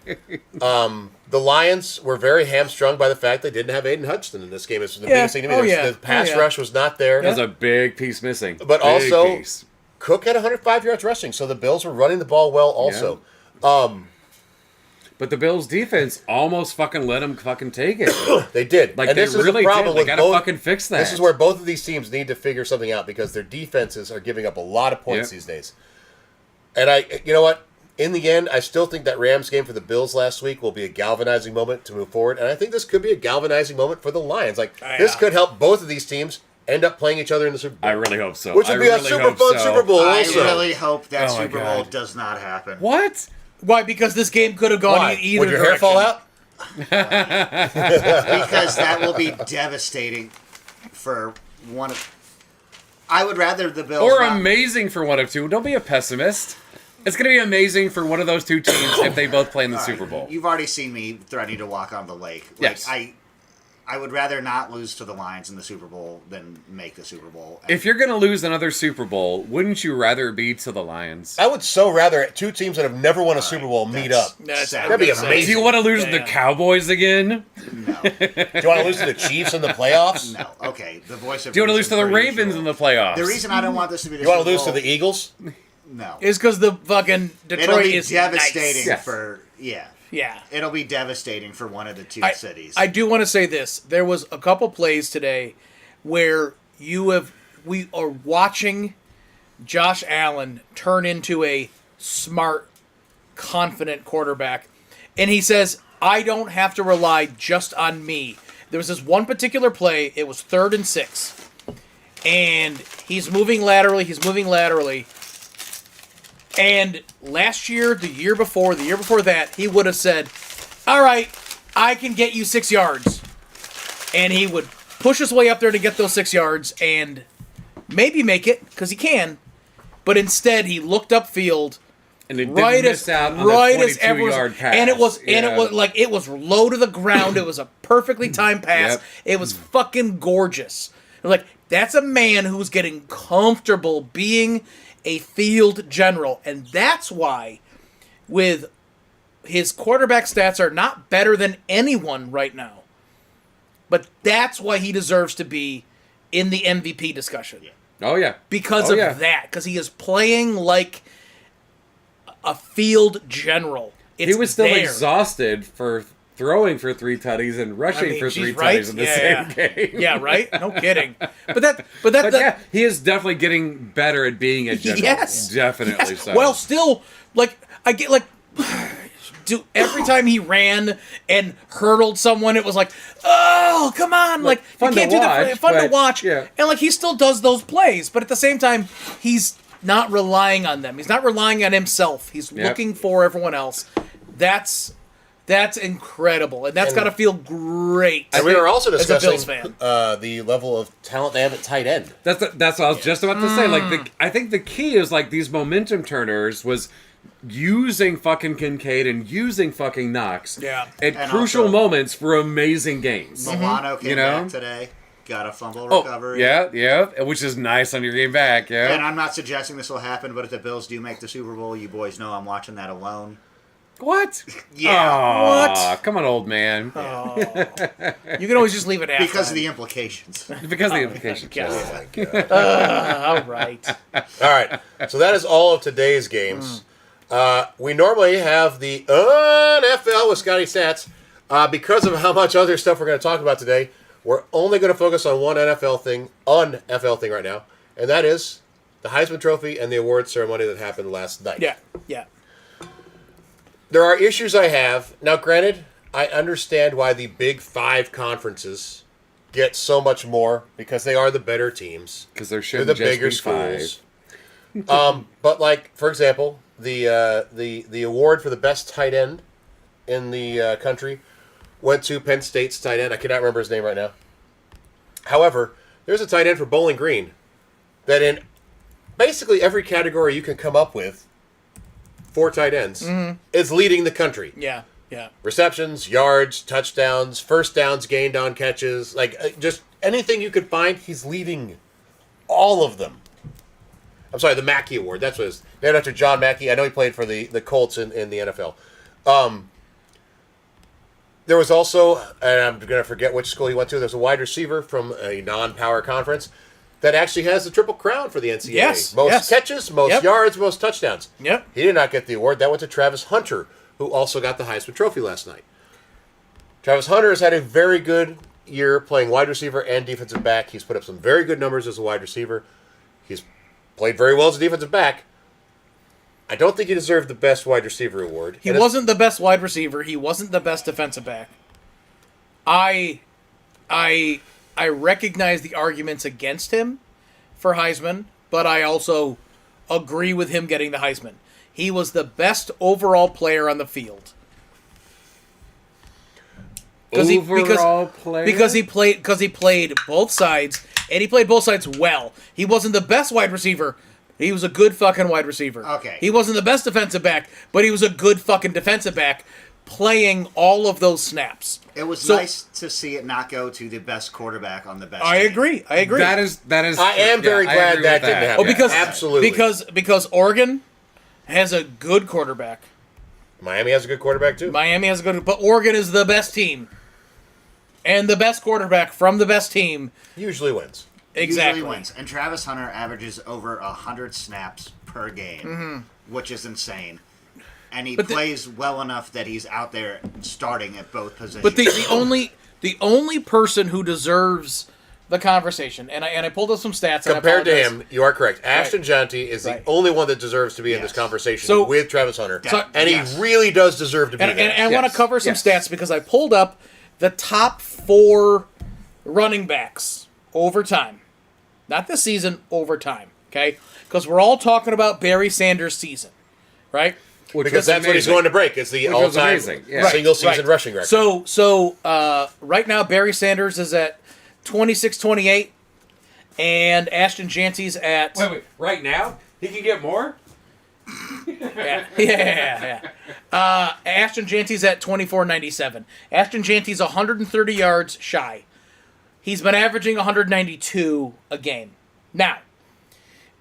Speaker 1: The Lions were very hamstrung by the fact they didn't have Aiden Hutchinson in this game. It's the
Speaker 2: Yeah.
Speaker 1: biggest thing to me.
Speaker 2: Oh, yeah.
Speaker 1: The pass
Speaker 2: Oh, yeah.
Speaker 1: rush was not there.
Speaker 3: There's a big piece missing.
Speaker 1: But
Speaker 3: Big
Speaker 1: also-
Speaker 3: piece.
Speaker 1: Cook had 105 yards rushing, so the Bills were running the ball well also.
Speaker 3: But the Bills' defense almost fucking let them fucking take it.
Speaker 1: They did.
Speaker 3: Like,
Speaker 1: and
Speaker 3: they
Speaker 1: this is
Speaker 3: really
Speaker 1: the problem
Speaker 3: did. They
Speaker 1: with
Speaker 3: gotta
Speaker 1: both,
Speaker 3: fucking fix that.
Speaker 1: This is where both of these teams need to figure something out because their defenses are giving up a lot of points
Speaker 3: Yep.
Speaker 1: these days. And you know what? In the end, I still think that Rams game for the Bills last week will be a galvanizing moment to move forward. And I think this could be a galvanizing moment for the Lions. Like, this
Speaker 2: Yeah.
Speaker 1: could help both of these teams end up playing each other in the Super Bowl.
Speaker 3: I really hope so.
Speaker 1: Which would
Speaker 3: I
Speaker 1: be a
Speaker 3: really
Speaker 1: super
Speaker 3: hope
Speaker 1: fun
Speaker 3: so.
Speaker 1: Super Bowl
Speaker 4: I
Speaker 1: also.
Speaker 4: really hope that
Speaker 3: Oh, my
Speaker 4: Super Bowl
Speaker 3: God.
Speaker 4: does not happen.
Speaker 3: What?
Speaker 2: why? Because this game could have gone
Speaker 1: Why?
Speaker 2: either
Speaker 1: Would your
Speaker 2: direction.
Speaker 1: hair fall out?
Speaker 4: Because that will be devastating for one of. I would rather the Bills.
Speaker 3: Or
Speaker 4: not-
Speaker 3: amazing for one of two. Don't be a pessimist. It's going to be amazing for one of those two teams if they both play in the Super Bowl.
Speaker 4: You've already seen me threatening to walk on the lake. Like,
Speaker 3: Yes.
Speaker 4: I would rather not lose to the Lions in the Super Bowl than make the Super Bowl. And
Speaker 3: If you're going to lose another Super Bowl, wouldn't you rather be to the Lions?
Speaker 1: I would so rather two teams that have never won a Super Bowl meet up.
Speaker 2: That's-
Speaker 4: sad.
Speaker 1: That'd be
Speaker 2: that's-
Speaker 1: amazing.
Speaker 3: Do you want to lose to the
Speaker 2: Yeah.
Speaker 3: Cowboys again?
Speaker 4: No,
Speaker 1: Do you want to lose to the Chiefs in the playoffs?
Speaker 4: no. Okay, the voice of
Speaker 3: Do you want to lose
Speaker 4: reason
Speaker 3: to the
Speaker 4: per
Speaker 3: Ravens
Speaker 4: usual.
Speaker 3: in the playoffs?
Speaker 4: The reason I don't want this to be the
Speaker 1: You want
Speaker 4: Super
Speaker 1: to lose to
Speaker 4: Bowl,
Speaker 1: the Eagles?
Speaker 4: No.
Speaker 2: Is because the fucking
Speaker 4: It'll
Speaker 2: Detroit
Speaker 4: be
Speaker 2: is
Speaker 4: devastating
Speaker 2: nice.
Speaker 3: Yes.
Speaker 4: for yeah.
Speaker 2: Yeah.
Speaker 4: It'll be devastating for one of the two cities.
Speaker 2: I do want to say this. There was a couple plays today where we are watching Josh Allen turn into a smart, confident quarterback. And he says, I don't have to rely just on me. There was this one particular play, it was 3rd and 6. And he's moving laterally. And last year, the year before that, he would have said, all right, I can get you 6 yards. And he would push his way up there to get those 6 yards and maybe make it, because he can. but instead he looked upfield
Speaker 3: And it
Speaker 2: right
Speaker 3: didn't
Speaker 2: as
Speaker 3: miss out on
Speaker 2: right
Speaker 3: the
Speaker 2: as everyone
Speaker 3: 22-yard pass.
Speaker 2: and it was
Speaker 3: Yeah.
Speaker 2: like it was low to the ground. It was a perfectly timed pass.
Speaker 3: Yep.
Speaker 2: It was fucking gorgeous. Like, that's a man who's getting comfortable being a field general, and that's why with his quarterback stats are not better than anyone right now. But that's why he deserves to be in the MVP discussion.
Speaker 3: Oh, yeah.
Speaker 2: Because
Speaker 3: Oh,
Speaker 2: of
Speaker 3: yeah.
Speaker 2: that. Because he is playing like a field general. It's
Speaker 3: He was still
Speaker 2: there.
Speaker 3: exhausted for throwing for 3 tutties and rushing for 3
Speaker 2: geez, right?
Speaker 3: tutties in the same game.
Speaker 2: Yeah, right? No kidding. But
Speaker 3: But yeah, he is definitely getting better at being a general.
Speaker 2: Yes.
Speaker 3: Definitely
Speaker 2: yes.
Speaker 3: so.
Speaker 2: Well, still, like, I get, like, every time he ran and hurdled someone, it was like, oh, come on. Like,
Speaker 3: fun
Speaker 2: you can't
Speaker 3: to
Speaker 2: do that.
Speaker 3: watch,
Speaker 2: Fun to
Speaker 3: but,
Speaker 2: watch.
Speaker 3: yeah.
Speaker 2: And, like, he still does those plays. But at the same time, he's not relying on them. He's not relying on himself. He's
Speaker 3: Yep.
Speaker 2: looking for everyone else. That's incredible. And that's got to feel great.
Speaker 1: And we were also
Speaker 2: as a Bills
Speaker 1: discussing
Speaker 2: fan.
Speaker 1: the level of talent they have at tight end.
Speaker 3: That's what I was just about to say. Like, I think the key is, like, these momentum turners was using fucking Kincaid and using fucking Knox
Speaker 2: Yeah.
Speaker 3: at
Speaker 4: And
Speaker 3: crucial
Speaker 4: also-
Speaker 3: moments for amazing games.
Speaker 4: Milano came
Speaker 3: You know?
Speaker 4: back today, got a fumble
Speaker 3: Oh,
Speaker 4: recovery.
Speaker 3: yeah, which is nice on your game back, yeah.
Speaker 4: And I'm not suggesting this will happen, but if the Bills do make the Super Bowl, you boys know I'm watching that alone.
Speaker 3: What?
Speaker 4: Yeah.
Speaker 3: Aw,
Speaker 2: What?
Speaker 3: come on, old man.
Speaker 2: You can always just leave it at
Speaker 4: Because of the implications.
Speaker 3: Because of the implications.
Speaker 2: Yeah.
Speaker 3: yes.
Speaker 2: All right.
Speaker 1: All right, so that is all of today's games. We normally have the NFL with Scotty Stats. Because of how much other stuff we're going to talk about today, we're only going to focus on one NFL thing right now, and that is the Heisman Trophy and the award ceremony that happened last night.
Speaker 2: Yeah. Yeah.
Speaker 1: There are issues I have. Now, granted, I understand why the Big Five conferences get so much more because they are the better teams.
Speaker 3: Because there
Speaker 1: They're
Speaker 3: should
Speaker 1: the
Speaker 3: just
Speaker 1: bigger
Speaker 3: be 5.
Speaker 1: schools. But like, for example, the award for the best tight end in the country went to Penn State's tight end. I cannot remember his name right now. However, there's a tight end for Bowling Green that in basically every category you can come up with for tight ends is leading the country.
Speaker 2: Yeah. Yeah.
Speaker 1: Receptions, yards, touchdowns, first downs gained on catches, like just anything you could find, he's leading all of them. I'm sorry, the Mackey Award. That's what it is. Named after John Mackey. I know he played for the Colts in the NFL. There was also, and I'm going to forget which school he went to, there's a wide receiver from a non-power conference that actually has the Triple Crown for the NCAA.
Speaker 2: Yes,
Speaker 1: Most
Speaker 2: yes.
Speaker 1: catches, most
Speaker 2: Yep.
Speaker 1: yards, most touchdowns.
Speaker 2: Yep.
Speaker 1: He did not get the award. That went to Travis Hunter, who also got the Heisman Trophy last night. Travis Hunter has had a very good year playing wide receiver and defensive back. He's put up some very good numbers as a wide receiver. He's played very well as a defensive back. I don't think he deserved the best wide receiver award.
Speaker 2: He
Speaker 1: And it's-
Speaker 2: wasn't the best wide receiver. He wasn't the best defensive back. I recognize the arguments against him for Heisman, but I also agree with him getting the Heisman. He was the best overall player on the field.
Speaker 3: Overall player?
Speaker 2: Because he played both sides, and he played both sides well. He wasn't the best wide receiver. He was a good fucking wide receiver.
Speaker 4: Okay.
Speaker 2: He wasn't the best defensive back, but he was a good fucking defensive back, playing all of those snaps.
Speaker 4: It was
Speaker 2: So-
Speaker 4: nice to see it not go to the best quarterback on the best
Speaker 2: I
Speaker 4: team.
Speaker 2: agree. I agree.
Speaker 3: That is.
Speaker 1: I am very
Speaker 3: I
Speaker 1: glad
Speaker 3: agree
Speaker 1: that
Speaker 3: with
Speaker 1: didn't happen.
Speaker 2: Oh, because
Speaker 1: Absolutely.
Speaker 2: because Oregon has a good quarterback.
Speaker 1: Miami has a good quarterback, too.
Speaker 2: Miami has a good, but Oregon is the best team, and the best quarterback from the best team.
Speaker 1: Usually wins.
Speaker 2: Exactly.
Speaker 4: Usually wins. And Travis Hunter averages over 100 snaps per game, which is insane. And he
Speaker 2: But the-
Speaker 4: plays well enough that he's out there starting at both positions.
Speaker 2: But the only person who deserves the conversation, and I pulled up some stats. and I
Speaker 1: Compared to
Speaker 2: apologize.
Speaker 1: him, you are correct. Ashton Jonty is
Speaker 2: Right.
Speaker 1: the only one that deserves to be in this
Speaker 4: Yes.
Speaker 1: conversation
Speaker 2: So-
Speaker 1: with Travis Hunter.
Speaker 4: So-
Speaker 1: and
Speaker 4: yes.
Speaker 1: he really does deserve to be
Speaker 2: and,
Speaker 1: there.
Speaker 2: and I want
Speaker 3: Yes.
Speaker 2: to cover some
Speaker 3: Yes.
Speaker 2: stats because I pulled up the top 4 running backs over time, not this season, over time. Okay, because we're all talking about Barry Sanders' season, right?
Speaker 3: Which
Speaker 1: because
Speaker 3: was
Speaker 1: that's what he's
Speaker 3: amazing.
Speaker 1: going to break. It's the
Speaker 3: Which was
Speaker 1: all-time
Speaker 3: amazing, yeah.
Speaker 1: single season
Speaker 2: Right.
Speaker 1: rushing record.
Speaker 2: So right now Barry Sanders is at 26-28, and Ashton Janty's at
Speaker 3: Wait. Right now, He can get more?
Speaker 2: Yeah. Ashton Janty's at 24.97. Ashton Janty's 130 yards shy. He's been averaging 192 a game. Now,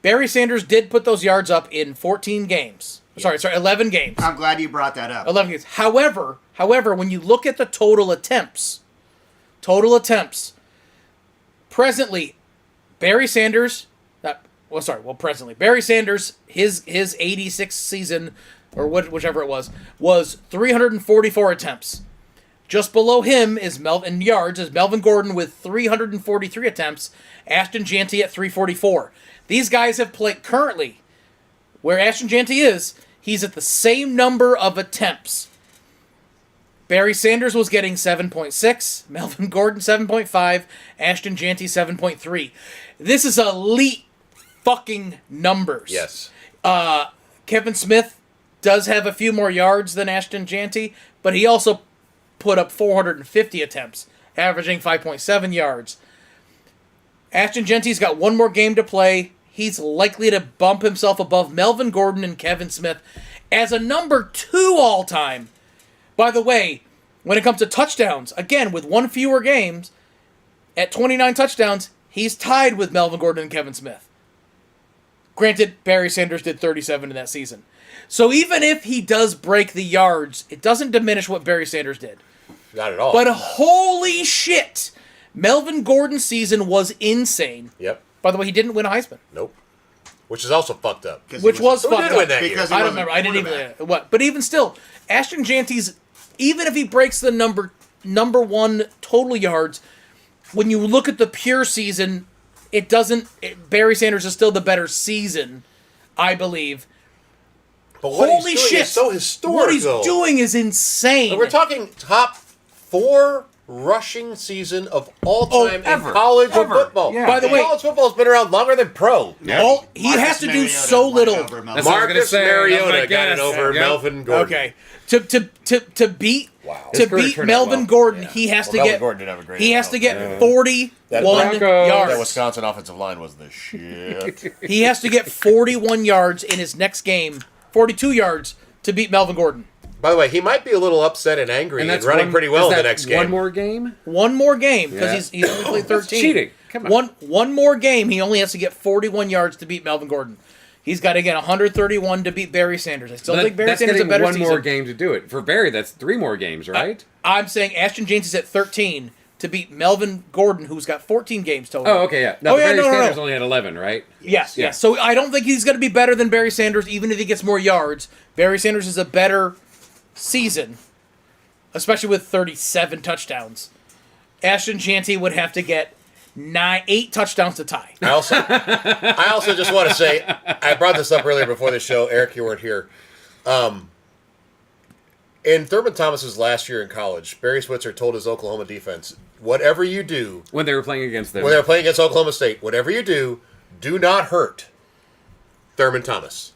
Speaker 2: Barry Sanders did put those yards up in 14 games. Sorry, 11 games.
Speaker 4: I'm glad you brought that up.
Speaker 2: 11 games. However, when you look at the total attempts, presently, Barry Sanders, Barry Sanders, his 86th season, or whichever it was 344 attempts. Just below him is Melvin Gordon with 343 attempts, Ashton Janty at 344. These guys have played currently, where Ashton Janty is, he's at the same number of attempts. Barry Sanders was getting 7.6, Melvin Gordon 7.5, Ashton Janty 7.3. This is elite fucking numbers.
Speaker 1: Yes.
Speaker 2: Kevin Smith does have a few more yards than Ashton Janty, but he also put up 450 attempts, averaging 5.7 yards. Ashton Janty's got one more game to play. He's likely to bump himself above Melvin Gordon and Kevin Smith as a number 2 all-time. By the way, when it comes to touchdowns, again, with one fewer games, at 29 touchdowns, he's tied with Melvin Gordon and Kevin Smith. Granted, Barry Sanders did 37 in that season. So even if he does break the yards, it doesn't diminish what Barry Sanders did.
Speaker 1: Not at all.
Speaker 2: But holy shit! Melvin Gordon's season was insane.
Speaker 1: Yep.
Speaker 2: By the way, he didn't win a Heisman.
Speaker 1: Nope. Which is also fucked up.
Speaker 2: Which was
Speaker 1: Who
Speaker 2: fucked
Speaker 1: did
Speaker 2: up.
Speaker 1: win that
Speaker 4: Because
Speaker 1: year?
Speaker 4: he
Speaker 2: I don't
Speaker 4: wasn't
Speaker 2: remember. I didn't
Speaker 4: quarterback.
Speaker 2: even what. But even still, Ashton Janty's, even if he breaks the number 1 total yards, when you look at the pure season, it doesn't. Barry Sanders is still the better season, I believe.
Speaker 1: But what
Speaker 2: Holy
Speaker 1: he's doing
Speaker 2: shit!
Speaker 1: is so historic,
Speaker 2: What he's
Speaker 1: though.
Speaker 2: doing is insane.
Speaker 1: We're talking top 4 rushing season of all time in
Speaker 3: ever.
Speaker 1: college
Speaker 3: Ever.
Speaker 1: football.
Speaker 3: Yeah.
Speaker 2: By the way-
Speaker 1: college football's been around longer than pro.
Speaker 2: All he
Speaker 4: Marcus
Speaker 2: has to do
Speaker 4: Mariota
Speaker 2: so
Speaker 4: won
Speaker 2: little.
Speaker 4: over Melvin
Speaker 3: That's what I was gonna
Speaker 1: Marcus
Speaker 3: say. That was my
Speaker 1: Mariota got
Speaker 3: guess.
Speaker 1: it over
Speaker 3: Yep.
Speaker 1: Melvin Gordon.
Speaker 2: Okay. To beat
Speaker 1: Wow.
Speaker 3: His career
Speaker 2: beat
Speaker 3: turned out
Speaker 2: Melvin
Speaker 3: well.
Speaker 2: Gordon, he has to
Speaker 5: Melvin
Speaker 2: get
Speaker 5: Gordon didn't have a great
Speaker 2: he has to
Speaker 5: NFL.
Speaker 2: get 41
Speaker 3: Broncos.
Speaker 2: yards.
Speaker 5: That Wisconsin offensive line was the shit.
Speaker 2: He has to get 41 yards in his next game, 42 yards to beat Melvin Gordon.
Speaker 1: By the way, he might be a little upset and angry and,
Speaker 3: that's
Speaker 1: running
Speaker 3: one-
Speaker 1: pretty well
Speaker 3: is
Speaker 1: in the
Speaker 3: that
Speaker 1: next game.
Speaker 3: One more game?
Speaker 2: One more game because
Speaker 3: Yeah.
Speaker 2: he's only played 13.
Speaker 3: cheating. Come on.
Speaker 2: One more game, he only has to get 41 yards to beat Melvin Gordon. He's got to get 131 to beat Barry Sanders. I still think Barry
Speaker 3: That's
Speaker 2: Sanders is a
Speaker 3: getting
Speaker 2: better
Speaker 3: one
Speaker 2: season.
Speaker 3: more game to do it. For Barry, that's 3 more games, right?
Speaker 2: I'm saying Ashton Janty's at 13 to beat Melvin Gordon, who's got 14 games total.
Speaker 3: Oh, okay, yeah. No,
Speaker 2: Oh, yeah,
Speaker 3: Barry
Speaker 2: no.
Speaker 3: Sanders only had 11, right?
Speaker 2: Yes,
Speaker 3: Yeah.
Speaker 2: yes. So I don't think he's going to be better than Barry Sanders, even if he gets more yards. Barry Sanders is a better season, especially with 37 touchdowns. Ashton Janty would have to get 8 touchdowns to tie.
Speaker 1: I also just want to say, I brought this up earlier before the show. Eric, you weren't here. In Thurman Thomas's last year in college, Barry Switzer told his Oklahoma defense, whatever you do,
Speaker 3: When they were playing against them.
Speaker 1: when they were playing against Oklahoma State, whatever you do not hurt Thurman Thomas.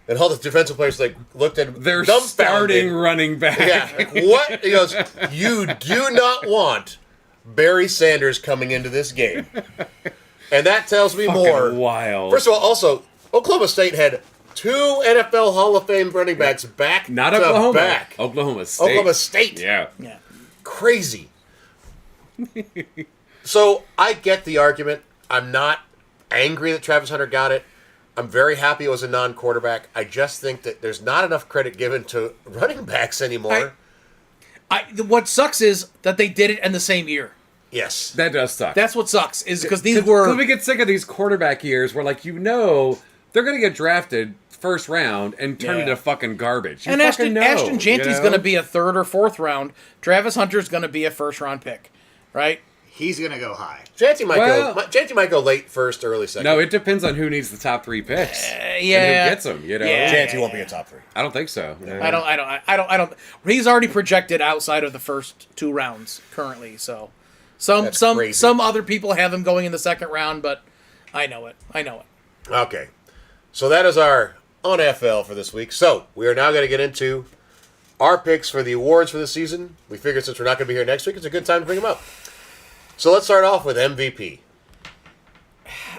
Speaker 1: And all the defensive players looked at
Speaker 3: Their
Speaker 1: dumbfounded.
Speaker 3: starting running back.
Speaker 1: Yeah, like, what? He goes, you do not want Barry Sanders coming into this game. And that tells me
Speaker 3: Fucking
Speaker 1: more.
Speaker 3: wild.
Speaker 1: First of all, also, Oklahoma State had 2 NFL Hall of Fame running backs back
Speaker 3: Not
Speaker 1: to
Speaker 3: Oklahoma.
Speaker 1: back.
Speaker 3: Oklahoma State.
Speaker 1: Oklahoma State.
Speaker 3: Yeah.
Speaker 2: Yeah.
Speaker 1: Crazy. So I get the argument. I'm not angry that Travis Hunter got it. I'm very happy it was a non-quarterback. I just think that there's not enough credit given to running backs anymore.
Speaker 2: What sucks is that they did it in the same year.
Speaker 1: Yes.
Speaker 3: That does suck.
Speaker 2: That's what sucks, is because these
Speaker 3: Because
Speaker 2: were...
Speaker 3: we get sick of these quarterback years where, they're going to get drafted first round and turn
Speaker 2: Yeah.
Speaker 3: into fucking garbage. You
Speaker 2: And
Speaker 3: fucking
Speaker 2: Ashton
Speaker 3: know,
Speaker 2: Janty's
Speaker 3: you know?
Speaker 2: going to be a 3rd or 4th round. Travis Hunter's going to be a 1st round pick, right?
Speaker 4: He's going to go high.
Speaker 1: Janty
Speaker 3: Well-
Speaker 1: might go late first, early second.
Speaker 3: No, it depends on who needs the top 3 picks.
Speaker 2: Yeah.
Speaker 3: And who gets them, you know?
Speaker 2: Yeah.
Speaker 5: Janty won't be a top 3.
Speaker 3: I don't think so.
Speaker 2: I don't. He's already projected outside of the first 2 rounds currently. So,
Speaker 1: That's crazy.
Speaker 2: some other people have him going in the 2nd round, but I know it.
Speaker 1: Okay. So that is our NFL for this week. So we are now going to get into our picks for the awards for the season. We figured since we're not going to be here next week, it's a good time to bring them up. So let's start off with MVP.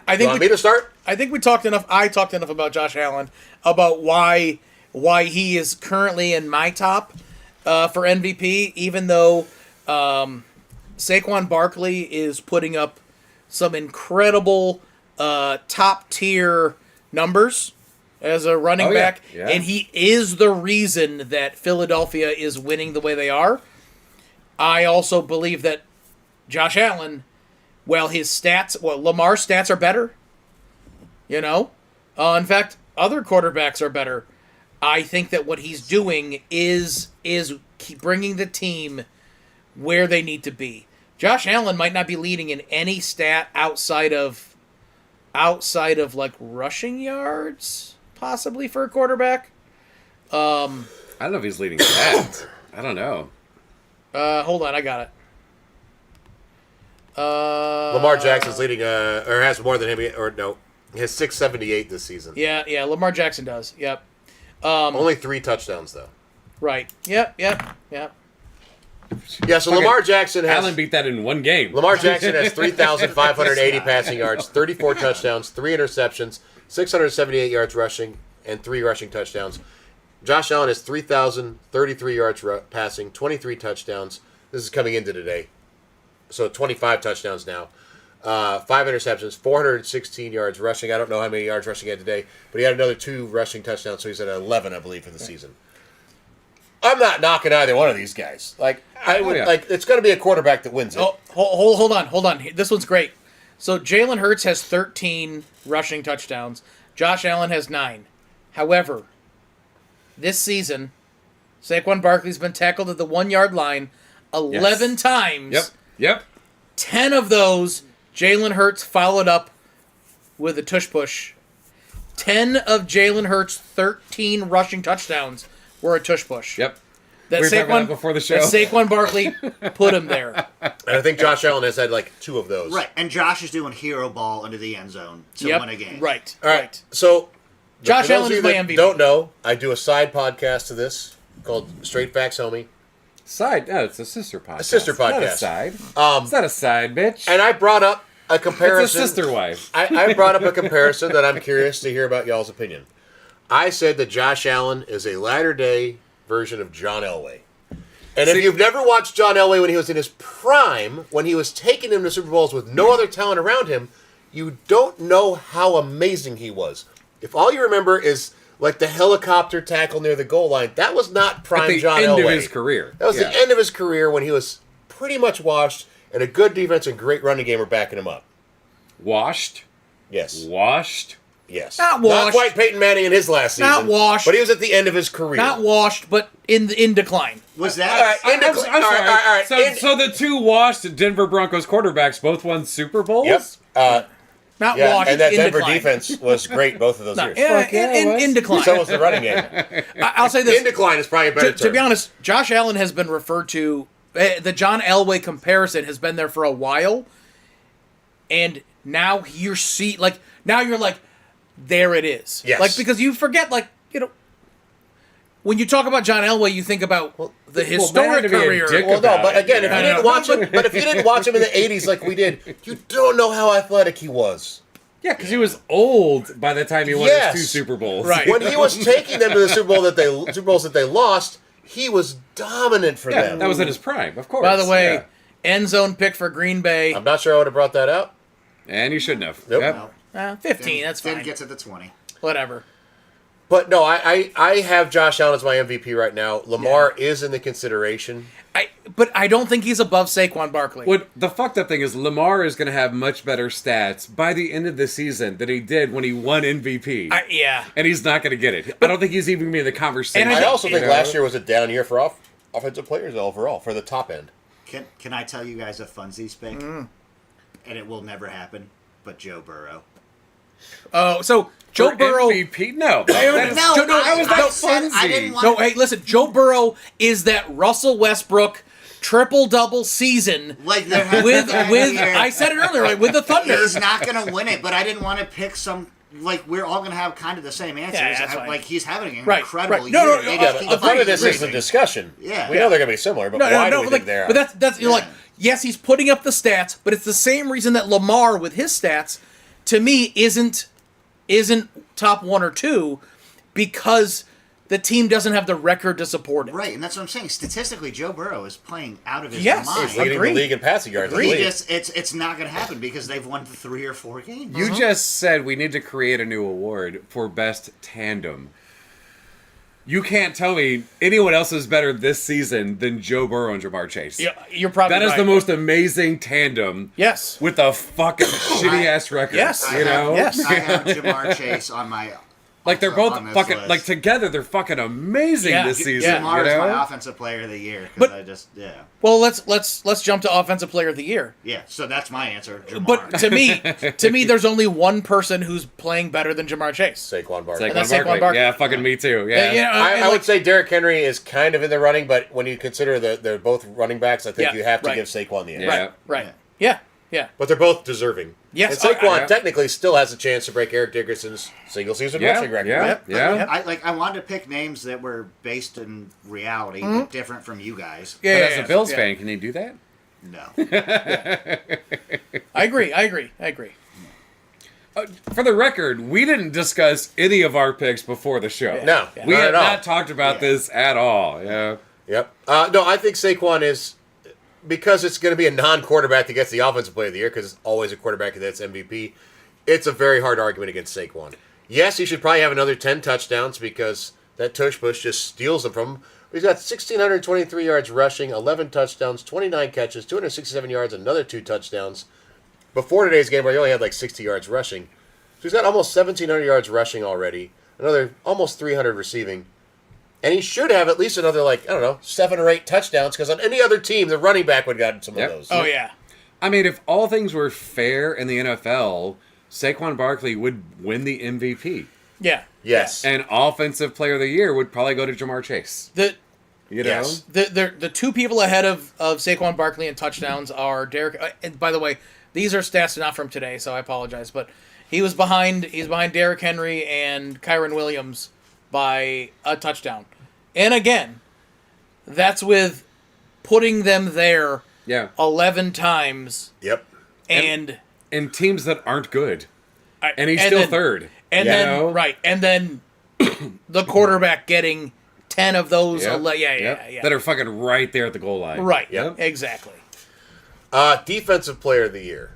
Speaker 2: I
Speaker 1: You
Speaker 2: think
Speaker 1: want me to start?
Speaker 2: I think we talked enough. I talked enough about Josh Allen, about why he is currently in my top for MVP, even though Saquon Barkley is putting up some incredible top tier numbers as a running
Speaker 3: Oh, yeah.
Speaker 2: back,
Speaker 3: Yeah.
Speaker 2: and he is the reason that Philadelphia is winning the way they are. I also believe that Josh Allen, Lamar's stats are better. In fact, other quarterbacks are better. I think that what he's doing is bringing the team where they need to be. Josh Allen might not be leading in any stat outside of like rushing yards, possibly for a quarterback.
Speaker 3: I don't know if he's leading that. I don't know.
Speaker 2: Hold on, I got it.
Speaker 1: Lamar Jackson's leading, or has more than him, or no, he has 678 this season.
Speaker 2: Yeah, Lamar Jackson does. Yep.
Speaker 1: Only 3 touchdowns though.
Speaker 2: Right. Yep.
Speaker 1: Yeah, so Lamar Jackson has
Speaker 3: Allen beat that in one game.
Speaker 1: Lamar Jackson has 3,580 passing yards, 34 touchdowns, 3 interceptions, 678 yards rushing, and 3 rushing touchdowns. Josh Allen has 3,033 yards passing, 23 touchdowns. This is coming into today. So 25 touchdowns now. 5 interceptions, 416 yards rushing. I don't know how many yards rushing he had today, but he had another 2 rushing touchdowns, so he's at 11, I believe, for the season. I'm not knocking either one of these guys. It's going to be a quarterback that wins it.
Speaker 2: Oh, hold on. This one's great. So Jalen Hurts has 13 rushing touchdowns. Josh Allen has 9. However, this season, Saquon Barkley's been tackled at the 1-yard line 11 times.
Speaker 3: Yep.
Speaker 2: 10 of those, Jalen Hurts followed up with a tush push. 10 of Jalen Hurts' 13 rushing touchdowns were a tush push.
Speaker 3: Yep.
Speaker 2: That
Speaker 3: We were talking about that before the show.
Speaker 2: That Saquon Barkley put him there.
Speaker 1: And I think Josh Allen has had 2 of those.
Speaker 4: Right, and Josh is doing hero ball into the end zone to
Speaker 2: Yep.
Speaker 4: win a game.
Speaker 2: Right.
Speaker 1: All right. So,
Speaker 2: Josh
Speaker 1: for those
Speaker 2: Allen
Speaker 1: of
Speaker 2: is
Speaker 1: you
Speaker 2: my
Speaker 1: that
Speaker 2: MVP.
Speaker 1: Don't know? I do a side podcast to this called Straight Facts, Homie.
Speaker 3: Side? No, it's a sister podcast.
Speaker 1: A sister
Speaker 3: Not a
Speaker 1: podcast.
Speaker 3: side. It's not a side, bitch.
Speaker 1: And I brought up a comparison.
Speaker 3: It's a sister wife.
Speaker 1: I brought up a comparison that I'm curious to hear about y'all's opinion. I said that Josh Allen is a latter-day version of John Elway. And if you've never watched John Elway when he was in his prime, when he was taking him to Super Bowls with no other talent around him, you don't know how amazing he was. If all you remember is the helicopter tackle near the goal line, that was not prime
Speaker 3: At the
Speaker 1: John
Speaker 3: end
Speaker 1: Elway.
Speaker 3: of his career.
Speaker 1: That was the end of his career when he was pretty much washed, and a good defense and great running game were backing him up.
Speaker 3: Washed.
Speaker 1: Yes. Yes.
Speaker 2: Not washed.
Speaker 1: Not quite Peyton Manning in his last season.
Speaker 2: Not washed.
Speaker 1: But he was at the end of his career.
Speaker 2: Not washed, but in decline.
Speaker 4: Was
Speaker 1: All
Speaker 4: that?
Speaker 1: right, in
Speaker 3: I'm
Speaker 1: decline.
Speaker 3: sorry.
Speaker 1: All right.
Speaker 3: So the 2 washed Denver Broncos quarterbacks both won Super Bowls?
Speaker 1: Yep.
Speaker 2: Not
Speaker 1: Yeah,
Speaker 2: washed.
Speaker 1: and that
Speaker 2: in
Speaker 1: Denver
Speaker 2: decline.
Speaker 1: defense was great both of those
Speaker 2: No,
Speaker 1: years.
Speaker 2: yeah,
Speaker 3: Fuck yeah, it was.
Speaker 2: in decline.
Speaker 1: So was the running game.
Speaker 2: I'll say this.
Speaker 1: In decline is probably a better
Speaker 2: To
Speaker 1: term.
Speaker 2: be honest, Josh Allen has been referred to. The John Elway comparison has been there for a while, and now you're there it is.
Speaker 1: Yes.
Speaker 2: Because you forget, when you talk about John Elway, you think about the historic
Speaker 3: had to be a
Speaker 2: career.
Speaker 3: dick
Speaker 1: Well, no,
Speaker 3: about
Speaker 1: but
Speaker 3: it,
Speaker 1: again,
Speaker 3: you
Speaker 1: if
Speaker 3: know?
Speaker 1: you didn't watch him, if you didn't watch him in the '80s like we did, you don't know how athletic he was.
Speaker 3: Yeah, because he was old by the time he won
Speaker 1: Yes.
Speaker 3: his 2 Super Bowls.
Speaker 2: Right.
Speaker 1: When he was taking them to the Super Bowls that they lost, he was dominant for
Speaker 3: Yeah,
Speaker 1: them.
Speaker 3: that was at his prime, of course.
Speaker 2: By the way,
Speaker 3: Yeah.
Speaker 2: end zone pick for Green Bay.
Speaker 1: I'm not sure I would have brought that out.
Speaker 3: And you shouldn't have.
Speaker 1: Nope.
Speaker 3: Yep.
Speaker 4: No.
Speaker 2: 15, that's
Speaker 4: Finn
Speaker 2: fine.
Speaker 4: gets it to 20.
Speaker 2: Whatever.
Speaker 1: But no, I have Josh Allen as my MVP right now. Lamar is in the consideration.
Speaker 2: But I don't think he's above Saquon Barkley.
Speaker 3: What the fucked up thing is, Lamar is going to have much better stats by the end of the season than he did when he won MVP.
Speaker 2: Yeah.
Speaker 3: And he's not going to get it. I don't think he's even going to be in the conversation.
Speaker 2: And
Speaker 1: I also think
Speaker 3: you know?
Speaker 1: last year was a down year for offensive players overall for the top end.
Speaker 4: Can I tell you guys a funsies pick? And it will never happen. But Joe Burrow.
Speaker 2: Oh, so Joe
Speaker 3: For
Speaker 2: Burrow.
Speaker 3: MVP? No.
Speaker 2: No,
Speaker 3: How is that
Speaker 4: I said I
Speaker 3: funsy?
Speaker 4: didn't want
Speaker 2: No, hey, listen. Joe Burrow is that Russell Westbrook triple-double season
Speaker 4: Like there has
Speaker 2: with
Speaker 4: been
Speaker 2: with.
Speaker 4: here.
Speaker 2: I said it earlier, like, with the Thunder.
Speaker 4: He's not going to win it, but I didn't want to pick some. We're all going to have kind of the same answers.
Speaker 2: Yeah, that's fine.
Speaker 4: He's having an
Speaker 2: Right,
Speaker 4: incredible
Speaker 2: right. No,
Speaker 4: year.
Speaker 2: no,
Speaker 4: They
Speaker 2: no,
Speaker 4: just
Speaker 1: Yeah,
Speaker 4: keep
Speaker 1: but the point of this is
Speaker 4: losing.
Speaker 1: the discussion.
Speaker 4: Yeah.
Speaker 1: We know they're going to be similar, but
Speaker 2: No,
Speaker 1: why do we
Speaker 2: but
Speaker 1: think they are?
Speaker 2: But that's you're like, yes, he's putting up the stats, but it's the same reason that Lamar with his stats to me, isn't top 1 or 2 because the team doesn't have the record to support it.
Speaker 4: Right, and that's what I'm saying. Statistically, Joe Burrow is playing out of his
Speaker 2: Yes.
Speaker 4: mind.
Speaker 1: He's leading
Speaker 2: Agreed.
Speaker 1: the league in passing yards. I
Speaker 4: He
Speaker 1: believe.
Speaker 4: just, it's not going to happen because they've won 3 or 4 games.
Speaker 3: You just said we need to create a new award for best tandem. You can't tell me anyone else is better this season than Joe Burrow and Jamar Chase.
Speaker 2: Yeah, you're probably
Speaker 3: That is
Speaker 2: right.
Speaker 3: the most amazing tandem.
Speaker 2: Yes.
Speaker 3: With a fucking shitty ass record.
Speaker 2: Yes.
Speaker 3: You know?
Speaker 2: Yes.
Speaker 4: I have Jamar Chase on my.
Speaker 3: Like they're both
Speaker 4: on this
Speaker 3: fucking
Speaker 4: list.
Speaker 3: like together. They're fucking amazing
Speaker 2: Yeah,
Speaker 3: this
Speaker 2: yeah.
Speaker 3: season.
Speaker 4: Jamar
Speaker 3: you
Speaker 4: is
Speaker 3: know?
Speaker 4: my offensive player of the year
Speaker 2: But-
Speaker 4: because
Speaker 2: Well, let's jump to offensive player of the year.
Speaker 4: yeah. So that's my answer. Jamar.
Speaker 2: But to me, there's only one person who's playing better than Jamar Chase.
Speaker 1: Saquon Barkley.
Speaker 3: Saquon
Speaker 2: that's Saquon
Speaker 3: Barkley.
Speaker 2: Barkley.
Speaker 3: Yeah, fucking me too. Yeah.
Speaker 1: I would say Derrick Henry is kind of in the running, but when you consider that they're both running backs, I think
Speaker 2: Yeah,
Speaker 1: you have to
Speaker 2: right.
Speaker 1: give Saquon the edge.
Speaker 3: Yeah.
Speaker 2: Right.
Speaker 4: Yeah.
Speaker 2: Yeah.
Speaker 1: But they're both deserving.
Speaker 2: Yes.
Speaker 1: And Saquon
Speaker 3: yeah.
Speaker 1: technically still has a chance to break Eric Dickerson's single season
Speaker 3: Yeah,
Speaker 1: rushing record.
Speaker 3: yeah,
Speaker 2: Yep.
Speaker 3: yeah.
Speaker 4: I wanted to pick names that were based in reality, but different from you guys.
Speaker 2: Yeah.
Speaker 3: But
Speaker 2: yeah,
Speaker 3: as a
Speaker 2: yeah,
Speaker 3: Bills
Speaker 2: yeah.
Speaker 3: fan, can you do that?
Speaker 4: No.
Speaker 2: I agree.
Speaker 3: For the record, we didn't discuss any of our picks before the show.
Speaker 1: No,
Speaker 3: We
Speaker 1: not
Speaker 3: have
Speaker 1: at all.
Speaker 3: not talked about
Speaker 4: Yeah.
Speaker 3: this at all. Yeah.
Speaker 1: Yep. No, I think Saquon is, because it's going to be a non-quarterback that gets the offensive player of the year, because it's always a quarterback that's MVP. It's a very hard argument against Saquon. Yes, he should probably have another 10 touchdowns because that tush push just steals them from him. He's got 1,623 yards rushing, 11 touchdowns, 29 catches, 267 yards, another 2 touchdowns. Before today's game, where he only had like 60 yards rushing. So he's got almost 1,700 yards rushing already, another almost 300 receiving. And he should have at least another, 7 or 8 touchdowns, because on any other team, the running back would have gotten some
Speaker 3: Yep.
Speaker 1: of those.
Speaker 2: Oh yeah.
Speaker 3: I mean, if all things were fair in the NFL, Saquon Barkley would win the MVP.
Speaker 2: Yeah.
Speaker 1: Yes.
Speaker 3: And Offensive Player of the Year would probably go to Jamar Chase.
Speaker 2: The
Speaker 3: You know?
Speaker 1: Yes.
Speaker 2: the two people ahead of Saquon Barkley in touchdowns are Derek. And by the way, these are stats not from today, so I apologize. But he's behind Derrick Henry and Kyron Williams by a touchdown. And again, that's with putting them there
Speaker 3: Yeah.
Speaker 2: 11 times
Speaker 1: Yep.
Speaker 2: and
Speaker 3: And teams that aren't good. And he's still
Speaker 2: then-
Speaker 3: third.
Speaker 2: And
Speaker 3: you
Speaker 2: then
Speaker 3: know?
Speaker 2: right, and then the quarterback getting 10 of those.
Speaker 3: Yep.
Speaker 2: Yeah.
Speaker 3: Yep. That are fucking right there at the goal line.
Speaker 2: Right.
Speaker 3: Yep.
Speaker 2: Exactly.
Speaker 1: Defensive player of the year.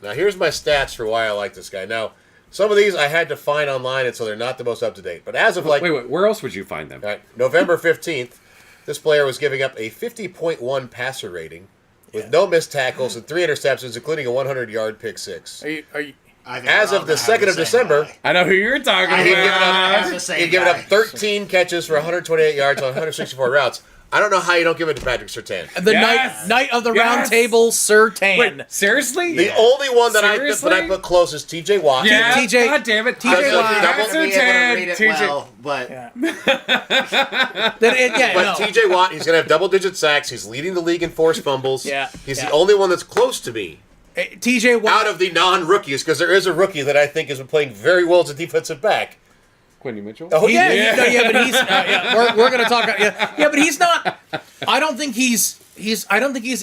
Speaker 1: Now, here's my stats for why I like this guy. Now, some of these I had to find online, and so they're not the most up to date. But as of
Speaker 3: Wait, where else would you find them?
Speaker 1: all right, November 15th, this player was giving up a 50.1 passer rating with no missed tackles and 3 interceptions, including a 100-yard pick six.
Speaker 2: Are you
Speaker 4: I think
Speaker 1: As
Speaker 4: we're
Speaker 1: of
Speaker 4: all
Speaker 1: the
Speaker 4: gonna have
Speaker 1: 2nd of
Speaker 4: same
Speaker 1: December,
Speaker 4: guy.
Speaker 3: I know who you're talking
Speaker 4: I
Speaker 1: He'd given
Speaker 3: about.
Speaker 4: have the same
Speaker 1: He'd given up
Speaker 4: guy.
Speaker 1: 13 catches for 128 yards on 164 routes. I don't know how you don't give it to Patrick Surtain.
Speaker 2: the
Speaker 3: Yes!
Speaker 2: night of the round
Speaker 3: Yes!
Speaker 2: table, Sertan.
Speaker 3: Wait, seriously?
Speaker 1: The only one that I
Speaker 3: Seriously?
Speaker 1: put close is T.J. Watt.
Speaker 3: Yeah.
Speaker 2: TJ
Speaker 3: God damn it.
Speaker 2: TJ
Speaker 1: Watt.
Speaker 4: I'm
Speaker 1: Double-
Speaker 4: not gonna be able to read it
Speaker 3: TJ.
Speaker 4: well, but
Speaker 1: But T.J. Watt, he's going to have double-digit sacks. He's leading the league in forced fumbles.
Speaker 2: Yeah,
Speaker 1: He's
Speaker 2: yeah.
Speaker 1: the only one that's close to me
Speaker 2: TJ Watt.
Speaker 1: out of the non-rookies, because there is a rookie that I think has been playing very well as a defensive back.
Speaker 3: Quinny Mitchell?
Speaker 1: Oh,
Speaker 2: Yeah,
Speaker 1: yeah.
Speaker 2: but he's we're gonna talk. Yeah, but he's not. I don't think he's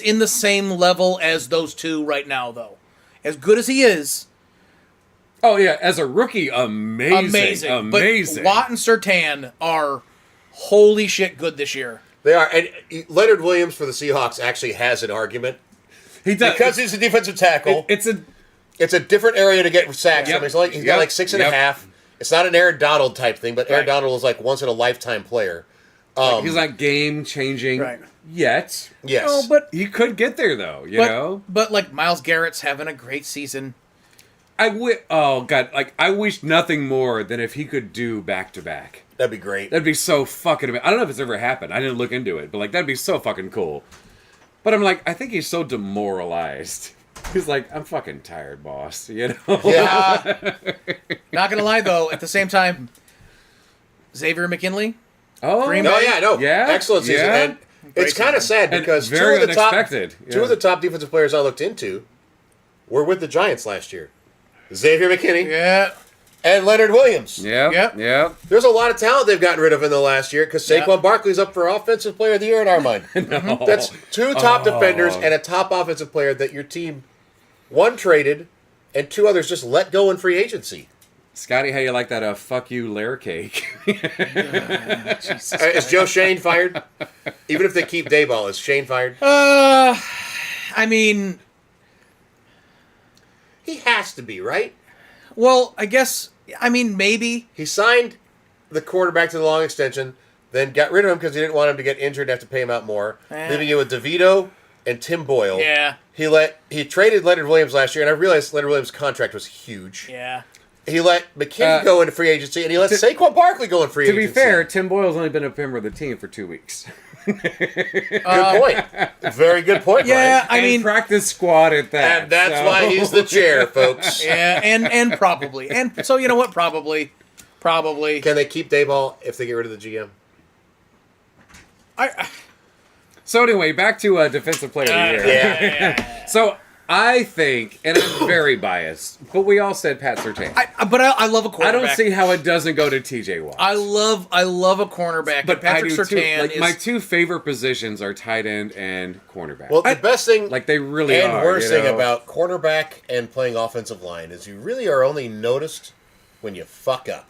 Speaker 2: in the same level as those two right now, though. As good as he is,
Speaker 3: Oh, yeah. As a rookie, amazing.
Speaker 2: But Watt and Sertan are holy shit good this year.
Speaker 1: They are. And Leonard Williams for the Seahawks actually has an argument.
Speaker 3: He does.
Speaker 1: Because he's a defensive tackle,
Speaker 3: It's a...
Speaker 1: it's a different area to get sacks.
Speaker 3: Yep.
Speaker 1: I mean, he's got
Speaker 3: Yep.
Speaker 1: 6.5.
Speaker 3: Yep.
Speaker 1: It's not an Aaron Donald type thing, but Aaron
Speaker 2: Right.
Speaker 1: Donald is like once-in-a-lifetime player.
Speaker 3: he's not game-changing
Speaker 2: Right.
Speaker 3: yet.
Speaker 1: Yes.
Speaker 2: No, but
Speaker 3: He could get there, though, you know?
Speaker 2: but like Myles Garrett's having a great season.
Speaker 3: Oh, God. Like, I wish nothing more than if he could do back-to-back.
Speaker 1: That'd be great.
Speaker 3: That'd be so fucking amazing. I don't know if it's ever happened. I didn't look into it, but, like, that'd be so fucking cool. But I'm like, I think he's so demoralized. He's like, I'm fucking tired, boss. You know?
Speaker 1: Yeah.
Speaker 2: Not gonna lie though, at the same time, Xavier McKinley.
Speaker 3: Oh,
Speaker 2: Green
Speaker 1: No,
Speaker 2: Bay?
Speaker 1: yeah, no.
Speaker 3: Yeah,
Speaker 1: Excellent season.
Speaker 3: yeah.
Speaker 1: And it's kind of sad
Speaker 3: And
Speaker 1: because
Speaker 3: very
Speaker 1: two of the top
Speaker 3: unexpected,
Speaker 1: two
Speaker 3: yeah.
Speaker 1: of the top defensive players I looked into were with the Giants last year. Xavier McKinney
Speaker 2: Yeah,
Speaker 1: and Leonard Williams.
Speaker 3: Yep.
Speaker 2: Yep.
Speaker 3: Yep.
Speaker 1: There's a lot of talent they've gotten rid of in the last year because Saquon
Speaker 2: Yeah.
Speaker 1: Barkley's up for Offensive Player of the Year in our mind.
Speaker 3: No.
Speaker 1: That's two top
Speaker 3: Oh.
Speaker 1: defenders and a top offensive player that your team, one traded and 2 others just let go in free agency.
Speaker 3: Scotty, how you like that fuck you layer cake?
Speaker 1: Is Joe Shane fired? Even if they keep Dayball, is Shane fired?
Speaker 2: I mean,
Speaker 1: He has to be, right?
Speaker 2: well, I guess. I mean, maybe.
Speaker 1: He signed the quarterback to the long extension, then got rid of him because he didn't want him to get injured and have to pay him out more, leaving you with DeVito and Tim Boyle.
Speaker 2: Yeah.
Speaker 1: He traded Leonard Williams last year, and I realized Leonard Williams' contract was huge.
Speaker 2: Yeah.
Speaker 1: He let McKinnon go into free agency, and he let Saquon Barkley go in free
Speaker 3: To
Speaker 1: agency.
Speaker 3: be fair, Tim Boyle's only been a member of the team for 2 weeks.
Speaker 1: Good point. Very good point,
Speaker 2: Yeah,
Speaker 1: Brian.
Speaker 2: I mean,
Speaker 3: practice squad at that.
Speaker 1: And that's
Speaker 3: so-
Speaker 1: why he's the chair, folks.
Speaker 2: yeah, and probably, and so you know what? Probably.
Speaker 1: Can they keep Dayball if they get rid of the GM?
Speaker 3: So anyway, back to Defensive Player of the Year.
Speaker 2: Yeah.
Speaker 3: So I think, and I'm very biased, but we all said Pat Surtain.
Speaker 2: But I love a quarterback.
Speaker 3: I don't see how it doesn't go to TJ Watt.
Speaker 2: I love a cornerback.
Speaker 3: but
Speaker 2: and Patrick
Speaker 3: I do too.
Speaker 2: Surtain
Speaker 3: Like
Speaker 2: is
Speaker 3: my 2 favorite positions are tight end and cornerback.
Speaker 1: Well, the best thing,
Speaker 3: like they really
Speaker 1: and
Speaker 3: are.
Speaker 1: worst
Speaker 3: you
Speaker 1: thing
Speaker 3: know?
Speaker 1: about cornerback and playing offensive line is you really are only noticed when you fuck up.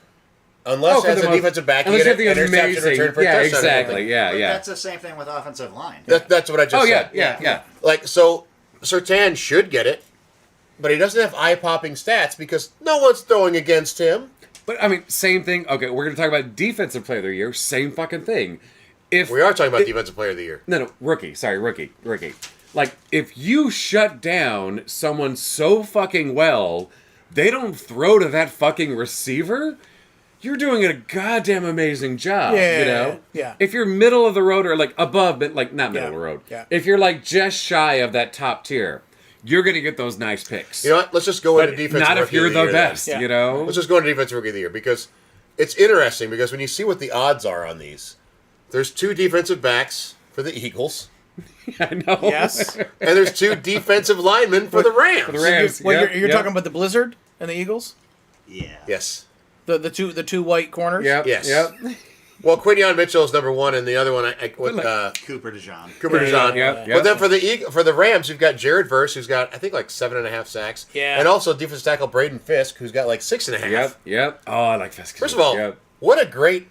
Speaker 1: Unless
Speaker 3: for
Speaker 1: as
Speaker 3: the
Speaker 1: a
Speaker 3: most-
Speaker 1: defensive back, you
Speaker 3: unless
Speaker 1: get
Speaker 3: you have
Speaker 1: an
Speaker 3: the
Speaker 1: interception
Speaker 3: amazing,
Speaker 1: return for a
Speaker 3: yeah,
Speaker 1: touchdown or
Speaker 3: exactly,
Speaker 1: something.
Speaker 3: yeah,
Speaker 4: But
Speaker 3: yeah.
Speaker 4: that's the same thing with offensive line.
Speaker 1: That's what I just
Speaker 3: Oh
Speaker 1: said.
Speaker 3: yeah.
Speaker 1: Like, so Surtain should get it, but he doesn't have eye-popping stats because no one's throwing against him.
Speaker 3: But I mean, same thing. Okay, we're gonna talk about Defensive Player of the Year. Same fucking thing. If
Speaker 1: We are talking about Defensive Player of the Year.
Speaker 3: No, rookie. Sorry, rookie. Like, if you shut down someone so fucking well, they don't throw to that fucking receiver, you're doing a goddamn amazing job,
Speaker 2: Yeah,
Speaker 3: you know?
Speaker 2: yeah.
Speaker 3: If you're middle of the road or, like, above, but, like, not middle
Speaker 2: Yeah,
Speaker 3: of the road.
Speaker 2: yeah.
Speaker 3: If you're, like, just shy of that top tier, you're going to get those nice picks.
Speaker 1: You know what? Let's just go
Speaker 3: but
Speaker 1: into Defensive
Speaker 3: not if
Speaker 1: Rookie of
Speaker 3: you're
Speaker 1: the
Speaker 3: the
Speaker 1: Year then.
Speaker 3: best,
Speaker 2: Yeah.
Speaker 3: you know?
Speaker 1: Let's just go into Defensive Rookie of the Year because it's interesting because when you see what the odds are on these, there's 2 defensive backs for the Eagles,
Speaker 3: I know.
Speaker 2: Yes.
Speaker 1: and there's 2 defensive linemen for the Rams.
Speaker 3: For the Rams.
Speaker 2: Well,
Speaker 3: Yep,
Speaker 2: you're
Speaker 3: yep.
Speaker 2: talking about the Blizzard and the Eagles,
Speaker 4: Yeah.
Speaker 1: Yes.
Speaker 2: the two white corners.
Speaker 3: Yep.
Speaker 1: Yes.
Speaker 3: Yep.
Speaker 1: Well, Quinion Mitchell is number 1, and the other one,
Speaker 3: look.
Speaker 4: Cooper DeJean.
Speaker 1: Cooper DeJean.
Speaker 3: Yep.
Speaker 1: But then for the Rams, you've got Jared Verse, who's got I think like 7.5 sacks.
Speaker 2: Yeah.
Speaker 1: And also defensive tackle Braden Fisk, who's got like 6.5.
Speaker 3: Yep. Oh, I like Fisk.
Speaker 1: First of all,
Speaker 3: Yep.
Speaker 1: what a great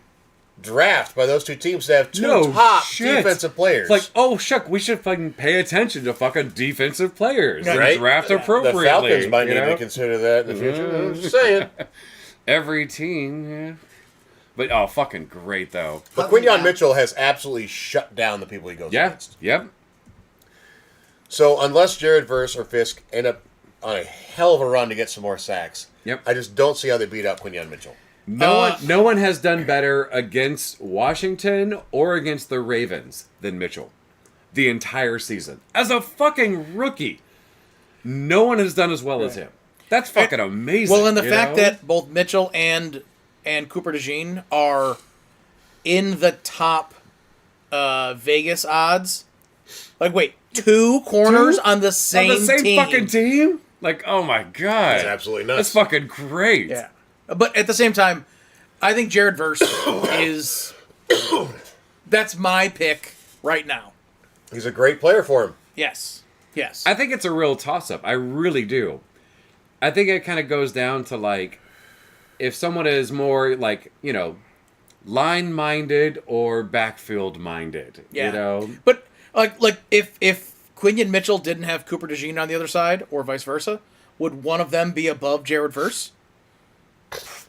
Speaker 1: draft by those 2 teams to have 2 top defensive players.
Speaker 3: It's like, oh, shuck, we should fucking pay attention to fucking defensive players.
Speaker 2: Yeah.
Speaker 3: And
Speaker 1: Right?
Speaker 3: draft
Speaker 1: the
Speaker 3: appropriately.
Speaker 1: Falcons might
Speaker 3: you
Speaker 1: need
Speaker 3: know?
Speaker 1: to consider that in the future. I'm just saying.
Speaker 3: Every team, yeah. But, oh, fucking great, though.
Speaker 1: But Quinion Mitchell has absolutely shut down the people he goes
Speaker 3: Yeah.
Speaker 1: against.
Speaker 3: Yep.
Speaker 1: So unless Jared Verse or Fisk end up on a hell of a run to get some more sacks,
Speaker 3: Yep.
Speaker 1: I just don't see how they beat out Quinion Mitchell.
Speaker 3: No one has done better against Washington or against the Ravens than Mitchell the entire season. As a fucking rookie, no one has done as well as him. That's fucking amazing.
Speaker 2: Well, and the
Speaker 3: you
Speaker 2: fact
Speaker 3: know?
Speaker 2: that both Mitchell and Cooper DeJean are in the top Vegas odds. Like, wait, 2 corners
Speaker 3: Two?
Speaker 2: on the same team.
Speaker 3: fucking team? Like, oh my god.
Speaker 1: That's absolutely nuts.
Speaker 3: That's fucking great.
Speaker 2: Yeah, but at the same time, I think Jared Verse is. That's my pick right now.
Speaker 1: He's a great player for him.
Speaker 2: Yes.
Speaker 3: I think it's a real toss-up. I really do. I think it kind of goes down to, like, if someone is more, like, you know, line-minded or backfield-minded.
Speaker 2: Yeah.
Speaker 3: You know?
Speaker 2: But like if Quinion Mitchell didn't have Cooper DeJean on the other side, or vice versa, would one of them be above Jared Verse?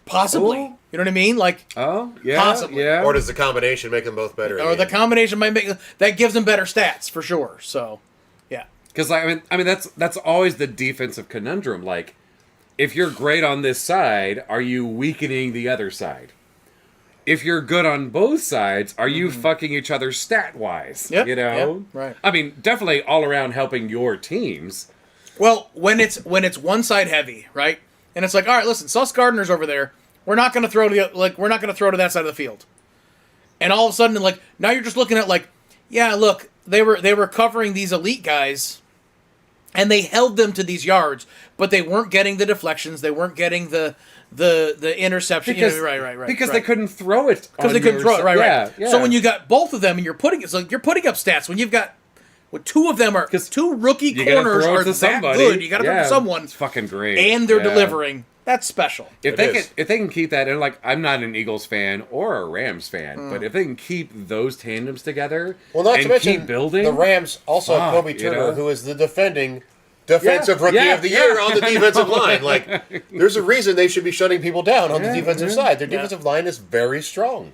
Speaker 2: Possibly.
Speaker 3: Ooh.
Speaker 2: You know what I mean? Like,
Speaker 3: Oh, yeah.
Speaker 2: Possibly.
Speaker 3: Yeah.
Speaker 1: Or does the combination make them both better? in
Speaker 2: or the
Speaker 1: end?
Speaker 2: combination might make that gives them better stats for sure. So, yeah.
Speaker 3: Because I mean that's always the defensive conundrum. Like, if you're great on this side, are you weakening the other side? If you're good on both sides, are you fucking each other stat wise?
Speaker 2: Yep,
Speaker 3: You know,
Speaker 2: yep, right.
Speaker 3: I mean, definitely all around helping your teams.
Speaker 2: Well, when it's one side heavy, right? And it's like, all right, listen, Sauce Gardner's over there. We're not going to throw to that side of the field. And all of a sudden, like, now you're just looking at like, yeah, look, they were covering these elite guys, and they held them to these yards, but they weren't getting the deflections. They weren't getting the interception.
Speaker 3: Because,
Speaker 2: Right.
Speaker 3: Because
Speaker 2: right.
Speaker 3: they couldn't throw it.
Speaker 2: Because they couldn't throw it, right.
Speaker 3: Yeah, yeah.
Speaker 2: So when you got both of them, and you're putting up stats when you've got Well, two of them are
Speaker 3: 'Cause
Speaker 2: two rookie
Speaker 3: You gotta
Speaker 2: corners
Speaker 3: throw it
Speaker 2: are
Speaker 3: to
Speaker 2: that
Speaker 3: somebody.
Speaker 2: good. You got to throw it
Speaker 3: Yeah,
Speaker 2: to someone,
Speaker 3: It's fucking great.
Speaker 2: and they're
Speaker 3: Yeah.
Speaker 2: delivering. That's special.
Speaker 3: If
Speaker 1: It
Speaker 3: they
Speaker 1: is.
Speaker 3: can keep that, and like I'm not an Eagles fan or a Rams fan,
Speaker 2: Mm.
Speaker 3: but if they can keep those tandems together,
Speaker 1: Well, not
Speaker 3: and
Speaker 1: to mention
Speaker 3: keep building,
Speaker 1: the Rams also have
Speaker 3: Fuck,
Speaker 1: Kobe
Speaker 3: you
Speaker 1: Turner,
Speaker 3: know?
Speaker 1: who is the defending defensive
Speaker 3: Yeah,
Speaker 1: rookie
Speaker 3: yeah,
Speaker 1: of the year
Speaker 3: yeah.
Speaker 1: on the defensive line. Like, there's a reason they should be shutting people down on the
Speaker 3: Yeah,
Speaker 1: defensive
Speaker 3: yeah.
Speaker 1: side. Their
Speaker 2: Yeah.
Speaker 1: defensive line is very strong.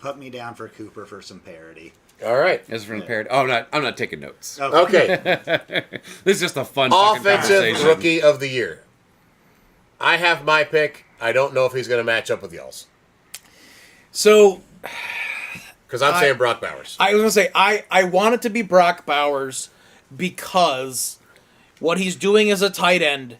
Speaker 4: Put me down for Cooper for some parody.
Speaker 1: All right.
Speaker 3: as from paired. Oh, I'm not taking notes.
Speaker 4: Oh,
Speaker 1: Okay.
Speaker 3: This is just a fun fucking
Speaker 1: Offensive
Speaker 3: conversation.
Speaker 1: rookie of the year. I have my pick. I don't know if he's going to match up with y'all's.
Speaker 2: So
Speaker 1: Because I'm saying Brock Bowers.
Speaker 2: I was gonna say I want it to be Brock Bowers because what he's doing as a tight end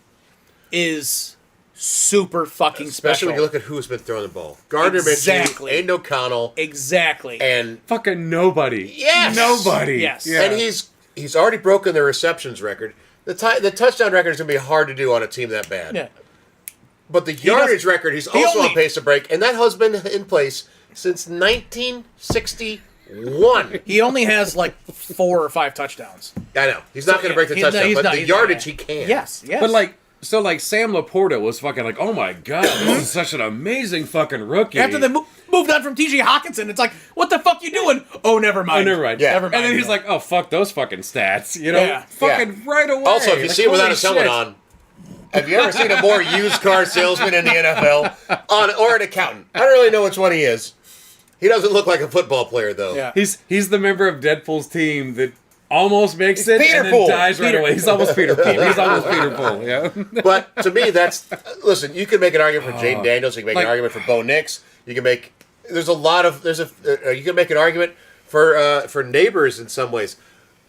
Speaker 2: is super fucking
Speaker 1: Especially
Speaker 2: special.
Speaker 1: when you look at who's been throwing the ball. Gardner
Speaker 2: Exactly.
Speaker 1: Minshew, Aiden O'Connell,
Speaker 2: Exactly.
Speaker 1: and
Speaker 3: Fucking nobody.
Speaker 1: Yes!
Speaker 3: Nobody.
Speaker 2: Yes.
Speaker 3: Yeah.
Speaker 1: and he's already broken the receptions record. The touchdown record is going to be hard to do on a team that bad.
Speaker 2: yeah.
Speaker 1: But the yardage record, he's also
Speaker 2: only-
Speaker 1: on pace to break, and that has been in place since 1961.
Speaker 2: He only has like 4 or 5 touchdowns.
Speaker 1: I know. He's not going to break the touchdown,
Speaker 2: he's
Speaker 1: but
Speaker 2: not-
Speaker 1: the
Speaker 2: he's not,
Speaker 1: yardage
Speaker 2: yeah.
Speaker 1: he can.
Speaker 2: Yes. Yes.
Speaker 3: But like Sam Laporta was fucking like, oh my god, this is such an amazing fucking rookie.
Speaker 2: after they moved on from T.J. Hawkinson, it's like, what the fuck you doing? Oh, never mind.
Speaker 3: never mind.
Speaker 1: Yeah.
Speaker 2: Never
Speaker 3: And
Speaker 2: mind.
Speaker 3: then he's like, oh fuck those fucking stats, you know,
Speaker 2: Yeah.
Speaker 3: fucking right away.
Speaker 1: Also, if you
Speaker 3: Like,
Speaker 1: see him without
Speaker 3: holy
Speaker 1: his helmet
Speaker 3: shit.
Speaker 1: on, have you ever seen a more used car salesman in the NFL? Or an accountant? I don't really know which one he is. He doesn't look like a football player, though.
Speaker 2: Yeah.
Speaker 3: He's the member of Deadpool's team that almost makes it
Speaker 1: Peter
Speaker 3: and then
Speaker 1: Poole.
Speaker 3: dies right
Speaker 2: Peter-
Speaker 3: away. He's almost Peter Poole. He's almost Peter Poole. Yeah.
Speaker 1: But to me, that's listen. You can make an argument for Jaden Daniels. You can make
Speaker 3: like-
Speaker 1: an argument for Bo Nix. You can make you can make an argument for neighbors in some ways.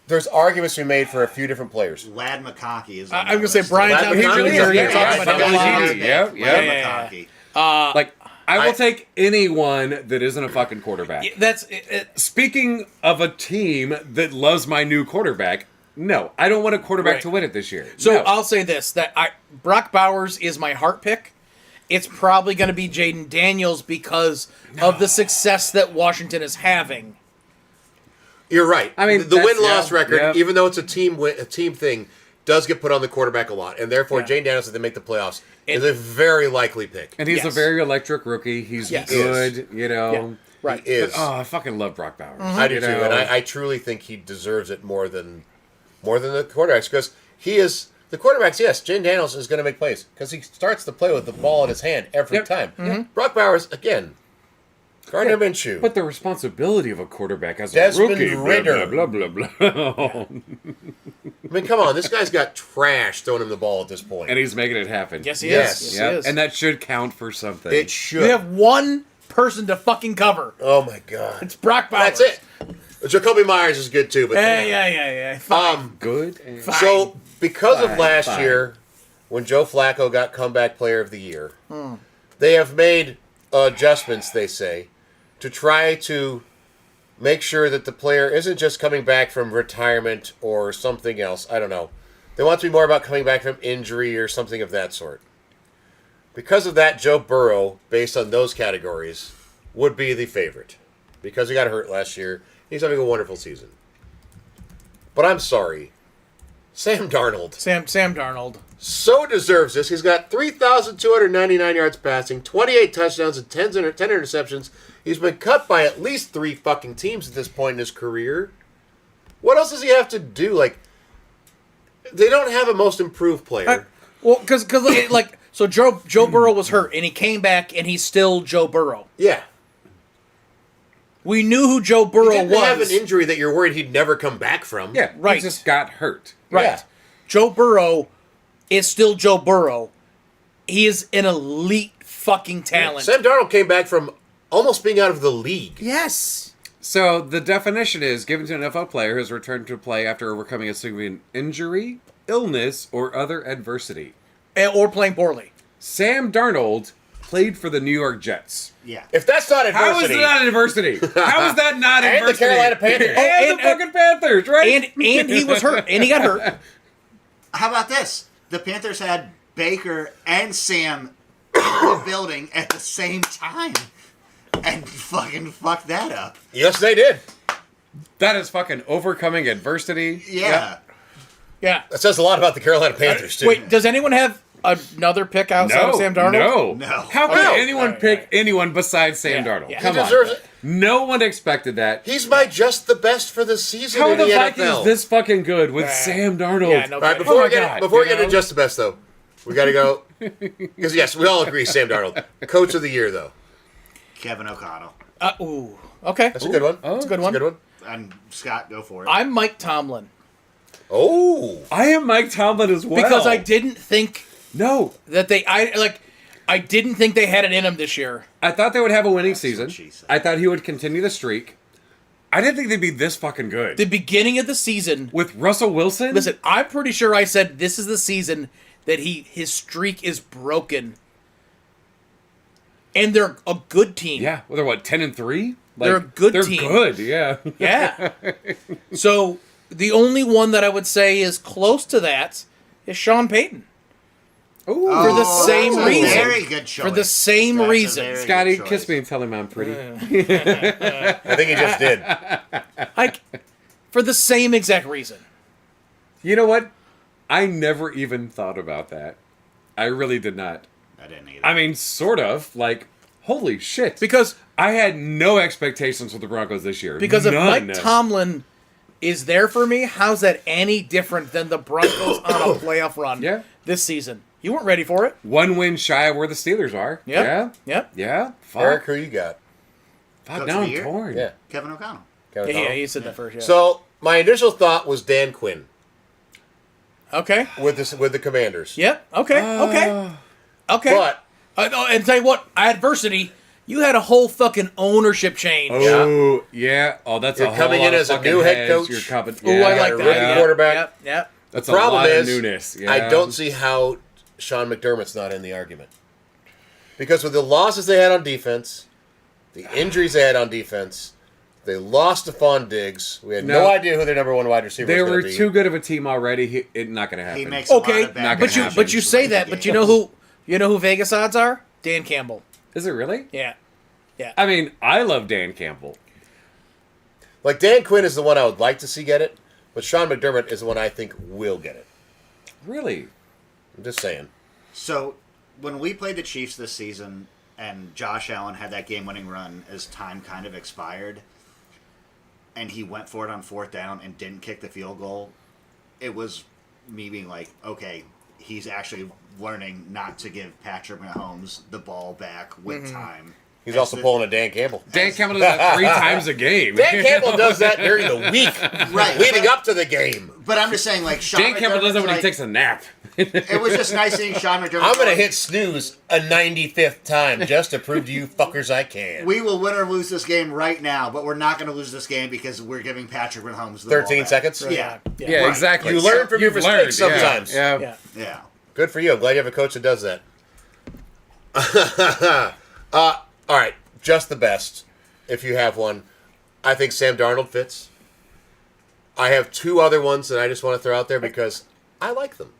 Speaker 1: There's arguments to be made for a few different players.
Speaker 4: Lad McConkey is.
Speaker 2: I'm gonna say Brian
Speaker 1: Lad
Speaker 2: Townsend
Speaker 1: McConkey,
Speaker 2: Jr.
Speaker 1: yeah,
Speaker 2: You're
Speaker 1: yeah,
Speaker 2: talking about
Speaker 1: yeah,
Speaker 2: him.
Speaker 3: yeah,
Speaker 4: Lad
Speaker 3: yeah.
Speaker 4: McConkey.
Speaker 3: Like I will
Speaker 1: I-
Speaker 3: take anyone that isn't a fucking quarterback.
Speaker 2: That's
Speaker 3: Speaking of a team that loves my new quarterback, no, I don't want a quarterback
Speaker 2: Right.
Speaker 3: to win it this year.
Speaker 2: So
Speaker 3: No.
Speaker 2: I'll say this: that Brock Bowers is my heart pick. It's probably going to be Jaden Daniels because of the success that Washington is having.
Speaker 1: You're right.
Speaker 3: I mean,
Speaker 1: the
Speaker 3: that's-
Speaker 1: win-loss
Speaker 3: yeah,
Speaker 1: record,
Speaker 3: yeah.
Speaker 1: even though it's a team thing, does get put on the quarterback a lot, and therefore
Speaker 2: Yeah.
Speaker 1: Jane Daniels, if they make the playoffs, is
Speaker 2: And-
Speaker 1: a very likely pick.
Speaker 3: And he's a
Speaker 2: Yes.
Speaker 3: very electric rookie. He's
Speaker 2: Yes.
Speaker 3: good, you know.
Speaker 2: Yeah. Right.
Speaker 1: He is.
Speaker 3: Oh, I fucking love Brock Bowers.
Speaker 1: I do
Speaker 3: you
Speaker 1: too,
Speaker 3: know?
Speaker 1: and I truly think he deserves it more than the quarterbacks because he is the quarterbacks. Yes, Jane Daniels is going to make plays because he starts to play with the ball in his hand every
Speaker 3: Yep.
Speaker 1: time. Brock Bowers again. Gardner Minshew.
Speaker 3: But the responsibility of a quarterback as a
Speaker 1: Desmond
Speaker 3: rookie,
Speaker 1: Ridder.
Speaker 3: blah blah blah blah.
Speaker 1: I mean, come on, this guy's got trash throwing him the ball at this point.
Speaker 3: And he's making it happen.
Speaker 2: Yes, he
Speaker 1: Yes.
Speaker 2: is. Yes,
Speaker 3: Yep.
Speaker 2: he is.
Speaker 3: And that should count for something.
Speaker 1: It should.
Speaker 2: You have one person to fucking cover.
Speaker 1: Oh my god.
Speaker 2: It's Brock Bowers.
Speaker 1: That's it. Jacoby Myers is good too, but
Speaker 2: Yeah. Fine.
Speaker 3: good. And
Speaker 1: So because of
Speaker 3: Fine,
Speaker 1: last
Speaker 3: fine.
Speaker 1: year, when Joe Flacco got comeback player of the year, they have made adjustments, they say, to try to make sure that the player isn't just coming back from retirement or something else. I don't know. They want to be more about coming back from injury or something of that sort. Because of that, Joe Burrow, based on those categories, would be the favorite. Because he got hurt last year. He's having a wonderful season. But I'm sorry. Sam Darnold
Speaker 2: Sam Darnold.
Speaker 1: so deserves this. He's got 3,299 yards passing, 28 touchdowns, and 10 interceptions. He's been cut by at least 3 fucking teams at this point in his career. What else does he have to do? Like, they don't have a most improved player.
Speaker 2: Well, because like so Joe Burrow was hurt and he came back and he's still Joe Burrow.
Speaker 1: Yeah.
Speaker 2: We knew who Joe
Speaker 1: He
Speaker 2: Burrow
Speaker 1: didn't have
Speaker 2: was.
Speaker 1: an injury that you're worried he'd never come back from.
Speaker 3: yeah,
Speaker 2: Right.
Speaker 3: He just got hurt.
Speaker 2: Right.
Speaker 1: Yeah.
Speaker 2: Joe Burrow is still Joe Burrow. He is an elite fucking talent.
Speaker 1: Sam Darnold came back from almost being out of the league.
Speaker 2: Yes.
Speaker 3: So the definition is given to an NFL player who has returned to play after overcoming a significant injury, illness, or other adversity.
Speaker 2: Or playing poorly.
Speaker 3: Sam Darnold played for the New York Jets.
Speaker 4: Yeah.
Speaker 1: If that's not
Speaker 3: How is
Speaker 1: adversity,
Speaker 3: that adversity? How is that not
Speaker 1: And the
Speaker 3: adversity?
Speaker 1: Carolina Panthers.
Speaker 3: and
Speaker 2: and-
Speaker 3: the fucking Panthers, right?
Speaker 2: And he was hurt. And he got hurt.
Speaker 4: How about this? The Panthers had Baker and Sam in the building at the same time, and fucking fucked that up.
Speaker 1: yes, they did.
Speaker 3: That is fucking overcoming adversity.
Speaker 4: Yeah.
Speaker 2: Yeah.
Speaker 1: That says a lot about the Carolina Panthers, too.
Speaker 2: Wait, does anyone have another pick outside of Sam Darnold?
Speaker 3: No.
Speaker 4: No.
Speaker 3: How could
Speaker 2: Okay.
Speaker 3: anyone
Speaker 2: All right,
Speaker 3: pick
Speaker 2: all right.
Speaker 3: anyone besides Sam
Speaker 2: Yeah,
Speaker 3: Darnold?
Speaker 2: yeah.
Speaker 3: Come
Speaker 1: He
Speaker 3: on.
Speaker 1: deserves it.
Speaker 3: No one expected that.
Speaker 1: He's my just the best for the season
Speaker 3: How
Speaker 1: in
Speaker 3: are
Speaker 1: the
Speaker 3: the
Speaker 1: NFL.
Speaker 3: Vikings this fucking good with
Speaker 2: Yeah.
Speaker 3: Sam Darnold?
Speaker 2: Yeah, no
Speaker 1: All right,
Speaker 2: kidding.
Speaker 1: before
Speaker 3: my
Speaker 1: we get
Speaker 3: God,
Speaker 1: before we
Speaker 3: you
Speaker 1: get into
Speaker 3: know?
Speaker 1: just the best, though, we got to go because yes, we all agree Sam Darnold, Coach of the Year, though.
Speaker 4: Kevin O'Connell.
Speaker 2: Ooh. Okay.
Speaker 1: That's a good one.
Speaker 3: Oh,
Speaker 2: That's a good
Speaker 1: That's
Speaker 2: one.
Speaker 1: a good one.
Speaker 4: And Scott, go for it.
Speaker 2: I'm Mike Tomlin
Speaker 1: Oh,
Speaker 3: I am Mike Tomlin as well.
Speaker 2: because I didn't think
Speaker 3: No.
Speaker 2: that I didn't think they had it in them this year.
Speaker 3: I thought they would have a winning
Speaker 4: That's
Speaker 3: season.
Speaker 4: what she said.
Speaker 3: I thought he would continue the streak. I didn't think they'd be this fucking good.
Speaker 2: The beginning of the season.
Speaker 3: With Russell Wilson?
Speaker 2: Listen, I'm pretty sure I said this is the season that his streak is broken. And they're a good team.
Speaker 3: Yeah. Well, they're what, 10-3?
Speaker 2: They're a good
Speaker 3: they're
Speaker 2: team.
Speaker 3: good, yeah.
Speaker 2: Yeah. So the only one that I would say is close to that is Sean Payton.
Speaker 3: Ooh.
Speaker 2: For the same
Speaker 4: that's a
Speaker 2: reason.
Speaker 4: Very good choice.
Speaker 2: For the same
Speaker 4: That's a
Speaker 2: reason.
Speaker 4: very
Speaker 3: Scotty,
Speaker 4: good
Speaker 3: kiss
Speaker 4: choice.
Speaker 3: me and tell him I'm pretty.
Speaker 1: I think he just did.
Speaker 2: Like, for the same exact reason.
Speaker 3: You know what? I never even thought about that. I really did not.
Speaker 4: I didn't either.
Speaker 3: I mean, sort of. Like, holy shit.
Speaker 2: Because
Speaker 3: I had no expectations for the Broncos this year.
Speaker 2: if
Speaker 3: None.
Speaker 2: Mike Tomlin is there for me, how's that any different than the Broncos on a playoff run
Speaker 3: Yeah.
Speaker 2: this season? You weren't ready for it.
Speaker 3: One win shy of where the Steelers are.
Speaker 2: Yep.
Speaker 3: Yeah.
Speaker 2: Yep.
Speaker 3: Yeah. Fuck.
Speaker 1: Eric, who you got?
Speaker 3: Fuck,
Speaker 4: Coach
Speaker 3: now
Speaker 4: of the
Speaker 3: I'm
Speaker 4: year?
Speaker 3: torn.
Speaker 1: Yeah.
Speaker 4: Kevin O'Connell.
Speaker 1: Kevin
Speaker 2: Yeah,
Speaker 1: O'Connell.
Speaker 2: he said that first. Yeah.
Speaker 1: So my initial thought was Dan Quinn
Speaker 2: okay.
Speaker 1: with the Commanders.
Speaker 2: Yep. Okay. Okay. Okay.
Speaker 1: But
Speaker 2: And tell you what, adversity. You had a whole fucking ownership change.
Speaker 3: Oh, yeah. Oh, that's
Speaker 1: You're
Speaker 3: a whole
Speaker 1: coming
Speaker 3: lot
Speaker 1: in
Speaker 3: of
Speaker 1: as a
Speaker 3: fucking
Speaker 1: new head
Speaker 3: heads.
Speaker 1: coach.
Speaker 3: You're coming,
Speaker 2: Oh,
Speaker 3: yeah,
Speaker 2: I like
Speaker 1: a
Speaker 2: that.
Speaker 1: rookie
Speaker 2: Yep.
Speaker 1: quarterback.
Speaker 2: Yep. Yep.
Speaker 3: That's a
Speaker 1: problem
Speaker 3: lot
Speaker 1: is,
Speaker 3: of newness. Yeah.
Speaker 1: I don't see how Sean McDermott's not in the argument. Because with the losses they had on defense, the injuries they had on defense, they lost Stephon Diggs. We had no
Speaker 3: No.
Speaker 1: idea who their number one wide receiver
Speaker 3: They
Speaker 1: was
Speaker 3: were
Speaker 1: going to be.
Speaker 3: too good of a team already. It's not going to happen.
Speaker 4: He makes a lot
Speaker 2: Okay,
Speaker 4: of bad
Speaker 3: Not
Speaker 2: but
Speaker 3: gonna
Speaker 2: you
Speaker 3: happen.
Speaker 2: but you say
Speaker 4: late
Speaker 2: that,
Speaker 4: in
Speaker 2: but
Speaker 4: the
Speaker 2: you know who Vegas odds are? Dan Campbell.
Speaker 3: Is it really?
Speaker 2: Yeah. Yeah.
Speaker 3: I mean, I love Dan Campbell.
Speaker 1: Like, Dan Quinn is the one I would like to see get it, but Sean McDermott is the one I think will get it.
Speaker 3: Really?
Speaker 1: I'm just saying.
Speaker 4: So, when we played the Chiefs this season and Josh Allen had that game-winning run as time kind of expired, and he went for it on fourth down and didn't kick the field goal, it was me being like, okay, he's actually learning not to give Patrick Mahomes the ball back with time.
Speaker 1: He's
Speaker 4: As
Speaker 1: also
Speaker 4: the-
Speaker 1: pulling a Dan Campbell.
Speaker 3: Dan Campbell does that 3 times a game.
Speaker 1: Dan Campbell does that during the week,
Speaker 4: Right,
Speaker 1: leading
Speaker 4: but-
Speaker 1: up to the game.
Speaker 4: But I'm just saying, like, Sean
Speaker 3: Dan Campbell does that when he
Speaker 4: McDermott's
Speaker 3: takes a nap.
Speaker 4: It was just nice seeing Sean McDermott.
Speaker 1: I'm going to
Speaker 4: going,
Speaker 1: hit snooze a 95th time just to prove to you fuckers I can.
Speaker 4: We will win or lose this game right now, but we're not going to lose this game because we're giving Patrick Mahomes the
Speaker 1: 13
Speaker 4: ball back.
Speaker 1: seconds?
Speaker 4: Yeah.
Speaker 3: Yeah,
Speaker 4: Right.
Speaker 3: exactly.
Speaker 1: You learn from your
Speaker 3: You've
Speaker 1: mistakes
Speaker 3: learned, yeah,
Speaker 1: sometimes.
Speaker 3: Yeah.
Speaker 2: Yeah.
Speaker 4: Yeah.
Speaker 1: Good for you. I'm glad you have a coach that does that. All right. Just the best, if you have one. I think Sam Darnold fits. I have 2 other ones that I just want to throw out there because I like them.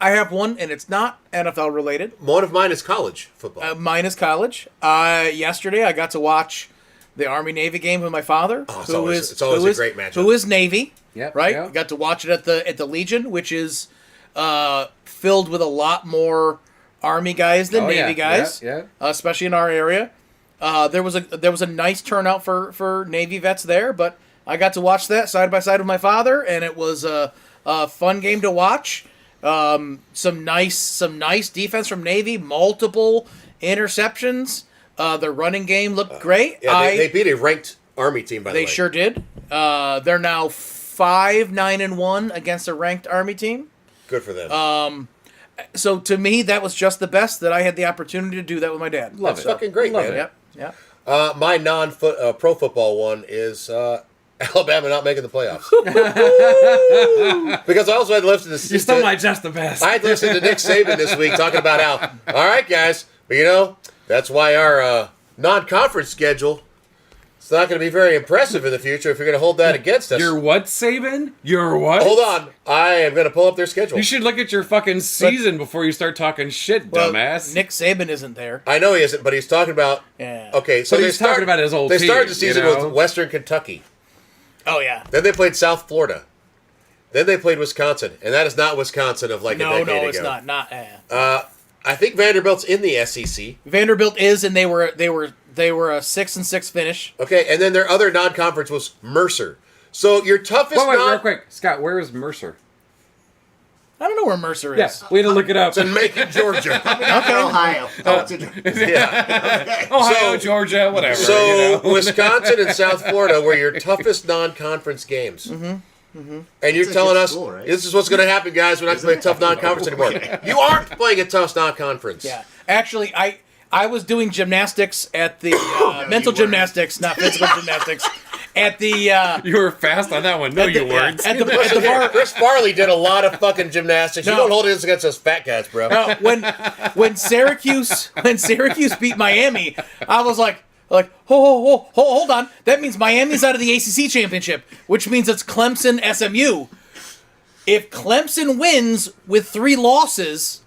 Speaker 2: I have one, and it's not NFL related.
Speaker 1: One of mine is college football.
Speaker 2: Mine is college. Yesterday, I got to watch the Army Navy game with my father,
Speaker 1: Oh, it's always a great matchup.
Speaker 2: who is Navy.
Speaker 3: Yep,
Speaker 2: right.
Speaker 3: yep.
Speaker 2: Got to watch it at the Legion, which is filled with a lot more Army guys than
Speaker 3: Oh,
Speaker 2: Navy
Speaker 3: yeah,
Speaker 2: guys,
Speaker 3: yeah.
Speaker 2: especially in our area. There was a nice turnout for Navy vets there, but I got to watch that side by side with my father, and it was a fun game to watch. Some nice defense from Navy, multiple interceptions. The running game looked great.
Speaker 1: yeah, they beat a ranked Army team, by the way.
Speaker 2: They sure did. They're now 5-9-1 against a ranked Army team.
Speaker 1: Good for them.
Speaker 2: So to me, that was just the best that I had the opportunity to do that with my dad.
Speaker 3: Love
Speaker 1: That's
Speaker 3: it.
Speaker 1: fucking great,
Speaker 3: Love
Speaker 1: man.
Speaker 3: it.
Speaker 2: Yep. Yep.
Speaker 1: My pro football one is Alabama not making the playoffs. Because I also had to listen to
Speaker 3: You stole my just the best.
Speaker 1: I had to listen to Nick Saban this week talking about how, all right, guys, but that's why our non-conference schedule is not going to be very impressive in the future if you're going to hold that against us.
Speaker 3: You're what, Saban? You're what?
Speaker 1: Hold on. I am going to pull up their schedule.
Speaker 3: You should look at your fucking season before you start talking shit,
Speaker 2: Well,
Speaker 3: dumbass.
Speaker 2: Nick Saban isn't there.
Speaker 1: I know he isn't, but he's talking about...
Speaker 2: Yeah.
Speaker 1: Okay, so
Speaker 3: But
Speaker 1: they
Speaker 3: he's talking about his old
Speaker 1: They
Speaker 3: team,
Speaker 1: started the season
Speaker 3: you know?
Speaker 1: with Western Kentucky.
Speaker 2: Oh yeah.
Speaker 1: Then they played South Florida. Then they played Wisconsin, and that is not Wisconsin of like a
Speaker 2: No,
Speaker 1: decade
Speaker 2: it's
Speaker 1: ago.
Speaker 2: not. Not.
Speaker 1: I think Vanderbilt's in the SEC.
Speaker 2: Vanderbilt is, and they were a 6-6 finish.
Speaker 1: Okay, and then their other non-conference was Mercer. So your toughest
Speaker 3: Wait,
Speaker 1: non-
Speaker 3: real quick, Scott. Where is Mercer?
Speaker 2: I don't know where Mercer is.
Speaker 3: Yeah, we had to look it up.
Speaker 1: It's in Macon, Georgia.
Speaker 4: Ohio.
Speaker 1: Yeah.
Speaker 3: Ohio,
Speaker 1: So-
Speaker 3: Georgia, whatever.
Speaker 1: So
Speaker 3: you know?
Speaker 1: Wisconsin and South Florida were your toughest non-conference games. And you're
Speaker 4: a
Speaker 1: telling
Speaker 4: good
Speaker 1: us
Speaker 4: school, right?
Speaker 1: this is what's going to happen, guys. We're not going to play a tough non-conference anymore. You aren't playing a tough non-conference.
Speaker 2: Yeah. Actually, I was doing gymnastics at the mental
Speaker 4: you weren't.
Speaker 2: gymnastics, not physical gymnastics, at the
Speaker 3: You were fast on that one. No, you weren't.
Speaker 2: at the
Speaker 1: Listen here,
Speaker 2: bar.
Speaker 1: Chris Farley did a lot of fucking gymnastics. You
Speaker 2: No.
Speaker 1: don't hold it against us fat guys, bro.
Speaker 2: When Syracuse beat Miami, I was like, hold on. That means Miami's out of the ACC championship, which means it's Clemson SMU. If Clemson wins with 3 losses,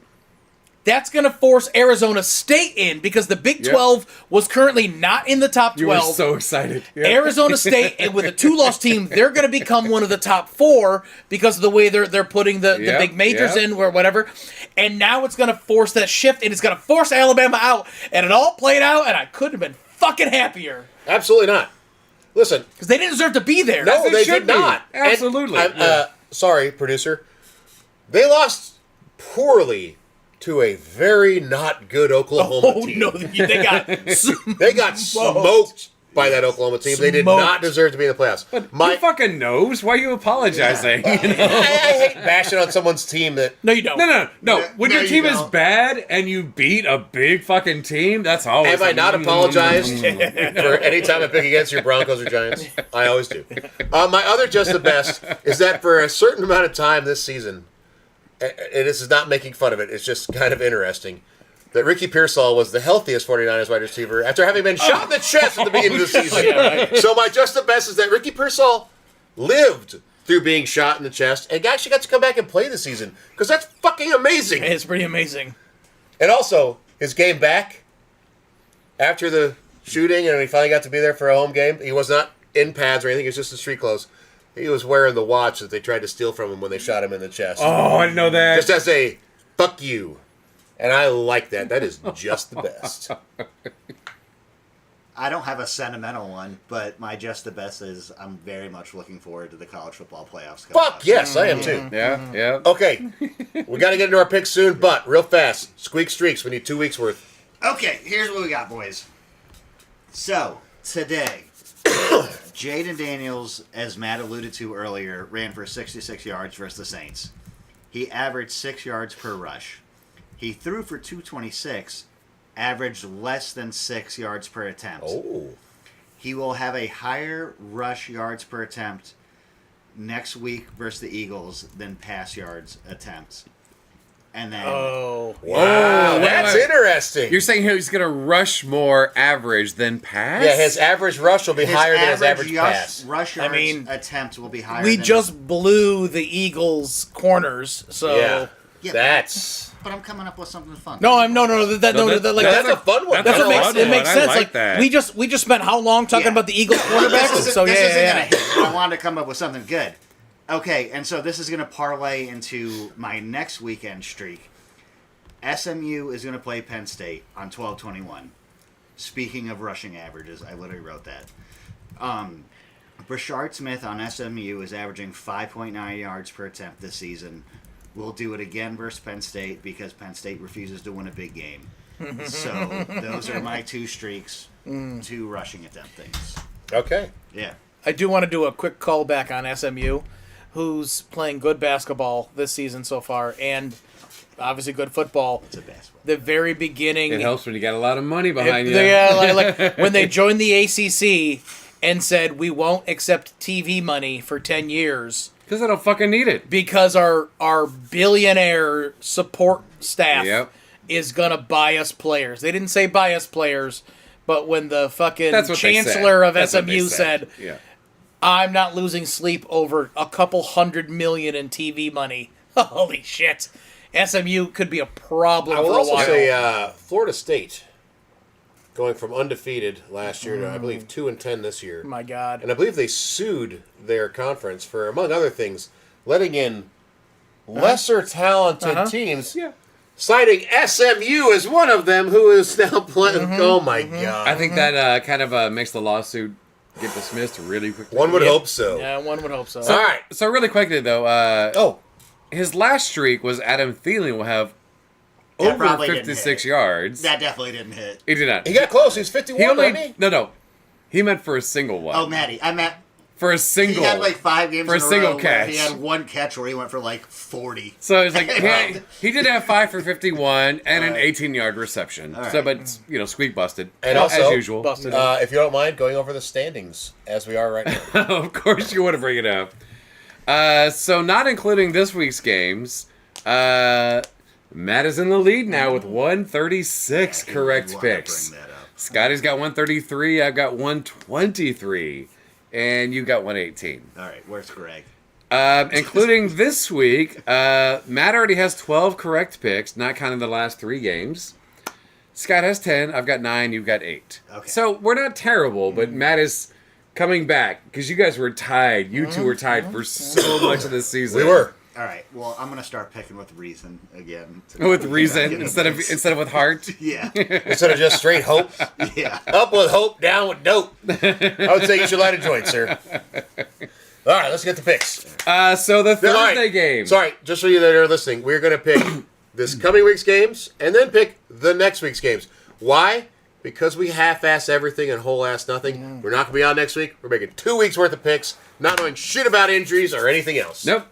Speaker 2: that's going to force Arizona State in because the Big
Speaker 3: Yep.
Speaker 2: 12 was currently not in the top 12.
Speaker 3: You were so excited. Yeah.
Speaker 2: Arizona State, and with a 2-loss team, they're going to become one of the top 4 because of the way they're putting the
Speaker 3: Yep,
Speaker 2: big majors
Speaker 3: yep.
Speaker 2: in or whatever. And now it's going to force that shift, and it's going to force Alabama out. And it all played out, and I couldn't have been fucking happier
Speaker 1: Absolutely not. Listen,
Speaker 2: because they didn't deserve to be there.
Speaker 1: no,
Speaker 3: they
Speaker 1: they
Speaker 3: should
Speaker 1: did
Speaker 3: be.
Speaker 1: not. And
Speaker 3: Absolutely.
Speaker 1: sorry, producer. They lost poorly to a very not good Oklahoma
Speaker 2: Oh
Speaker 1: team.
Speaker 2: no, they got
Speaker 1: They got smoked by that Oklahoma team. They did
Speaker 2: Smoked.
Speaker 1: not deserve to be in the playoffs.
Speaker 3: Who fucking knows? Why are you apologizing? You know?
Speaker 1: I hate bashing on someone's team that.
Speaker 2: No, you don't.
Speaker 3: No.
Speaker 4: No,
Speaker 3: When
Speaker 4: no,
Speaker 3: your
Speaker 4: you
Speaker 3: team is
Speaker 4: don't.
Speaker 3: bad and you beat a big fucking team, that's always.
Speaker 1: Have I not apologized for any time I pick against your Broncos or Giants? I always do. My other just the best is that for a certain amount of time this season, and this is not making fun of it, it's just kind of interesting, that Ricky Pearsall was the healthiest 49ers wide receiver after having been shot in the chest at the beginning of the season. So my just the best is that Ricky Pearsall lived through being shot in the chest and actually got to come back and play the season because that's fucking amazing.
Speaker 2: It's pretty amazing.
Speaker 1: And also, his game back after the shooting, and he finally got to be there for a home game. He was not in pads or anything. He was just in street clothes. He was wearing the watch that they tried to steal from him when they shot him in the chest.
Speaker 3: Oh, I didn't know that.
Speaker 1: Just as a fuck you. And I like that. That is just the best.
Speaker 4: I don't have a sentimental one, but my just the best is I'm very much looking forward to the college football playoffs. coming
Speaker 1: Fuck
Speaker 4: up.
Speaker 1: yes, I am too.
Speaker 3: Yeah.
Speaker 1: Okay, we got to get into our picks soon, but real fast. Squeak streaks. We need 2 weeks worth.
Speaker 4: Okay, here's what we got, boys. So, today, Jaden Daniels, as Matt alluded to earlier, ran for 66 yards versus the Saints. He averaged 6 yards per rush. He threw for 226, averaged less than 6 yards per attempt.
Speaker 1: Oh,
Speaker 4: He will have a higher rush yards per attempt next week versus the Eagles than pass yards attempts. And then
Speaker 2: Oh,
Speaker 1: wow, that's
Speaker 3: wait.
Speaker 1: interesting.
Speaker 3: You're saying he's going to rush more average than pass?
Speaker 1: Yeah, his average rush will be
Speaker 4: his
Speaker 1: higher than his average
Speaker 4: rush,
Speaker 1: pass.
Speaker 4: rush
Speaker 2: I
Speaker 4: yards
Speaker 2: mean,
Speaker 4: attempt will be higher.
Speaker 2: we
Speaker 4: than
Speaker 2: just blew the Eagles' corners, so
Speaker 1: Yeah,
Speaker 4: Yeah,
Speaker 1: that's
Speaker 4: But I'm coming up with something fun.
Speaker 2: no, I'm no, like
Speaker 1: that's a fun one.
Speaker 2: that's
Speaker 3: a
Speaker 2: what makes
Speaker 3: fun
Speaker 2: it
Speaker 3: one.
Speaker 2: makes
Speaker 3: I
Speaker 2: sense.
Speaker 3: like
Speaker 2: Like
Speaker 3: that.
Speaker 2: we just spent how long talking
Speaker 4: Yeah.
Speaker 2: about the Eagles quarterbacks?
Speaker 4: This
Speaker 2: So
Speaker 4: isn't
Speaker 2: yeah.
Speaker 4: gonna hit. I wanted to come up with something good. Okay, and so this is going to parlay into my next weekend streak. SMU is going to play Penn State on 12/21. Speaking of rushing averages, I literally wrote that. Brashard Smith on SMU is averaging 5.9 yards per attempt this season. We'll do it again versus Penn State because Penn State refuses to win a big game. So those are my 2 streaks, 2 rushing attempt things.
Speaker 1: okay.
Speaker 4: Yeah.
Speaker 2: I do want to do a quick callback on SMU, who's playing good basketball this season so far, and obviously good football.
Speaker 4: It's a basketball.
Speaker 2: The very beginning,
Speaker 3: It helps when you got a lot of money behind you.
Speaker 2: yeah, like when they joined the ACC and said we won't accept TV money for 10 years
Speaker 3: Because I don't fucking need it.
Speaker 2: because our billionaire support staff
Speaker 3: Yep.
Speaker 2: is gonna buy us players. They didn't say buy us players, but when the fucking
Speaker 3: That's what
Speaker 2: chancellor
Speaker 3: they
Speaker 2: of
Speaker 3: said. That's what they
Speaker 2: SMU said,
Speaker 3: Yeah.
Speaker 2: I'm not losing sleep over a couple $100 million in TV money. Holy shit. SMU could be a problem
Speaker 1: I will
Speaker 2: for a
Speaker 1: also
Speaker 2: while.
Speaker 1: say Florida State going from undefeated last year to, I believe, 2-10 this year.
Speaker 2: My God.
Speaker 1: And I believe they sued their conference for, among other things, letting in lesser talented teams.
Speaker 3: Yeah.
Speaker 1: Citing SMU as one of them, who is now playing. Oh my God!
Speaker 3: I think that kind of makes the lawsuit get dismissed really quickly.
Speaker 1: One would hope so.
Speaker 2: Yeah, one would hope so.
Speaker 1: All right.
Speaker 3: So really quickly though,
Speaker 1: Oh,
Speaker 3: his last streak was Adam Thielen will have
Speaker 4: That
Speaker 3: over
Speaker 4: probably didn't
Speaker 3: 56
Speaker 4: hit.
Speaker 3: yards.
Speaker 4: That definitely didn't hit.
Speaker 3: He did not.
Speaker 1: he got close. He was 51,
Speaker 3: He only
Speaker 1: wasn't he?
Speaker 3: no. He meant for a single one.
Speaker 4: Oh, Maddie, I meant
Speaker 3: For a
Speaker 4: he
Speaker 3: single.
Speaker 4: had like 5 games
Speaker 3: for a
Speaker 4: in a
Speaker 3: single
Speaker 4: row
Speaker 3: catch.
Speaker 4: where he had one catch where he went for like 40.
Speaker 3: So it's like he did have 5 for 51 and an
Speaker 4: All right.
Speaker 3: 18-yard reception.
Speaker 4: All
Speaker 3: So,
Speaker 4: right.
Speaker 3: but squeak busted.
Speaker 1: And
Speaker 3: as
Speaker 1: also,
Speaker 3: usual.
Speaker 2: busted.
Speaker 1: If you don't mind, going over the standings as we are right now.
Speaker 3: Of course, you want to bring it up. So, not including this week's games, Matt is in the lead now with 136 correct
Speaker 4: You wanna
Speaker 3: picks.
Speaker 4: bring that up.
Speaker 3: Scotty's got 133. I've got 123, and you got 118.
Speaker 4: All right, where's Greg?
Speaker 3: Including this week, Matt already has 12 correct picks, not counting the last 3 games. Scott has 10. I've got 9. You've got 8.
Speaker 4: Okay.
Speaker 3: So we're not terrible, but Matt is coming back because you guys were tied. You two were tied for so much of this season.
Speaker 1: We were.
Speaker 4: All right, well, I'm going to start picking with reason again.
Speaker 3: With reason
Speaker 4: Get a
Speaker 3: instead of
Speaker 4: mix.
Speaker 3: with heart.
Speaker 4: Yeah,
Speaker 1: Instead of just straight hope.
Speaker 4: yeah.
Speaker 1: Up with hope, down with dope. I would say you should light a joint, sir. All right, let's get the picks.
Speaker 3: So the
Speaker 1: All
Speaker 3: Thursday
Speaker 1: right.
Speaker 3: game.
Speaker 1: Sorry, just so you that are listening, we're going to pick this coming week's games and then pick the next week's games. Why? Because we half-ass everything and whole-ass nothing. We're not going to be on next week. We're making 2 weeks worth of picks, not knowing shit about injuries or anything else.
Speaker 3: Nope.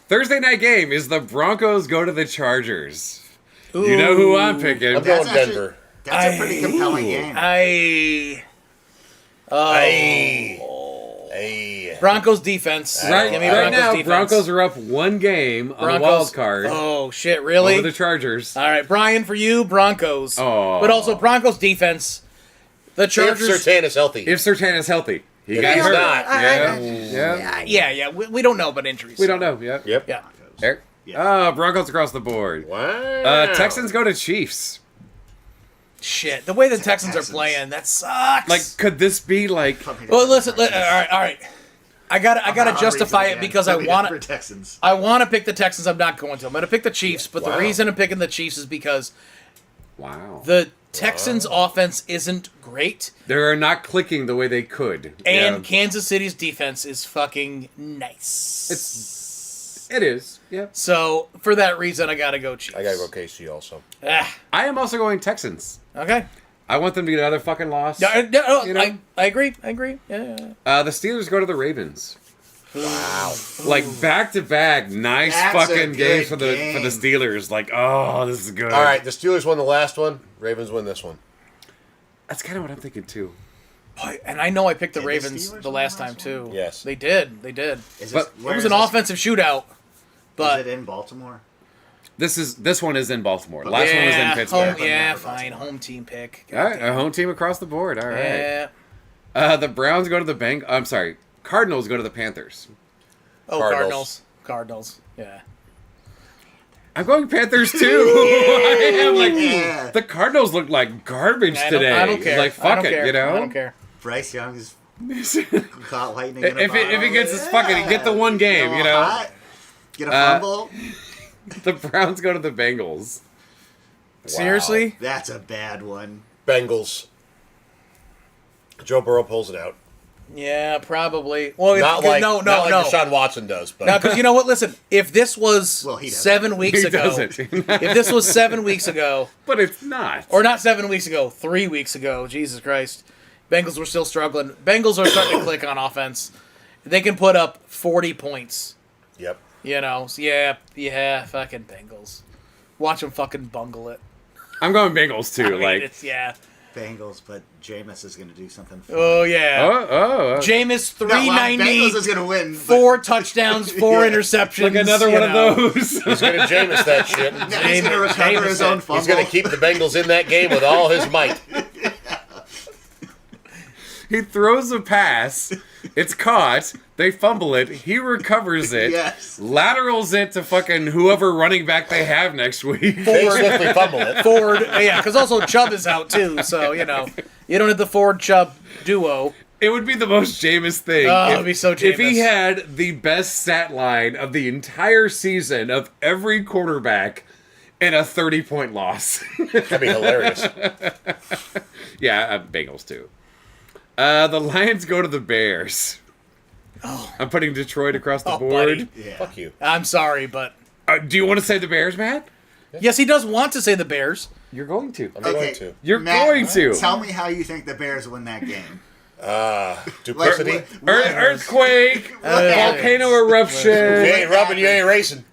Speaker 3: Thursday night game is the Broncos go to the Chargers. You know who I'm picking.
Speaker 1: I'm going
Speaker 4: That's actually-
Speaker 1: Denver.
Speaker 4: That's a pretty compelling game.
Speaker 2: Hey, Broncos defense.
Speaker 3: Right,
Speaker 2: Give me
Speaker 3: right
Speaker 2: Broncos
Speaker 3: now,
Speaker 2: defense.
Speaker 3: Broncos are up 1 game on the wild card
Speaker 2: Oh shit, really?
Speaker 3: over the Chargers.
Speaker 2: All right, Brian, for you, Broncos.
Speaker 3: Oh.
Speaker 2: But also Broncos defense. The
Speaker 1: If
Speaker 2: Chargers.
Speaker 1: Sertan is healthy.
Speaker 3: If Sertan is healthy, he
Speaker 1: If
Speaker 3: got
Speaker 1: he's
Speaker 3: hurt.
Speaker 1: not,
Speaker 2: Yeah. We don't know about injuries.
Speaker 3: We don't know. Yeah.
Speaker 1: Yep.
Speaker 2: Yeah.
Speaker 3: Eric?
Speaker 4: Yeah.
Speaker 3: Broncos across the board.
Speaker 1: Wow.
Speaker 3: Texans go to Chiefs.
Speaker 2: Shit, the way the Texans are
Speaker 4: Texans.
Speaker 2: playing, that sucks.
Speaker 3: Like, could this be like?
Speaker 2: well, listen. All right. I gotta justify it because I want
Speaker 4: for
Speaker 2: to.
Speaker 4: Texans.
Speaker 2: I want to pick the Texans. I'm not going to. I'm going to pick the Chiefs. But the
Speaker 1: Wow.
Speaker 2: reason I'm picking the Chiefs is because
Speaker 3: Wow.
Speaker 2: the Texans' offense isn't great,
Speaker 3: They're not clicking the way they could.
Speaker 2: and
Speaker 3: Yeah.
Speaker 2: Kansas City's defense is fucking nice.
Speaker 3: It is. Yeah.
Speaker 2: So for that reason, I gotta go Chiefs.
Speaker 1: I got to go KC also.
Speaker 2: Ah,
Speaker 3: I am also going Texans.
Speaker 2: okay.
Speaker 3: I want them to get another fucking loss.
Speaker 2: No,
Speaker 3: You know?
Speaker 2: I agree. Yeah.
Speaker 3: The Steelers go to the Ravens.
Speaker 1: Wow.
Speaker 3: Like back to back, nice
Speaker 4: That's a
Speaker 3: fucking
Speaker 4: good
Speaker 3: games for the
Speaker 4: game.
Speaker 3: Steelers. Like, oh, this is good.
Speaker 1: All right, the Steelers won the last one. Ravens win this one.
Speaker 3: That's kind of what I'm thinking too.
Speaker 2: Boy, and I know I picked the
Speaker 4: Did the
Speaker 2: Ravens
Speaker 4: Steelers
Speaker 2: the
Speaker 4: win
Speaker 2: last
Speaker 4: the
Speaker 2: time
Speaker 4: last
Speaker 2: too.
Speaker 1: Yes.
Speaker 2: They did.
Speaker 4: Is
Speaker 3: But
Speaker 2: It
Speaker 4: where
Speaker 2: was
Speaker 4: is
Speaker 2: an
Speaker 4: this?
Speaker 2: offensive shootout. But
Speaker 4: Is it in Baltimore?
Speaker 3: This one is in Baltimore. Last one was in Pittsburgh.
Speaker 2: Home,
Speaker 4: Baltimore.
Speaker 2: fine. Home team pick.
Speaker 3: All right, a home team across the board. All right.
Speaker 2: Yeah.
Speaker 3: The Browns go to the I'm sorry, Cardinals go to the Panthers.
Speaker 2: Oh,
Speaker 1: Cardinals.
Speaker 2: Cardinals. Yeah.
Speaker 3: I'm going Panthers too. I am like
Speaker 4: Yeah.
Speaker 3: the Cardinals look like garbage today.
Speaker 2: I don't care.
Speaker 3: Like
Speaker 2: I
Speaker 3: fuck
Speaker 2: don't
Speaker 3: it,
Speaker 2: care.
Speaker 3: you know.
Speaker 2: I don't care.
Speaker 4: Bryce Young is
Speaker 3: if
Speaker 4: caught lightning in a bottle.
Speaker 3: it gets his fucking get the one game, you know.
Speaker 4: Hot, get a fumble.
Speaker 3: The Browns go to the Bengals.
Speaker 2: Seriously?
Speaker 4: That's a bad one.
Speaker 1: Bengals. Joe Burrow pulls it out.
Speaker 2: Yeah, probably. Well,
Speaker 1: Not like
Speaker 2: no.
Speaker 1: Deshaun Watson does, but
Speaker 2: No, because you know what? Listen, if this was
Speaker 4: Well, he doesn't.
Speaker 2: 7 weeks
Speaker 3: He
Speaker 2: ago,
Speaker 3: doesn't.
Speaker 2: if this was 7 weeks ago,
Speaker 3: But it's not.
Speaker 2: or not 7 weeks ago, 3 weeks ago, Jesus Christ, Bengals were still struggling. Bengals are starting to click on offense. They can put up 40 points.
Speaker 1: yep.
Speaker 2: You know, so yeah, fucking Bengals. Watch them fucking bungle it.
Speaker 3: I'm going Bengals too.
Speaker 2: I mean,
Speaker 3: like
Speaker 2: yeah.
Speaker 4: Bengals, but Jameis is going to do something.
Speaker 2: Oh yeah.
Speaker 3: oh.
Speaker 2: Jameis
Speaker 4: No, well,
Speaker 2: 390,
Speaker 4: Bengals is going to win. but
Speaker 2: 4 touchdowns, 4 interceptions.
Speaker 3: Like another
Speaker 2: you
Speaker 3: one
Speaker 2: know.
Speaker 3: of those.
Speaker 1: He's going to Jameis that shit.
Speaker 4: Now he's going to recover his
Speaker 2: Jameis
Speaker 4: own fumble.
Speaker 1: He's going to keep the Bengals in that game with all his might.
Speaker 3: He throws a pass. It's caught. They fumble it. He recovers it.
Speaker 4: Yes.
Speaker 3: Laterals it to fucking whoever running back they have next week.
Speaker 5: They swiftly fumble it.
Speaker 2: Ford, yeah, because also Chubb is out too, so you know you don't have the Ford Chubb duo.
Speaker 3: It would be the most Jameis thing.
Speaker 2: Oh, it'd be so
Speaker 3: If he
Speaker 2: Jameis.
Speaker 3: had the best stat line of the entire season of every quarterback in a 30-point loss.
Speaker 1: That'd be hilarious.
Speaker 3: Yeah, Bengals too. The Lions go to the Bears.
Speaker 2: Oh.
Speaker 3: I'm putting Detroit across the
Speaker 2: Oh,
Speaker 3: board.
Speaker 2: buddy.
Speaker 4: Yeah.
Speaker 1: Fuck you.
Speaker 2: I'm sorry, but
Speaker 3: Do you want to say the Bears, Matt?
Speaker 2: yes, he does want to say the Bears.
Speaker 3: You're going to.
Speaker 1: I'm
Speaker 4: Okay.
Speaker 1: going to.
Speaker 3: You're
Speaker 4: Matt,
Speaker 3: going to.
Speaker 4: Tell me how you think the Bears win that game.
Speaker 1: Duplicity.
Speaker 3: Earthquake,
Speaker 2: yeah.
Speaker 3: volcano
Speaker 1: You
Speaker 3: eruption.
Speaker 1: ain't rubbing, you ain't racing.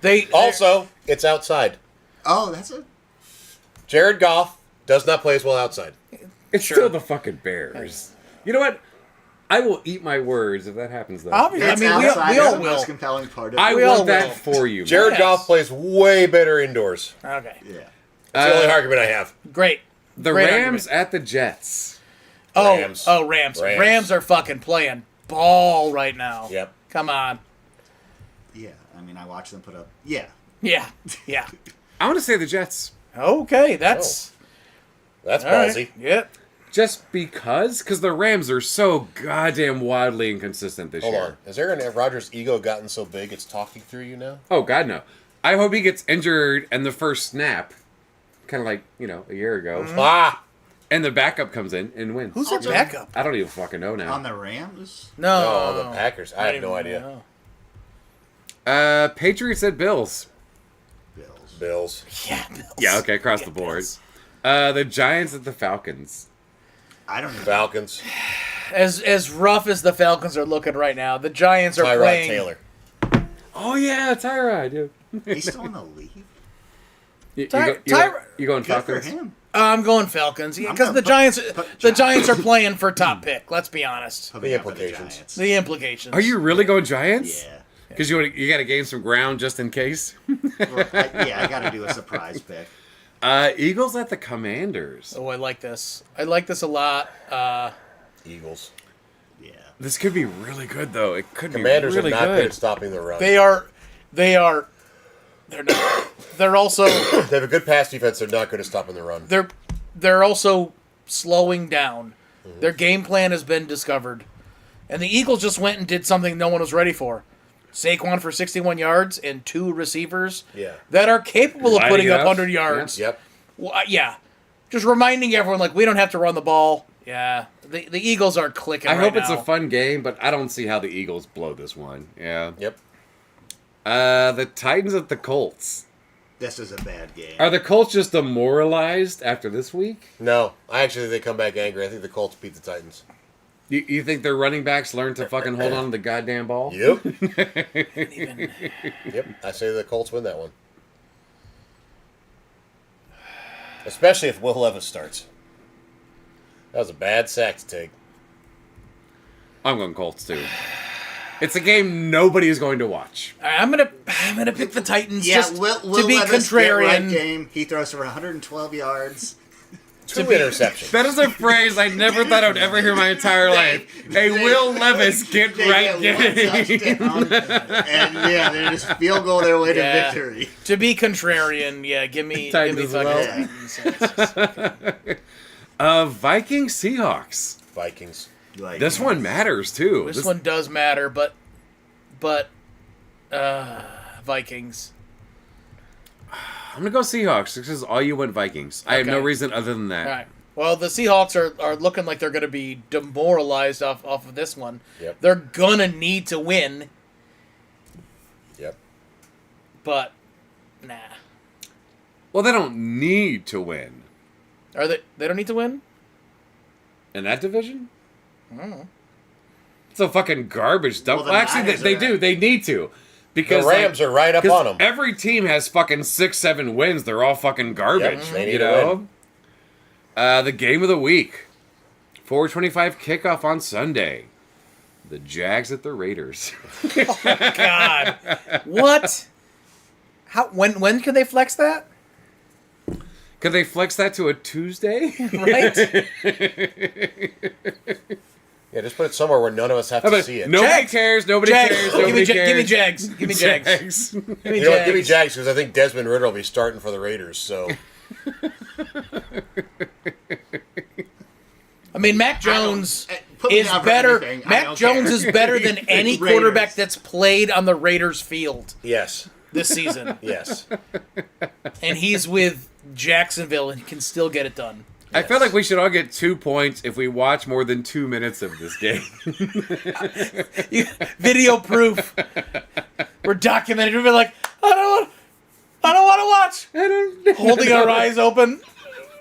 Speaker 2: They
Speaker 1: Also, it's outside.
Speaker 4: Oh, that's it.
Speaker 1: Jared Goff does not play as well outside.
Speaker 3: It's still the fucking Bears. You know what? I will eat my words if that happens, though.
Speaker 2: obviously. I
Speaker 4: It's
Speaker 2: mean,
Speaker 4: outside.
Speaker 2: we
Speaker 4: That's
Speaker 2: all
Speaker 4: the most
Speaker 2: will.
Speaker 4: compelling part of
Speaker 3: I
Speaker 4: it.
Speaker 2: we all
Speaker 3: want that
Speaker 2: will.
Speaker 3: for you.
Speaker 1: Jared
Speaker 2: Yes.
Speaker 1: Goff plays way better indoors.
Speaker 2: Okay,
Speaker 4: Yeah.
Speaker 1: That's the only argument I have.
Speaker 2: great.
Speaker 3: The
Speaker 2: Great
Speaker 3: Rams
Speaker 2: argument.
Speaker 3: at the Jets.
Speaker 1: Rams.
Speaker 2: Rams.
Speaker 1: Rams.
Speaker 2: Rams are fucking playing ball right now.
Speaker 1: Yep.
Speaker 2: Come on.
Speaker 4: Yeah. I mean, I watched them put up. Yeah.
Speaker 2: Yeah. Yeah.
Speaker 3: I want to say the Jets.
Speaker 2: Okay, that's
Speaker 1: That's
Speaker 2: all right.
Speaker 1: ballsy.
Speaker 2: Yep.
Speaker 3: Just because the Rams are so goddamn wildly inconsistent this
Speaker 1: Hold
Speaker 3: year.
Speaker 1: on. Is there an Rodgers' ego gotten so big it's talking through you now?
Speaker 3: Oh, God, no. I hope he gets injured in the first snap, kind of like, a year ago.
Speaker 1: Ah!
Speaker 3: And the backup comes in and wins.
Speaker 2: Who's their
Speaker 4: Also-
Speaker 2: backup?
Speaker 3: I don't even fucking know now.
Speaker 4: On the Rams?
Speaker 2: No,
Speaker 1: No, the Packers. I have no idea.
Speaker 3: Patriots at Bills.
Speaker 4: Bills.
Speaker 1: Bills.
Speaker 2: Yeah. Bills.
Speaker 3: Yeah, okay, across
Speaker 2: Yeah,
Speaker 3: the board.
Speaker 2: Bills.
Speaker 3: The Giants at the Falcons.
Speaker 4: I don't know.
Speaker 1: Falcons.
Speaker 2: As rough as the Falcons are looking right now, the Giants are
Speaker 1: Tyrod
Speaker 2: playing.
Speaker 1: Taylor.
Speaker 3: Oh, yeah, Tyrod. Yeah.
Speaker 4: He's still in the league.
Speaker 3: You going
Speaker 4: Good for
Speaker 3: Falcons?
Speaker 4: him.
Speaker 2: I'm going Falcons because
Speaker 4: gonna
Speaker 2: the
Speaker 4: put-
Speaker 2: Giants.
Speaker 4: put
Speaker 2: The Giants are playing for top pick. Let's be honest.
Speaker 4: Put me
Speaker 1: The
Speaker 4: up for
Speaker 1: implications.
Speaker 4: Giants.
Speaker 2: The implications.
Speaker 3: Are you really going Giants?
Speaker 4: Yeah.
Speaker 3: Because you got to gain some ground just in case.
Speaker 4: Well, I got to do a surprise pick.
Speaker 3: Eagles at the Commanders.
Speaker 2: Oh, I like this. I like this a lot.
Speaker 1: Eagles.
Speaker 4: Yeah.
Speaker 3: This could be really good, though. It could
Speaker 1: Commanders
Speaker 3: be really
Speaker 1: are not good
Speaker 3: good.
Speaker 1: at stopping the run.
Speaker 2: They are. They're not. They're also.
Speaker 1: They have a good pass defense. They're not good at stopping the run.
Speaker 2: They're also slowing down. Their game plan has been discovered, and the Eagles just went and did something no one was ready for. Saquon for 61 yards and 2 receivers
Speaker 1: Yeah.
Speaker 2: that are capable of
Speaker 3: Lighting
Speaker 2: putting
Speaker 3: it
Speaker 2: up
Speaker 3: up.
Speaker 2: 100 yards.
Speaker 1: Yep.
Speaker 2: Well, yeah. Just reminding everyone, like, we don't have to run the ball. Yeah. The Eagles are clicking
Speaker 3: I
Speaker 2: right
Speaker 3: hope it's
Speaker 2: now.
Speaker 3: a fun game, but I don't see how the Eagles blow this one. Yeah.
Speaker 1: Yep.
Speaker 3: The Titans at the Colts.
Speaker 4: This is a bad game.
Speaker 3: Are the Colts just demoralized after this week?
Speaker 1: No, I actually think they come back angry. I think the Colts beat the Titans.
Speaker 3: You think their running backs learn to fucking hold on to the goddamn ball?
Speaker 1: Yep.
Speaker 2: Even-
Speaker 1: Yep. I say the Colts win that one. Especially if Will Levis starts. That was a bad sack to take.
Speaker 3: I'm going Colts too. It's a game nobody is going to watch.
Speaker 2: All right, I'm gonna pick the Titans
Speaker 4: Yeah,
Speaker 2: just
Speaker 4: Will
Speaker 2: to be
Speaker 4: Levis get right
Speaker 2: contrarian.
Speaker 4: game. He throws for 112 yards.
Speaker 1: 2 interceptions.
Speaker 3: That is a phrase I never thought I would ever hear my entire life. A Will Levis get
Speaker 4: They
Speaker 3: right
Speaker 4: get one
Speaker 3: game.
Speaker 4: touchdown, and yeah, they just field goal their way
Speaker 2: Yeah.
Speaker 4: to victory.
Speaker 2: To be contrarian, yeah, give me
Speaker 3: Titans
Speaker 2: fucking
Speaker 3: as well.
Speaker 2: Titans.
Speaker 3: Vikings Seahawks.
Speaker 1: Vikings.
Speaker 4: Like,
Speaker 3: This one matters too.
Speaker 2: This one does matter, but Vikings.
Speaker 3: I'm gonna go Seahawks. This is all you went Vikings. I have no
Speaker 2: Okay.
Speaker 3: reason other than that.
Speaker 2: All right. Well, the Seahawks are looking like they're going to be demoralized off of this one.
Speaker 1: Yep.
Speaker 2: They're gonna need to win,
Speaker 1: Yep.
Speaker 2: but nah.
Speaker 3: Well, they don't need to win
Speaker 2: Are they? They don't need to win.
Speaker 3: in that division.
Speaker 2: I don't know.
Speaker 3: It's a fucking garbage dump.
Speaker 4: Well, the
Speaker 3: Well, actually,
Speaker 4: Niners
Speaker 3: they
Speaker 4: are-
Speaker 3: do. They need to. Because
Speaker 1: The Rams are right up
Speaker 3: 'cause
Speaker 1: on them.
Speaker 3: Every team has fucking 6-7 wins. They're all fucking garbage.
Speaker 1: Yep, they need
Speaker 3: you
Speaker 1: to
Speaker 3: know. The game of the week, 4:25 kickoff on Sunday. The Jags at the Raiders.
Speaker 2: God, what? How? When can they flex that?
Speaker 3: Could they flex that to a Tuesday?
Speaker 2: right?
Speaker 1: Yeah, just put it somewhere where none of us have to see it.
Speaker 3: Nobody
Speaker 2: Jags.
Speaker 3: cares. Nobody
Speaker 2: Jags.
Speaker 3: cares.
Speaker 2: Give
Speaker 3: Nobody
Speaker 2: me,
Speaker 3: cares.
Speaker 2: give me Jags. Give me Jags. Give me
Speaker 1: You know what? Give me
Speaker 2: Jags.
Speaker 1: Jags because I think Desmond Ritter will be starting for the Raiders. So
Speaker 2: I mean, Mac Jones
Speaker 4: put me
Speaker 2: is
Speaker 4: down for
Speaker 2: better.
Speaker 4: anything. I
Speaker 2: Mac
Speaker 4: don't
Speaker 2: Jones
Speaker 4: care.
Speaker 2: is better than any
Speaker 4: Raiders.
Speaker 2: quarterback that's played on the Raiders field
Speaker 1: yes,
Speaker 2: this season.
Speaker 1: yes.
Speaker 2: And he's with Jacksonville and he can still get it done.
Speaker 3: I feel like we should all get 2 points if we watch more than 2 minutes of this game.
Speaker 2: Video proof. We're documented. We're like, I don't want to watch.
Speaker 3: I don't.
Speaker 2: Holding our eyes open.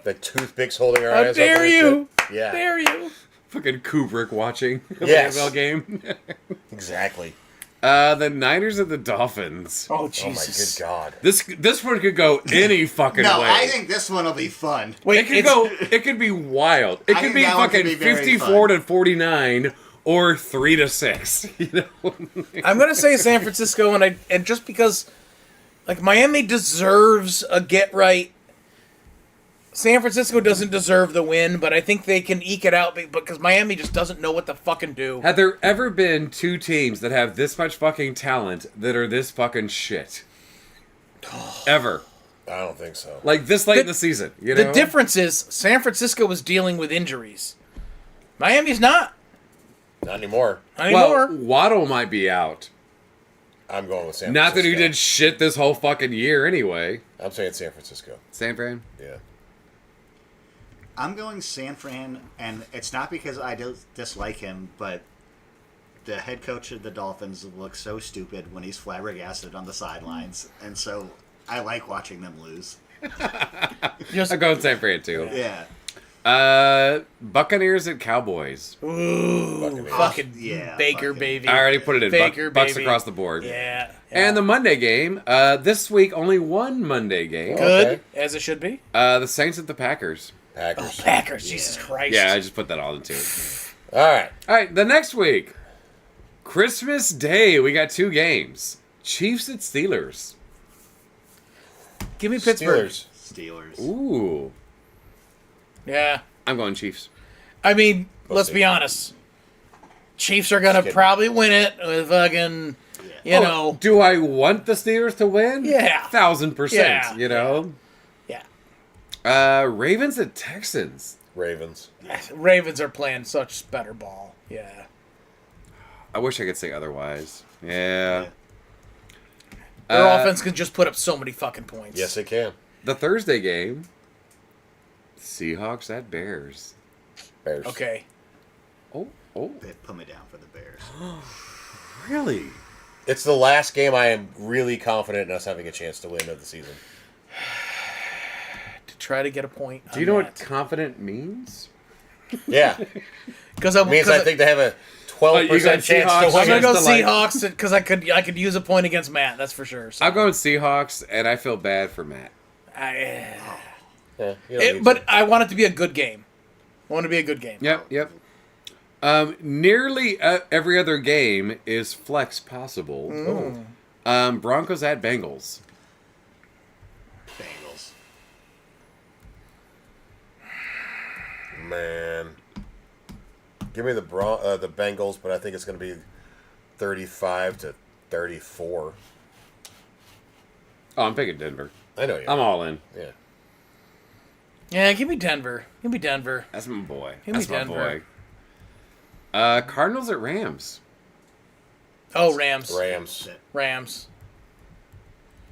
Speaker 1: The toothpicks holding our
Speaker 2: How
Speaker 1: eyes
Speaker 2: dare
Speaker 1: open and
Speaker 2: you?
Speaker 1: shit. Yeah,
Speaker 2: Dare you?
Speaker 3: Fucking Kubrick watching the
Speaker 1: Yes.
Speaker 3: NFL game.
Speaker 1: exactly.
Speaker 3: The Niners and the Dolphins.
Speaker 2: Oh,
Speaker 1: Oh my
Speaker 2: Jesus.
Speaker 1: good God.
Speaker 3: This one could go any fucking
Speaker 4: No,
Speaker 3: way.
Speaker 4: I think this one will be fun.
Speaker 2: Wait,
Speaker 3: it could go. It could be wild. It
Speaker 4: I
Speaker 3: could
Speaker 4: think
Speaker 3: be
Speaker 4: that one could
Speaker 3: fucking
Speaker 4: be very
Speaker 3: 54 to 49 or 3-6. You know.
Speaker 2: I'm gonna say San Francisco, and just because, like, Miami deserves a get right. San Francisco doesn't deserve the win, but I think they can eke it out because Miami just doesn't know what to fucking do.
Speaker 3: Had there ever been 2 teams that have this much fucking talent that are this fucking shit? Ever.
Speaker 1: I don't think so.
Speaker 3: Like this late in the season, you know?
Speaker 2: The difference is San Francisco was dealing with injuries. Miami's not
Speaker 1: Not anymore.
Speaker 2: anymore.
Speaker 3: Well, Waddle might be out.
Speaker 1: I'm going with San
Speaker 3: Not
Speaker 1: Francisco.
Speaker 3: that he did shit this whole fucking year anyway.
Speaker 1: I'm saying San Francisco.
Speaker 3: San Fran?
Speaker 1: Yeah.
Speaker 4: I'm going San Fran, and it's not because I dislike him, but the head coach of the Dolphins looks so stupid when he's flabbergasted on the sidelines, and so I like watching them lose.
Speaker 2: Just
Speaker 3: I'm going San Fran too.
Speaker 4: Yeah.
Speaker 3: Buccaneers and Cowboys.
Speaker 2: ooh, fucking
Speaker 4: Yeah,
Speaker 2: Baker
Speaker 4: fucking-
Speaker 2: baby.
Speaker 3: I already put it in.
Speaker 2: Baker,
Speaker 3: Bucks
Speaker 2: baby.
Speaker 3: across the board.
Speaker 2: Yeah.
Speaker 3: And the Monday game. This week, only one Monday game.
Speaker 2: good
Speaker 1: Okay.
Speaker 2: as it should be.
Speaker 3: The Saints at the Packers.
Speaker 1: Packers.
Speaker 2: Packers, Jesus Christ.
Speaker 3: Yeah, I just put that all into it.
Speaker 1: All right.
Speaker 3: All right, the next week, Christmas Day, we got 2 games. Chiefs at Steelers.
Speaker 2: Give me Pittsburgh.
Speaker 1: Steelers.
Speaker 4: Steelers.
Speaker 3: Ooh,
Speaker 2: Yeah.
Speaker 3: I'm going Chiefs.
Speaker 2: I mean, let's
Speaker 1: see.
Speaker 2: be honest. Chiefs are gonna
Speaker 1: kidding.
Speaker 2: probably win it with fucking, you know.
Speaker 3: Do I want the Steelers to win?
Speaker 2: Yeah.
Speaker 3: 1000%.
Speaker 2: Yeah.
Speaker 3: You know.
Speaker 2: Yeah.
Speaker 3: Ravens at Texans.
Speaker 1: Ravens.
Speaker 2: Ravens are playing such better ball. Yeah.
Speaker 3: I wish I could say otherwise. Yeah.
Speaker 2: Their offense can just put up so many fucking points.
Speaker 1: Yes, they can.
Speaker 3: The Thursday game. Seahawks at Bears.
Speaker 1: Bears.
Speaker 2: Okay.
Speaker 3: Oh.
Speaker 4: They put me down for the Bears.
Speaker 3: Really?
Speaker 1: It's the last game I am really confident in us having a chance to win of the season.
Speaker 2: To try to get a point.
Speaker 3: Do you know what confident means?
Speaker 1: Yeah.
Speaker 2: Because
Speaker 1: It means I think they have a 12%
Speaker 3: you got
Speaker 1: chance to
Speaker 3: Seahawks.
Speaker 2: I'm
Speaker 1: win.
Speaker 2: gonna go
Speaker 3: Against the
Speaker 2: Seahawks because I could use a point against Matt. That's for sure. So
Speaker 3: I'm going Seahawks, and I feel bad for Matt.
Speaker 1: Yeah, you don't need
Speaker 2: but
Speaker 1: to.
Speaker 2: I want it to be a good game. I want it to be a good game.
Speaker 3: Yep. Nearly every other game is flex possible. Broncos at Bengals.
Speaker 4: Bengals.
Speaker 1: Man. Give me the Bengals, but I think it's going to be 35-34.
Speaker 3: Oh, I'm picking Denver.
Speaker 1: I know you.
Speaker 3: I'm all in.
Speaker 1: Yeah.
Speaker 2: Yeah, give me Denver. Give me Denver.
Speaker 3: That's my boy.
Speaker 2: Give me
Speaker 3: That's my
Speaker 2: Denver.
Speaker 3: boy. Cardinals at Rams.
Speaker 2: Oh, Rams.
Speaker 1: Rams.
Speaker 2: Rams.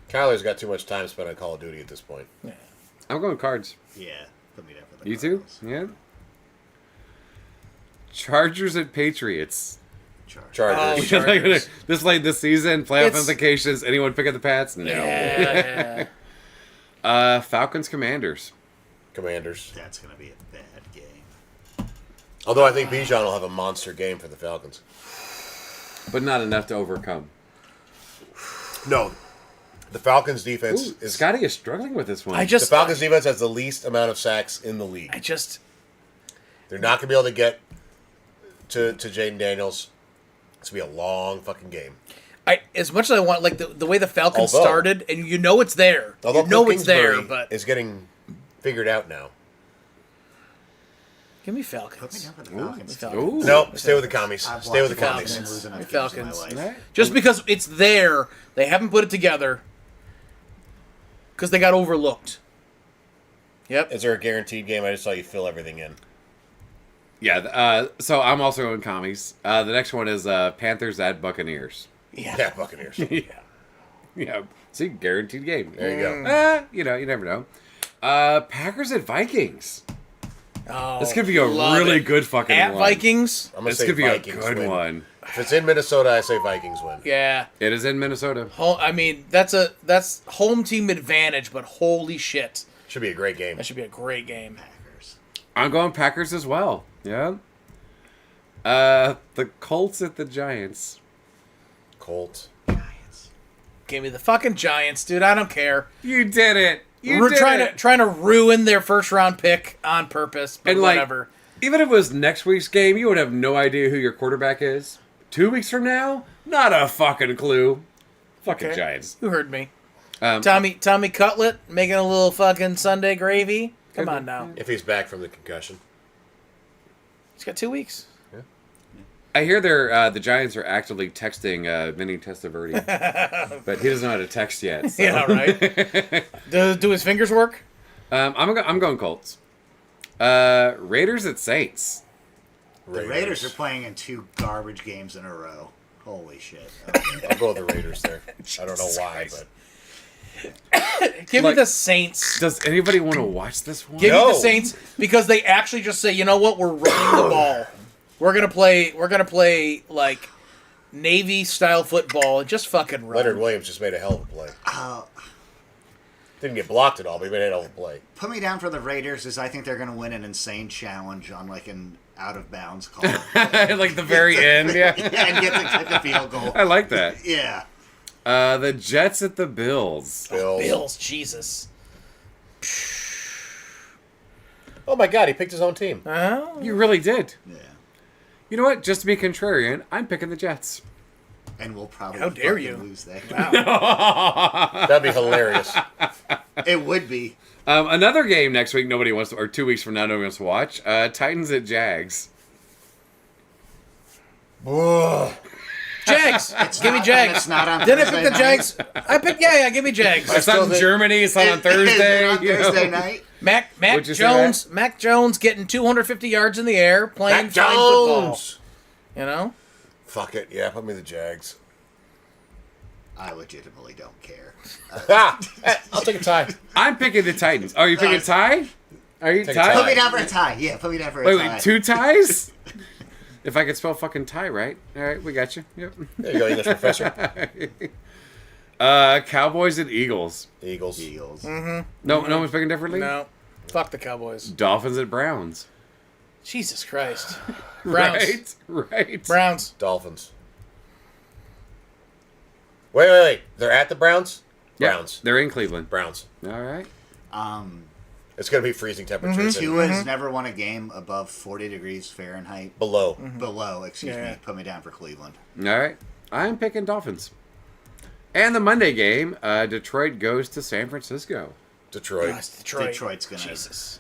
Speaker 1: Kyler's got too much time spent on Call of Duty at this point.
Speaker 3: I'm going Cards.
Speaker 4: Yeah. Put me down for the
Speaker 3: You too?
Speaker 4: Cardinals.
Speaker 3: Yeah. Chargers at Patriots.
Speaker 1: Chargers.
Speaker 2: Oh, Chargers.
Speaker 3: This late this season, playoff
Speaker 2: It's-
Speaker 3: implications. Anyone pick up the Pats? No.
Speaker 2: Yeah.
Speaker 3: Falcons Commanders.
Speaker 1: Commanders.
Speaker 4: That's going to be a bad game.
Speaker 1: Although I think Bijan will have a monster game for the Falcons.
Speaker 3: But not enough to overcome.
Speaker 1: No. The Falcons defense
Speaker 3: Ooh,
Speaker 1: is...
Speaker 3: Scotty is struggling with this one.
Speaker 2: I
Speaker 1: The
Speaker 2: just
Speaker 1: Falcons defense has the least amount of sacks in the league. They're not going to be able to get to Jaden Daniels. It's going to be a long fucking game.
Speaker 2: as much as I want, like the way the Falcons
Speaker 1: Although-
Speaker 2: started, and you know it's there.
Speaker 1: Although
Speaker 2: You know
Speaker 1: Cliff
Speaker 2: it's there,
Speaker 1: Kingsbury
Speaker 2: but
Speaker 1: is getting figured out now.
Speaker 2: Give me
Speaker 4: Put me
Speaker 2: Falcons.
Speaker 4: down for the Falcons.
Speaker 2: Falcons.
Speaker 3: Ooh.
Speaker 1: No, stay with the commies.
Speaker 4: I've
Speaker 1: Stay with the
Speaker 4: watched
Speaker 1: commies.
Speaker 4: Falcons lose enough games
Speaker 2: Falcons.
Speaker 4: in my life.
Speaker 3: Right.
Speaker 2: Just because it's there, they haven't put it together. Because they got overlooked. Yep.
Speaker 5: Is there a guaranteed game? I just saw you fill everything in.
Speaker 3: Yeah, so I'm also going commies. The next one is Panthers at Buccaneers.
Speaker 1: Yeah, Buccaneers.
Speaker 3: Yeah, see, guaranteed game.
Speaker 1: There you go.
Speaker 3: You know, you never know. Packers at Vikings.
Speaker 2: Oh,
Speaker 3: This could be a
Speaker 2: love
Speaker 3: really
Speaker 2: it.
Speaker 3: good fucking
Speaker 2: At
Speaker 3: one.
Speaker 2: Vikings?
Speaker 1: I'm gonna
Speaker 3: This
Speaker 1: say
Speaker 3: could be
Speaker 1: Vikings
Speaker 3: a good
Speaker 1: win.
Speaker 3: one.
Speaker 1: If it's in Minnesota, I say Vikings win.
Speaker 2: Yeah.
Speaker 3: It is in Minnesota.
Speaker 2: I mean, that's home team advantage, but holy shit.
Speaker 1: Should be a great game.
Speaker 2: That should be a great game.
Speaker 4: Packers.
Speaker 3: I'm going Packers as well. Yeah. The Colts at the Giants.
Speaker 1: Colts.
Speaker 4: Giants.
Speaker 2: Give me the fucking Giants, dude. I don't care.
Speaker 3: You did it. You
Speaker 2: We're
Speaker 3: did
Speaker 2: trying
Speaker 3: it.
Speaker 2: to ruin their first round pick on purpose, but
Speaker 3: And, like,
Speaker 2: whatever.
Speaker 3: Even if it was next week's game, you would have no idea who your quarterback is. 2 weeks from now, not a fucking clue. Fucking
Speaker 2: Okay.
Speaker 3: Giants.
Speaker 2: You heard me.
Speaker 3: Um,
Speaker 2: Tommy Cutlet making a little fucking Sunday gravy. Come on now.
Speaker 1: If he's back from the concussion.
Speaker 2: He's got 2 weeks.
Speaker 3: I hear the Giants are actively texting Vinny Testaverde, but he doesn't know how to text yet. So.
Speaker 2: Yeah, right. do his fingers work?
Speaker 3: I'm going Colts. Raiders at Saints.
Speaker 4: The Raiders are playing in 2 garbage games in a row. Holy shit. Okay.
Speaker 1: I'll go with the Raiders there. I don't know why,
Speaker 2: Christ.
Speaker 1: but
Speaker 2: Give me
Speaker 3: Like-
Speaker 2: the Saints.
Speaker 3: Does anybody want to watch this one?
Speaker 2: Give me
Speaker 1: No.
Speaker 2: the Saints because they actually just say, you know what, we're running the ball. We're gonna play like Navy style football and just fucking run.
Speaker 1: Leonard Williams just made a hell of a play. Didn't get blocked at all, but he made a hell of a play.
Speaker 4: Put me down for the Raiders as I think they're going to win an insane challenge on like an out of bounds call.
Speaker 3: Like the very end, yeah.
Speaker 4: And get to kick a field goal.
Speaker 3: I like that.
Speaker 4: Yeah.
Speaker 3: The Jets at the Bills.
Speaker 2: Bills, Jesus.
Speaker 1: Oh my God, he picked his own team.
Speaker 2: Oh,
Speaker 3: You really did.
Speaker 4: Yeah.
Speaker 3: You know what? Just to be contrarian, I'm picking the Jets.
Speaker 4: And we'll probably
Speaker 2: How dare
Speaker 4: fucking
Speaker 2: you.
Speaker 4: lose that.
Speaker 1: That'd be hilarious.
Speaker 4: It would be.
Speaker 3: Another game next week, nobody wants to, or 2 weeks from now, nobody wants to watch. Titans at Jags.
Speaker 2: Jags. Give me
Speaker 4: not-
Speaker 2: Jags.
Speaker 4: it's not on
Speaker 2: Did I pick
Speaker 4: Thursday
Speaker 2: the
Speaker 4: night.
Speaker 2: Jags? I picked. Yeah. Give me Jags.
Speaker 3: It's not in
Speaker 1: think-
Speaker 3: Germany. It's not on
Speaker 4: Is
Speaker 3: Thursday.
Speaker 4: it on
Speaker 3: you know?
Speaker 4: Thursday night?
Speaker 2: Mac
Speaker 3: What'd you say,
Speaker 2: Jones. Mac Jones getting 250 yards in the air, playing
Speaker 1: Mac
Speaker 2: fine football.
Speaker 1: Jones.
Speaker 2: You know.
Speaker 1: Fuck it. Yeah, put me the Jags.
Speaker 4: I legitimately don't care.
Speaker 1: I'll take a tie.
Speaker 3: I'm picking the Titans. Are you picking tie? Are you
Speaker 1: Take a
Speaker 3: tie?
Speaker 4: Put
Speaker 1: tie.
Speaker 4: me down for a tie. Yeah, put me down for a
Speaker 3: Wait,
Speaker 4: tie.
Speaker 3: wait, 2 ties? If I could spell fucking tie right. All right, we got you. Yep.
Speaker 1: There you go, English professor.
Speaker 3: Cowboys and Eagles.
Speaker 1: Eagles.
Speaker 4: Eagles.
Speaker 3: No one's picking differently?
Speaker 2: No. Fuck the Cowboys.
Speaker 3: Dolphins at Browns.
Speaker 2: Jesus Christ. Browns.
Speaker 3: Right.
Speaker 2: Browns.
Speaker 1: Dolphins. Wait. They're at the Browns?
Speaker 3: Yep,
Speaker 1: Browns.
Speaker 3: they're in Cleveland.
Speaker 1: Browns.
Speaker 3: All right.
Speaker 1: It's going to be freezing temperatures.
Speaker 4: Tua's never won a game above 40 degrees Fahrenheit.
Speaker 1: Below.
Speaker 4: Below, excuse
Speaker 2: Yeah.
Speaker 4: me. Put me down for Cleveland.
Speaker 3: All right. I'm picking Dolphins. And the Monday game, Detroit goes to San Francisco.
Speaker 1: Detroit.
Speaker 2: Oh, it's Detroit.
Speaker 4: Detroit's gonna-
Speaker 2: Jesus.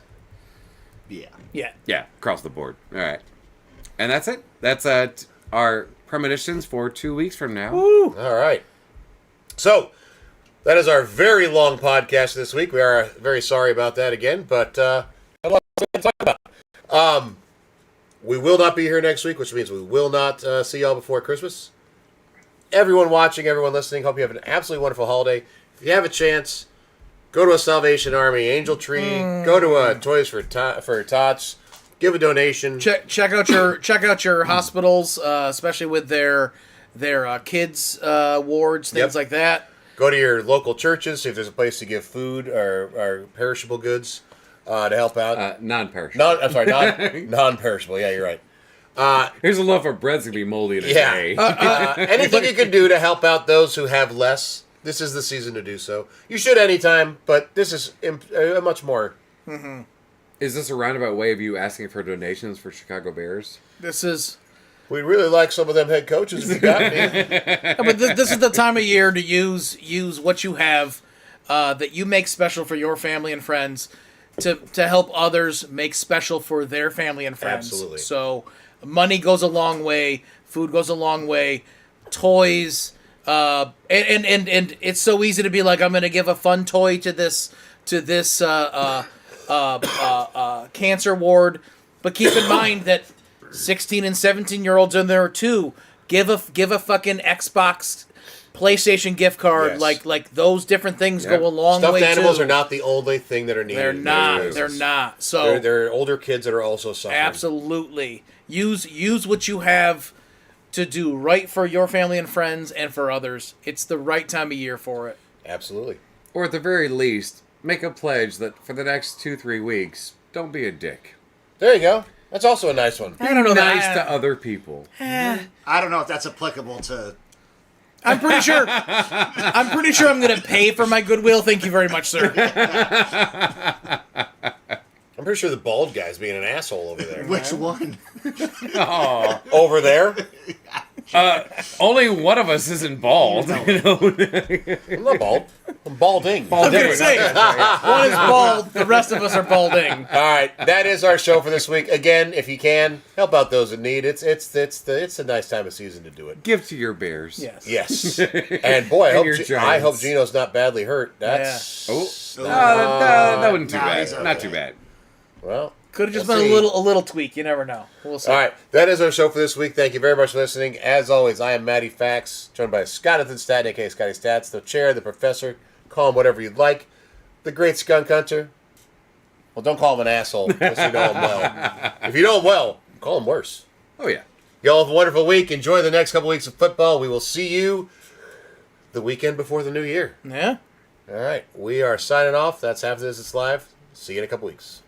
Speaker 4: Yeah.
Speaker 2: Yeah.
Speaker 3: Yeah, across the board. All right. And that's it. That's our premonitions for 2 weeks from now.
Speaker 2: Woo.
Speaker 1: All right. So, that is our very long podcast this week. We are very sorry about that again, but a lot to talk about. We will not be here next week, which means we will not see y'all before Christmas. Everyone watching, everyone listening, hope you have an absolutely wonderful holiday. If you have a chance, go to a Salvation Army Angel Tree, go to a Toys for Tots, give a donation.
Speaker 2: Check out your hospitals, especially with their kids wards, things
Speaker 1: Yep.
Speaker 2: like that.
Speaker 1: Go to your local churches, see if there's a place to give food or perishable goods to help out.
Speaker 3: Non-perishable.
Speaker 1: Non-perishable. Yeah, you're right.
Speaker 3: Here's a loaf of bread's going to be moldy in a
Speaker 1: Yeah.
Speaker 3: day.
Speaker 1: Anything you can do to help out those who have less, this is the season to do so. You should anytime, but this is much more.
Speaker 3: Is this a roundabout way of you asking for donations for Chicago Bears?
Speaker 2: This is.
Speaker 1: We'd really like some of them head coaches if you got me.
Speaker 2: Yeah, but this is the time of year to use what you have that you make special for your family and friends. to help others make special for their family and friends.
Speaker 1: Absolutely.
Speaker 2: So money goes a long way, food goes a long way, toys, and it's so easy to be like, I'm going to give a fun toy to this cancer ward, but keep in mind that 16 and 17-year-olds in there too. Give a fucking Xbox, PlayStation gift card,
Speaker 1: Yes.
Speaker 2: like those different things
Speaker 3: Yep.
Speaker 2: go a long
Speaker 1: Stuffed
Speaker 2: way
Speaker 1: animals
Speaker 2: too.
Speaker 1: are not the only thing that are needed.
Speaker 2: They're
Speaker 1: in
Speaker 2: not.
Speaker 1: these
Speaker 2: They're
Speaker 1: cases.
Speaker 2: not. So
Speaker 1: There are older kids that are also suffering.
Speaker 2: absolutely use what you have to do right for your family and friends and for others. It's the right time of year for it.
Speaker 1: Absolutely.
Speaker 3: Or at the very least, make a pledge that for the next 2-3 weeks, don't be a dick.
Speaker 1: There you go. That's also a nice one.
Speaker 2: I don't know
Speaker 3: Nice
Speaker 2: that.
Speaker 3: to other people.
Speaker 4: I don't know if that's applicable to.
Speaker 2: I'm pretty sure. I'm pretty sure I'm going to pay for my goodwill. Thank you very much, sir.
Speaker 1: I'm pretty sure the bald guy's being an asshole over there.
Speaker 4: Which one?
Speaker 3: Oh,
Speaker 1: Over there?
Speaker 3: only one of us isn't bald. You know?
Speaker 1: I'm not bald. I'm balding.
Speaker 2: I was going to say one is bald. The rest of us are balding.
Speaker 1: All right, that is our show for this week. Again, if you can, help out those in need. It's a nice time of season to do it.
Speaker 3: Give to your bears.
Speaker 2: Yes.
Speaker 1: Yes. And boy,
Speaker 3: And your
Speaker 1: I hope
Speaker 3: Giants.
Speaker 1: Gino's not badly hurt. That's
Speaker 3: Oh, that wasn't too
Speaker 4: Nah,
Speaker 3: bad.
Speaker 4: he's okay.
Speaker 3: Not too bad.
Speaker 1: well.
Speaker 2: Could have just
Speaker 1: We'll
Speaker 2: been
Speaker 1: see.
Speaker 2: a little tweak. You never know. We'll see.
Speaker 1: All right, that is our show for this week. Thank you very much for listening. As always, I am Matty Fax, joined by Scottathan Stat, aka Scotty Stats, the chair, the professor. Call him whatever you'd like. The great skunk hunter. Well, don't call him an asshole unless you know him well. If you know him well, call him worse.
Speaker 3: Oh, yeah.
Speaker 1: Y'all have a wonderful week. Enjoy the next couple weeks of football. We will see you the weekend before the new year.
Speaker 2: Yeah.
Speaker 1: All right, we are signing off. That's Half of This It's Live. See you in a couple weeks.